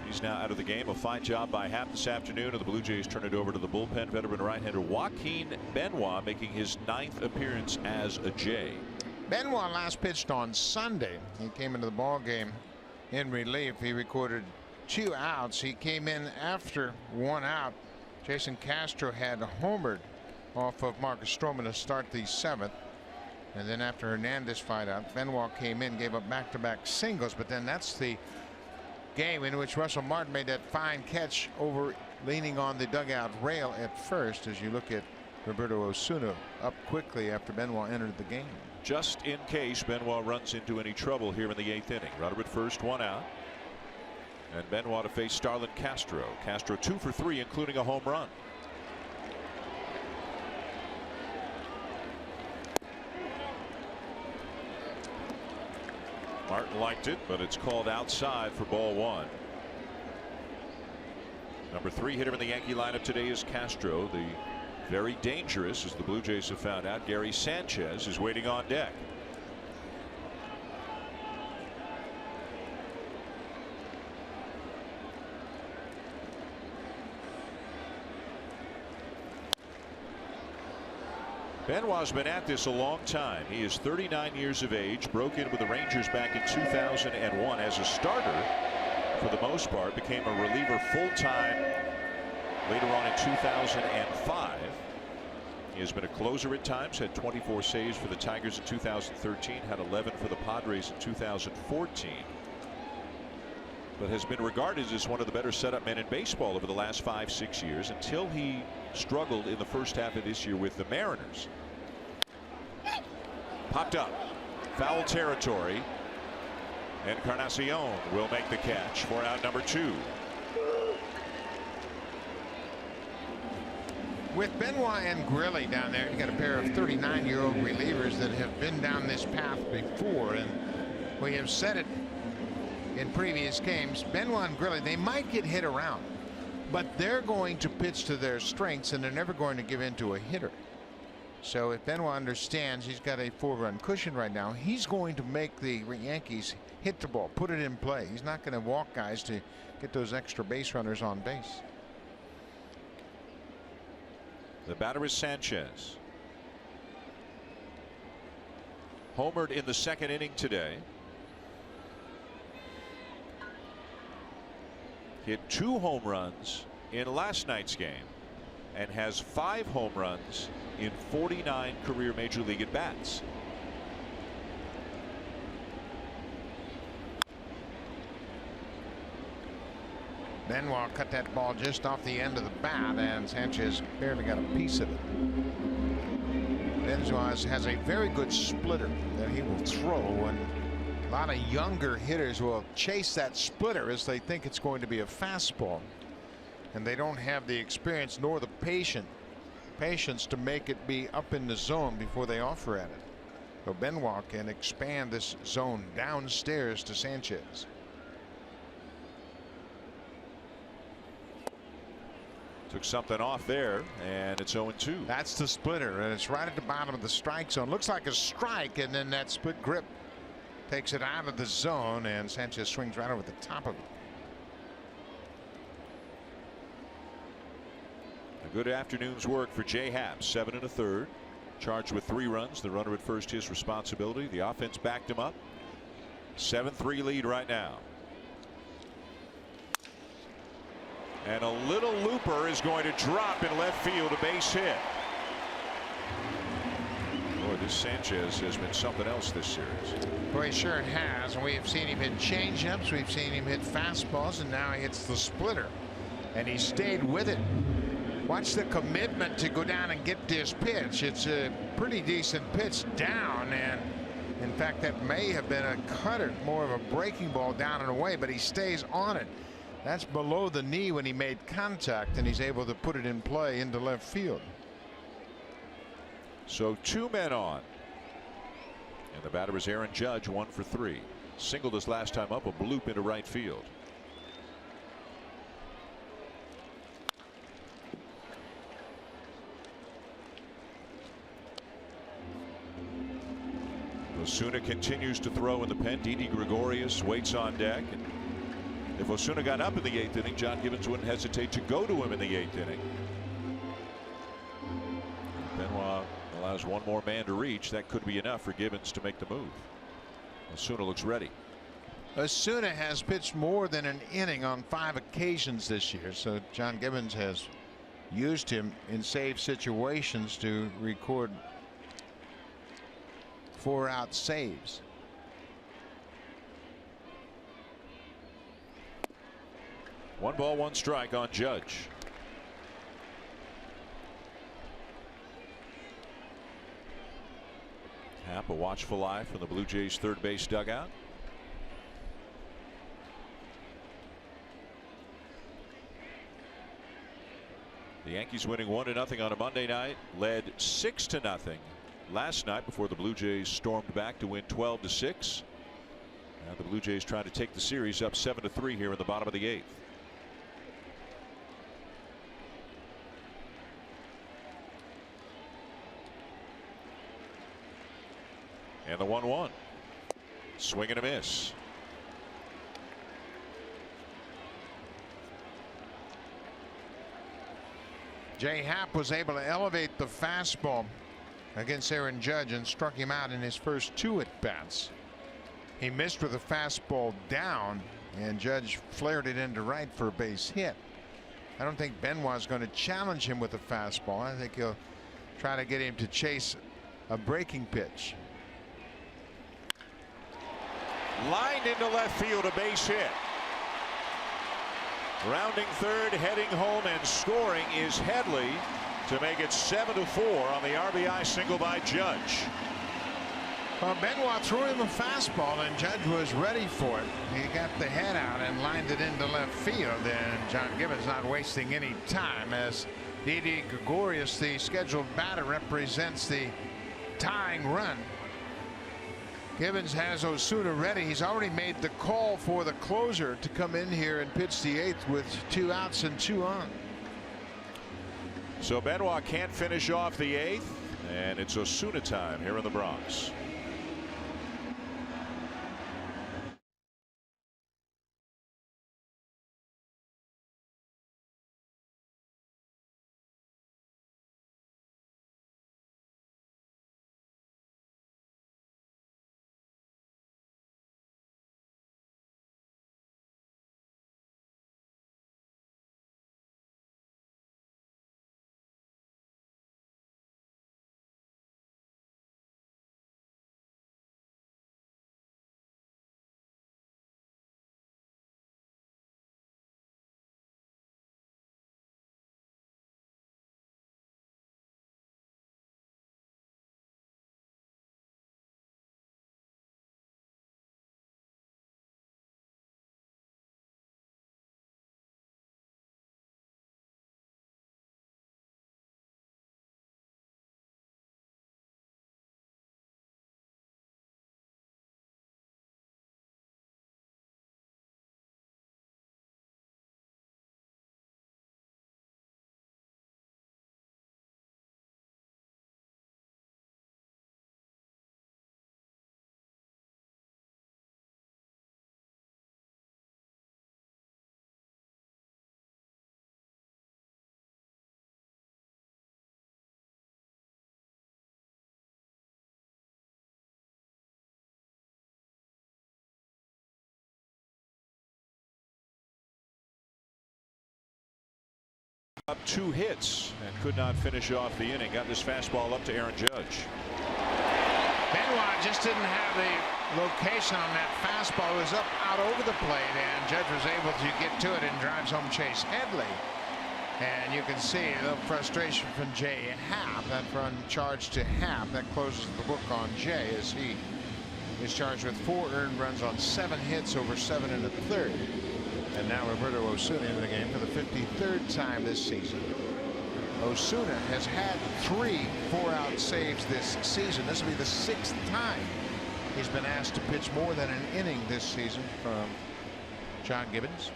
He's now out of the game. A fine job by Happ this afternoon, and the Blue Jays turn it over to the bullpen. Veteran right-hander Joaquin Benoit making his 9th appearance as a Jay. Benoit last pitched on Sunday. He came into the ball game in relief. He recorded 2 outs. He came in after 1 out. Jason Castro had homered off of Marcus Stroman to start the 7th. And then after Hernandez fired out, Benoit came in, gave up back-to-back singles. But then that's the game in which Russell Martin made that fine catch over leaning on the dugout rail at first, as you look at Roberto Osuna up quickly after Benoit entered the game. Just in case Benoit runs into any trouble here in the 8th inning. Runner at first, 1 out. And Benoit to face Starlin Castro. Castro 2 for 3, including a home run. Martin liked it, but it's called outside for ball 1. Number 3 hitter in the Yankee lineup today is Castro. The very dangerous, as the Blue Jays have found out, Gary Sanchez is waiting on deck. Benoit's been at this a long time. He is 39 years of age, broke in with the Rangers back in 2001 as a starter for the most part, became a reliever full-time later on in 2005. He has been a closer at times, had 24 saves for the Tigers in 2013, had 11 for the Padres in 2014, but has been regarded as one of the better setup men in baseball over the last 5-6 years, until he struggled in the first half of this year with the Mariners. Popped up, foul territory, Encarnacion will make the catch for out number 2. With Benoit and Grilli down there, you got a pair of 39-year-old relievers that have been down this path before, and we have said it in previous games. Benoit and Grilli, they might get hit around, but they're going to pitch to their strengths, and they're never going to give in to a hitter. So if Benoit understands he's got a 4-run cushion right now, he's going to make the Yankees hit the ball, put it in play. He's not going to walk guys to get those extra base runners on base. The batter is Sanchez. Homered in the 2nd inning today. Hit 2 home runs in last night's game and has 5 home runs in 49 career major league at bats. Benoit cut that ball just off the end of the bat, and Sanchez barely got a piece of it. Benoit has a very good splitter that he will throw, and a lot of younger hitters will chase that splitter as they think it's going to be a fastball, and they don't have the experience nor the patience to make it be up in the zone before they offer at it. So Benoit can expand this zone downstairs to Sanchez. Took something off there, and it's 0-2. That's the splitter, and it's right at the bottom of the strike zone. Looks like a strike, and then that split grip takes it out of the zone, and Sanchez swings right over the top of it. A good afternoon's work for Jay Happ. 7 1/3, charged with 3 runs. The runner at first, his responsibility. The offense backed him up. 7-3 lead right now. And a little looper is going to drop in left field, a base hit. Boy, this Sanchez has been something else this series. Boy, sure it has. And we have seen him hit changeups, we've seen him hit fastballs, and now he hits the splitter. And he stayed with it. Watch the commitment to go down and get this pitch. It's a pretty decent pitch down, and in fact that may have been a cutter, more of a breaking ball down and away, but he stays on it. That's below the knee when he made contact, and he's able to put it in play into left field. So 2 men on, and the batter is Aaron Judge, 1 for 3. Singled his last time up, a bloop into right field. Osuna continues to throw in the pen. Didi Gregorius waits on deck. And if Osuna got up in the 8th inning, John Gibbons wouldn't hesitate to go to him in the 8th inning. Benoit allows one more man to reach. That could be enough for Gibbons to make the move. Osuna looks ready. Osuna has pitched more than an inning on 5 occasions this year, so John Gibbons has used him in save situations to record 4-out saves. One ball, one strike on Judge. Happ, a watchful eye from the Blue Jays third base dugout. The Yankees winning 1-0 on a Monday night, led 6-0 last night before the Blue Jays stormed back to win 12-6. Now the Blue Jays trying to take the series up 7-3 here in the bottom of the 8th. And the 1-1. Swing and a miss. Jay Happ was able to elevate the fastball against Aaron Judge and struck him out in his first 2 at-bats. He missed with a fastball down, and Judge flared it into right for a base hit. I don't think Benoit's going to challenge him with a fastball. I think he'll try to get him to chase a breaking pitch. Lined into left field, a base hit. Rounding third, heading home and scoring is Headley to make it 7-4 on the RBI single by Judge. Well, Benoit threw him a fastball and Judge was ready for it. He got the head out and lined it into left field, and John Gibbons not wasting any time as Didi Gregorius, the scheduled batter, represents the tying run. Gibbons has Osuna ready. He's already made the call for the closer to come in here and pitch the 8th with 2 outs and 2 on. So Benoit can't finish off the 8th, and it's Osuna time here in the Bronx. Up 2 hits and could not finish off the inning. Got this fastball up to Aaron Judge. Benoit just didn't have the location on that fastball. It was up out over the plate, and Judge was able to get to it and drives home Chase Headley. And you can see a little frustration from Jay Happ. That run charged to Happ. That closes the book on Jay as he is charged with 4 earned runs on 7 hits over 7 1/3. And now Roberto Osuna in the game for the 53rd time this season. Osuna has had 3 4-out saves this season. This will be the 6th time he's been asked to pitch more than an inning this season from John Gibbons.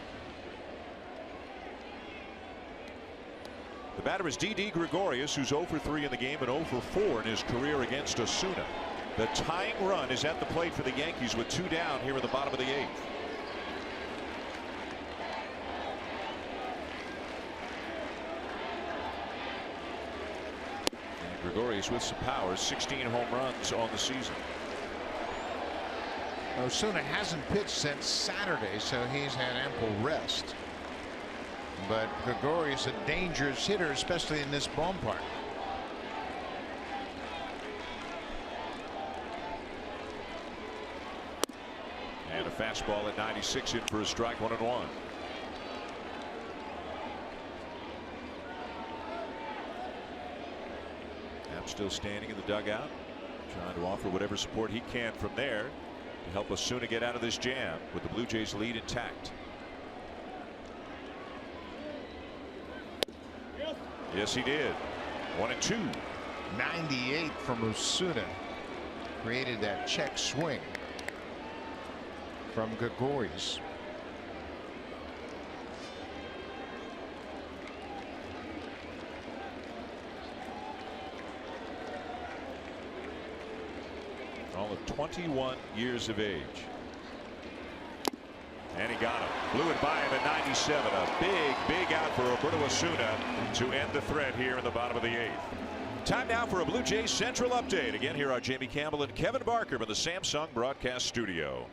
The batter is Didi Gregorius, who's 0 for 3 in the game and 0 for 4 in his career against Osuna. The tying run is at the plate for the Yankees with 2 down here in the bottom of the 8th. And Gregorius with some power, 16 home runs on the season. Osuna hasn't pitched since Saturday, so he's had ample rest. But Gregorius a dangerous hitter, especially in this ballpark. And a fastball at 96 in for a strike, 1-1. Knapp still standing in the dugout, trying to offer whatever support he can from there to help Osuna get out of this jam with the Blue Jays lead intact. Yes, he did. 1-2. 98 from Osuna created that check swing from Gregorius. All of 21 years of age. And he got him. Blew it by him at 97. A big out for Roberto Osuna to end the threat here in the bottom of the 8th. Time now for a Blue Jays Central update. Again, here are Jamie Campbell and Kevin Barker in the Samsung broadcast studio.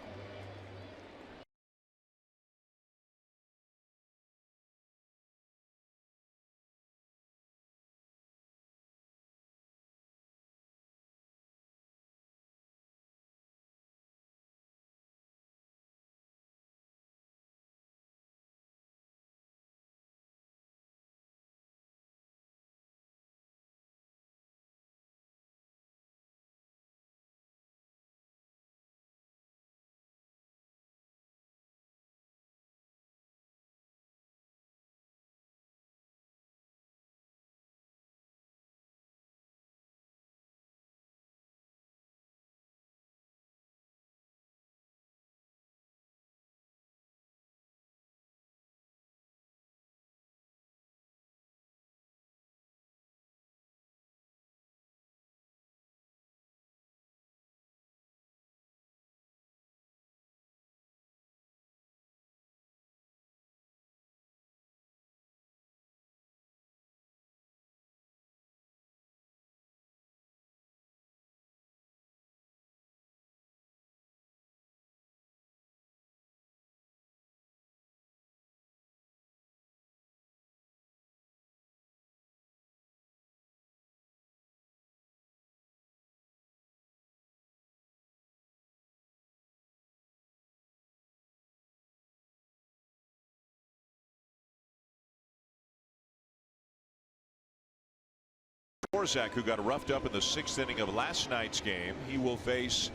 Swarzak, who got roughed up in the 6th inning of last night's game, he will face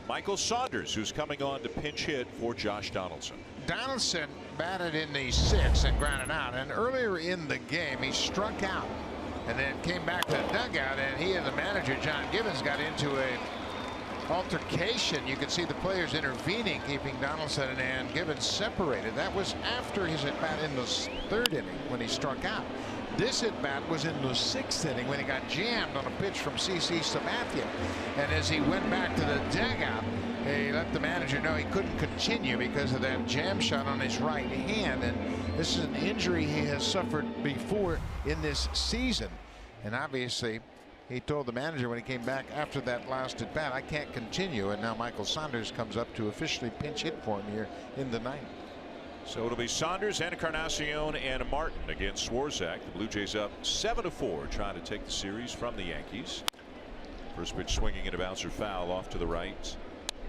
Michael Saunders, who's coming on to pinch hit for Josh Donaldson. Donaldson batted in the 6th and grounded out, and earlier in the game he struck out and then came back to the dugout, and he and the manager John Gibbons got into a altercation. You could see the players intervening, keeping Donaldson and Gibbons separated. That was after his at bat in the 3rd inning when he struck out. This at bat was in the 6th inning when he got jammed on a pitch from CC Sabathia, and as he went back to the dugout, he let the manager know he couldn't continue because of that jam shot on his right hand, and this is an injury he has suffered before in this season. And obviously he told the manager when he came back after that last at bat, I can't continue, and now Michael Saunders comes up to officially pinch hit for him here in the 9th. So it'll be Saunders, Encarnacion, and Martin against Swarzak. The Blue Jays up 7-4, trying to take the series from the Yankees. First pitch swinging and a bouncer foul off to the right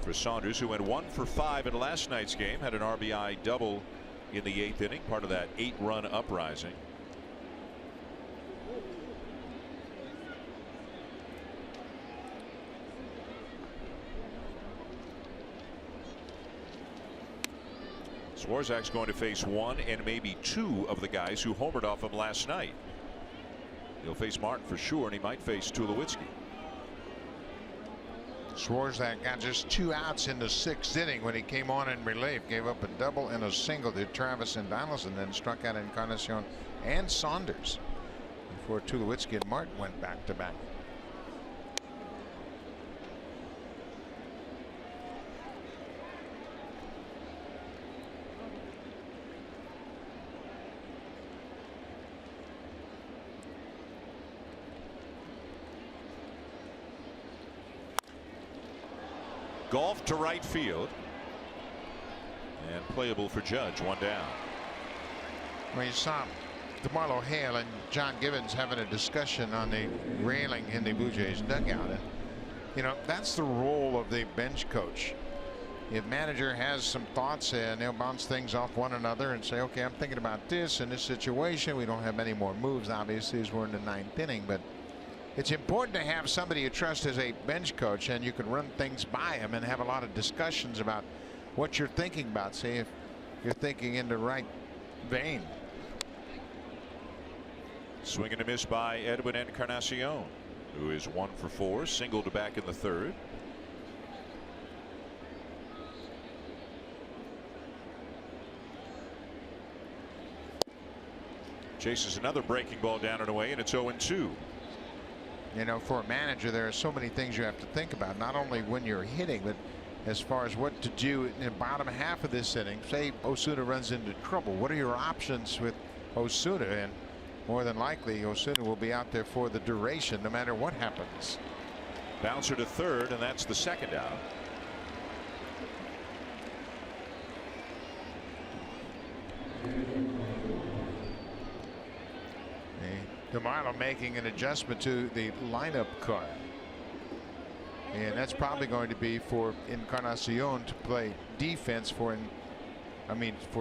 for Saunders, who went 1 for 5 in last night's game, had an RBI double in the 8th inning, part of that 8-run uprising. Swarzak's going to face 1 and maybe 2 of the guys who homered off him last night. He'll face Martin for sure, and he might face Tulowitzki. Swarzak got just 2 outs in the 6th inning when he came on in relief, gave up a double and a single to Travis and Donaldson, then struck out Encarnacion and Saunders before Tulowitzki and Martin went back to back. golf to right field. And playable for Judge. One down. Well, you saw DeMarlo Hale and John Gibbons having a discussion on the railing in the Blue Jays dugout. And, you know, that's the role of the bench coach. If manager has some thoughts and they'll bounce things off one another and say, okay, I'm thinking about this in this situation. We don't have many more moves, obviously, as we're in the 9th inning. But it's important to have somebody you trust as a bench coach, and you can run things by him and have a lot of discussions about what you're thinking about. See if you're thinking in the right vein. Swing and a miss by Edwin Encarnacion, who is 1 for 4, singled back in the 3rd. Chases another breaking ball down and away, and it's 0-2. You know, for a manager, there are so many things you have to think about, not only when you're hitting, but as far as what to do in the bottom half of this inning. Say Osuna runs into trouble. What are your options with Osuna? And more than likely, Osuna will be out there for the duration no matter what happens. Bouncer to 3rd, and that's the 2nd out. DeMarlo making an adjustment to the lineup card. And that's probably going to be for Encarnacion to play defense for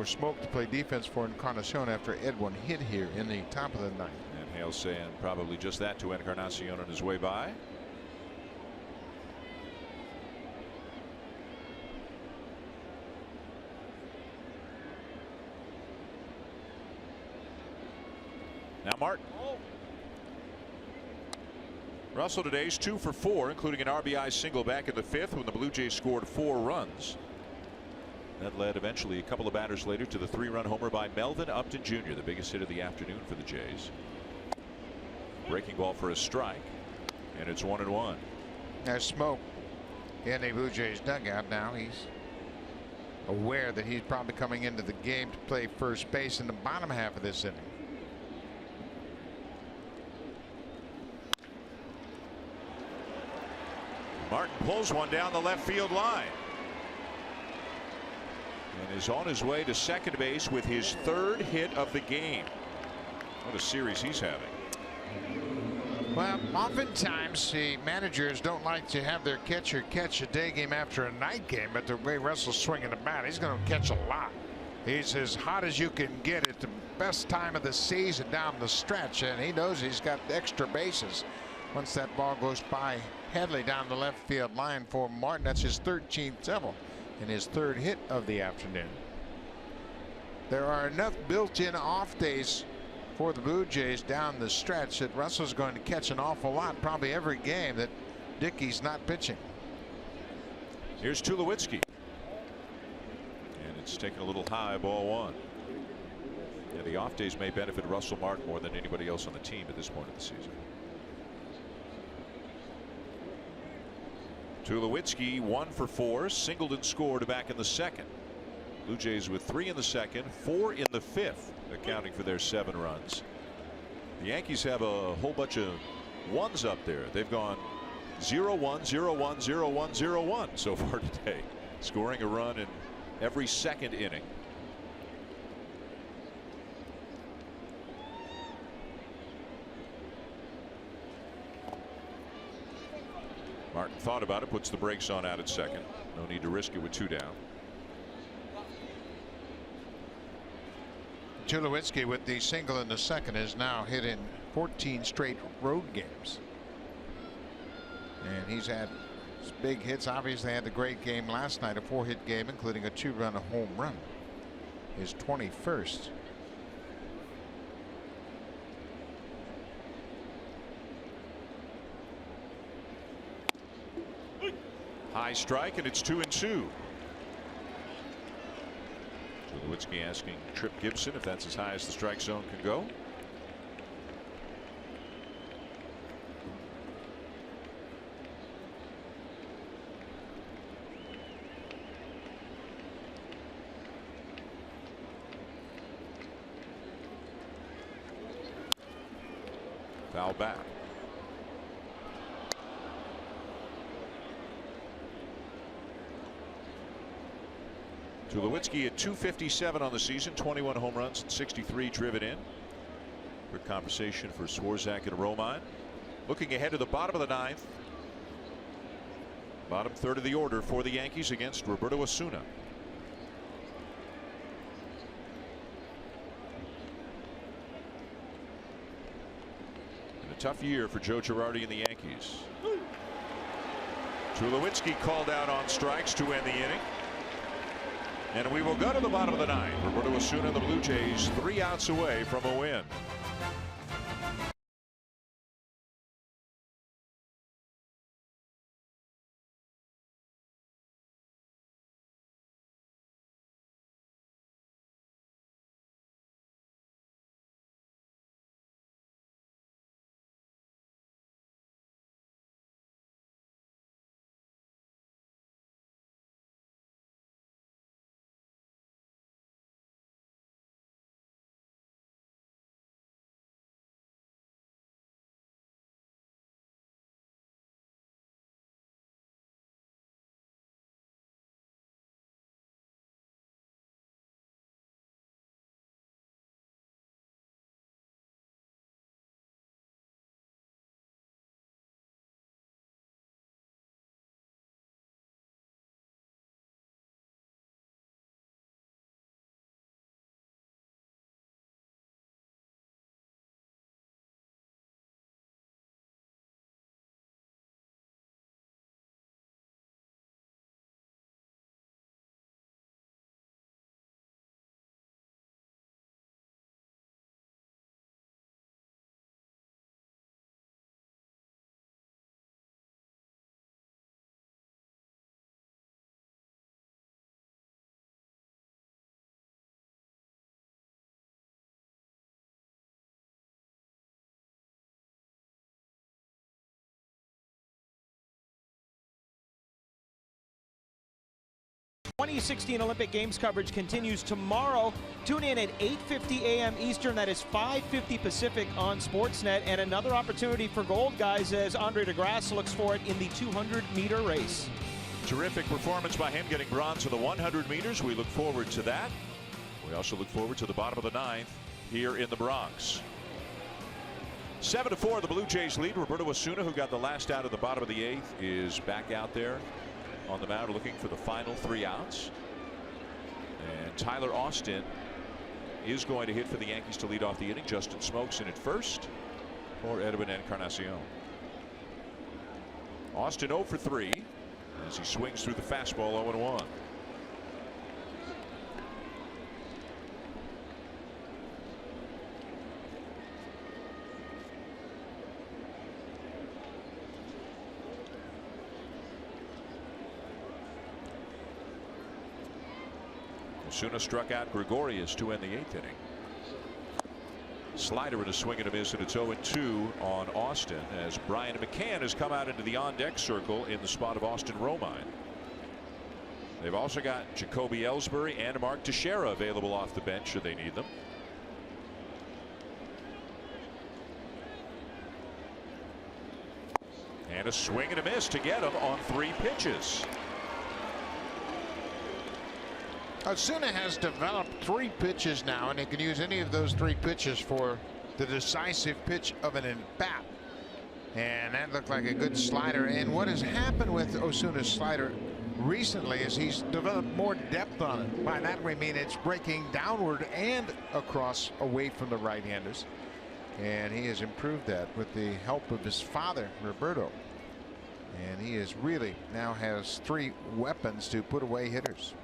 Smoke to play defense for Encarnacion after Edwin hit here in the top of the 9th. And Hale saying probably just that to Encarnacion on his way by. Now Martin. Russell today's 2 for 4, including an RBI single back in the 5th when the Blue Jays scored 4 runs. That led eventually a couple of batters later to the 3-run homer by Melvin Upton Jr., the biggest hit of the afternoon for the Jays. Breaking ball for a strike, and it's 1-1. There's Smoke in the Blue Jays dugout now. He's aware that he's probably coming into the game to play first base in the bottom half of this inning. Martin pulls one down the left field line and is on his way to second base with his 3rd hit of the game. What a series he's having. Well, oftentimes the managers don't like to have their catcher catch a day game after a night game, but the way Russell's swinging the bat, he's going to catch a lot. He's as hot as you can get at the best time of the season down the stretch, and he knows he's got extra bases. Once that ball goes by Headley down the left field line for Martin, that's his 13th double and his 3rd hit of the afternoon. There are enough built-in off days for the Blue Jays down the stretch that Russell's going to catch an awful lot, probably every game that Dickey's not pitching. Here's Tulowitzki, and it's taken a little high, ball 1. Yeah, the off days may benefit Russell Martin more than anybody else on the team at this point of the season. Tulowitzki 1 for 4, singled and scored back in the 2nd. Blue Jays with 3 in the 2nd, 4 in the 5th, accounting for their 7 runs. The Yankees have a whole bunch of ones up there. They've gone 0-1, 0-1, 0-1, 0-1 so far today, scoring a run in every 2nd inning. Martin thought about it, puts the brakes on out at 2nd. No need to risk it with 2 down. Tulowitzki with the single in the 2nd is now hit in 14 straight road games. And he's had big hits. Obviously had the great game last night, a 4-hit game, including a 2-run home run. His 21st. High strike, and it's 2-2. Tulowitzki asking Trip Gibson if that's as high as the strike zone can go. Foul back. Tulowitzki at .257 on the season, 21 home runs and 63 driven in. Quick conversation for Swarzak and Romine. Looking ahead to the bottom of the ninth. Bottom third of the order for the Yankees against Roberto Osuna. And a tough year for Joe Girardi and the Yankees. Tulowitzki called out on strikes to end the inning. And we will go to the bottom of the ninth. Roberto Osuna and the Blue Jays 3 outs away from a win. The 2016 Olympic Games coverage continues tomorrow. Tune in at 8:50 a.m. Eastern. That is 5:50 Pacific on Sportsnet. And another opportunity for gold, guys, as Andre DeGrasse looks for it in the 200-meter race. Terrific performance by him, getting bronze in the 100 meters. We look forward to that. We also look forward to the bottom of the ninth here in the Bronx. 7-4, the Blue Jays lead. Roberto Osuna, who got the last out of the bottom of the eighth, is back out there on the mound looking for the final 3 outs. And Tyler Austin is going to hit for the Yankees to lead off the inning. Justin Smoke's in at first for Edwin Encarnacion. Austin 0 for 3 as he swings through the fastball 0-1. Osuna struck out Gregorius to end the 8th inning. Slider and a swing and a miss, and it's 0-2 on Austin as Brian McCann has come out into the on-deck circle in the spot of Austin Romine. They've also got Jacoby Ellsbury and Mark Teixeira available off the bench should they need them. And a swing and a miss to get him on 3 pitches. Osuna has developed 3 pitches now, and he can use any of those 3 pitches for the decisive pitch of an at-bat. And that looked like a good slider. And what has happened with Osuna's slider recently is he's developed more depth on it. By that we mean it's breaking downward and across away from the right-handers. And he has improved that with the help of his father, Roberto. And he is really now has 3 weapons to put away hitters.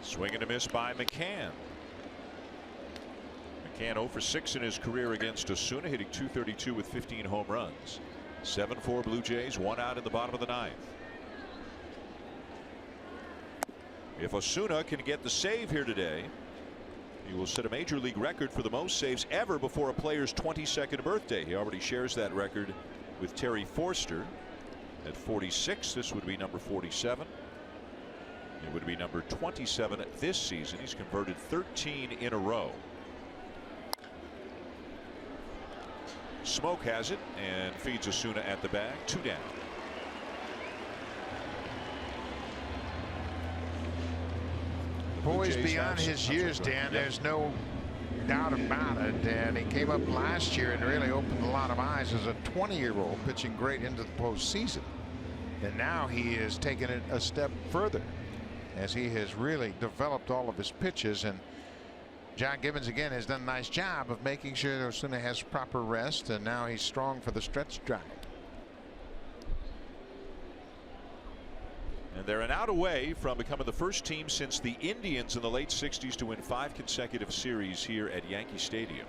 Swing and a miss by McCann. McCann 0 for 6 in his career against Osuna, hitting .232 with 15 home runs. 7-4 Blue Jays, 1 out in the bottom of the 9th. If Osuna can get the save here today, he will set a major league record for the most saves ever before a player's 22nd birthday. He already shares that record with Terry Forster at 46. This would be number 47. It would be number 27 this season. He's converted 13 in a row. Smoke has it and feeds Osuna at the bag. 2 down. Poised beyond his years, Dan. There's no doubt about it. And he came up last year and really opened a lot of eyes as a 20-year-old, pitching great into the postseason. And now he is taking it a step further as he has really developed all of his pitches. And John Gibbons again has done a nice job of making sure Osuna has proper rest, and now he's strong for the stretch drive. And they're an out away from becoming the first team since the Indians in the late 60s to win 5 consecutive series here at Yankee Stadium.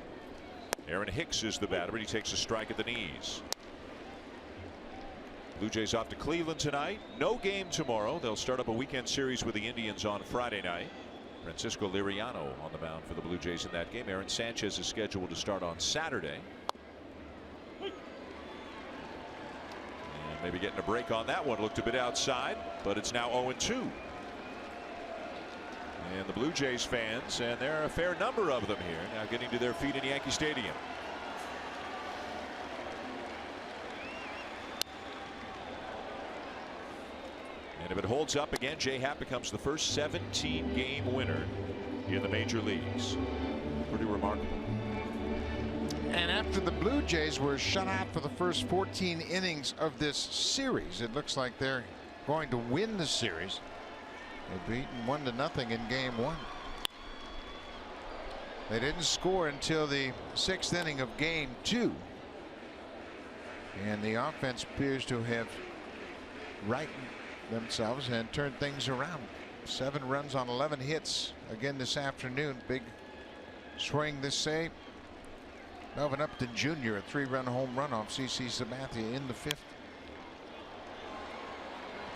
Aaron Hicks is the batter, but he takes a strike at the knees. Blue Jays off to Cleveland tonight. No game tomorrow. They'll start up a weekend series with the Indians on Friday night. Francisco Liriano on the mound for the Blue Jays in that game. Aaron Sanchez is scheduled to start on Saturday. And maybe getting a break on that one. Looked a bit outside, but it's now 0-2. And the Blue Jays fans, and there are a fair number of them here, now getting to their feet in Yankee Stadium. And if it holds up again, Jay Happ becomes the first 17-game winner in the major leagues. Pretty remarkable. And after the Blue Jays were shut out for the first 14 innings of this series, it looks like they're going to win the series. They've beaten 1-0 in game 1. They didn't score until the 6th inning of game 2. And the offense appears to have rightened themselves and turned things around. 7 runs on 11 hits again this afternoon. Big swing this save. Melvin Upton Jr. a 3-run home run off CC Sabathia in the 5th.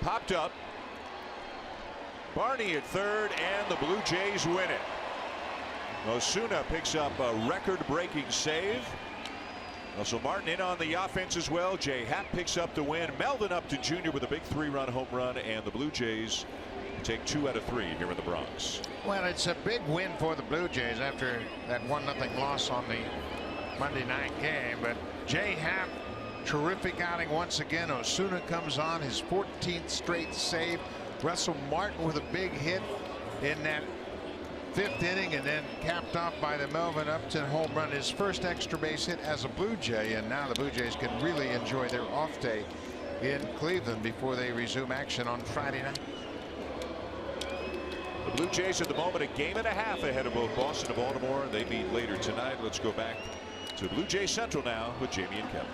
Popped up. Barney at third, and the Blue Jays win it. Osuna picks up a record-breaking save. Russell Martin in on the offense as well. Jay Happ picks up the win. Melvin Upton Jr. with a big 3-run home run, and the Blue Jays take 2 out of 3 here in the Bronx. Well, it's a big win for the Blue Jays after that 1-0 loss on the Monday night game. But Jay Happ, terrific outing once again. Osuna comes on his 14th straight save. Russell Martin with a big hit in that 5th inning, and then capped off by the Melvin Upton home run, his first extra base hit as a Blue Jay. And now the Blue Jays can really enjoy their off day in Cleveland before they resume action on Friday night. The Blue Jays at the moment a game and a half ahead of both Boston and Baltimore. They meet later tonight. Let's go back to Blue Jay Central now with Jamie and Kevin.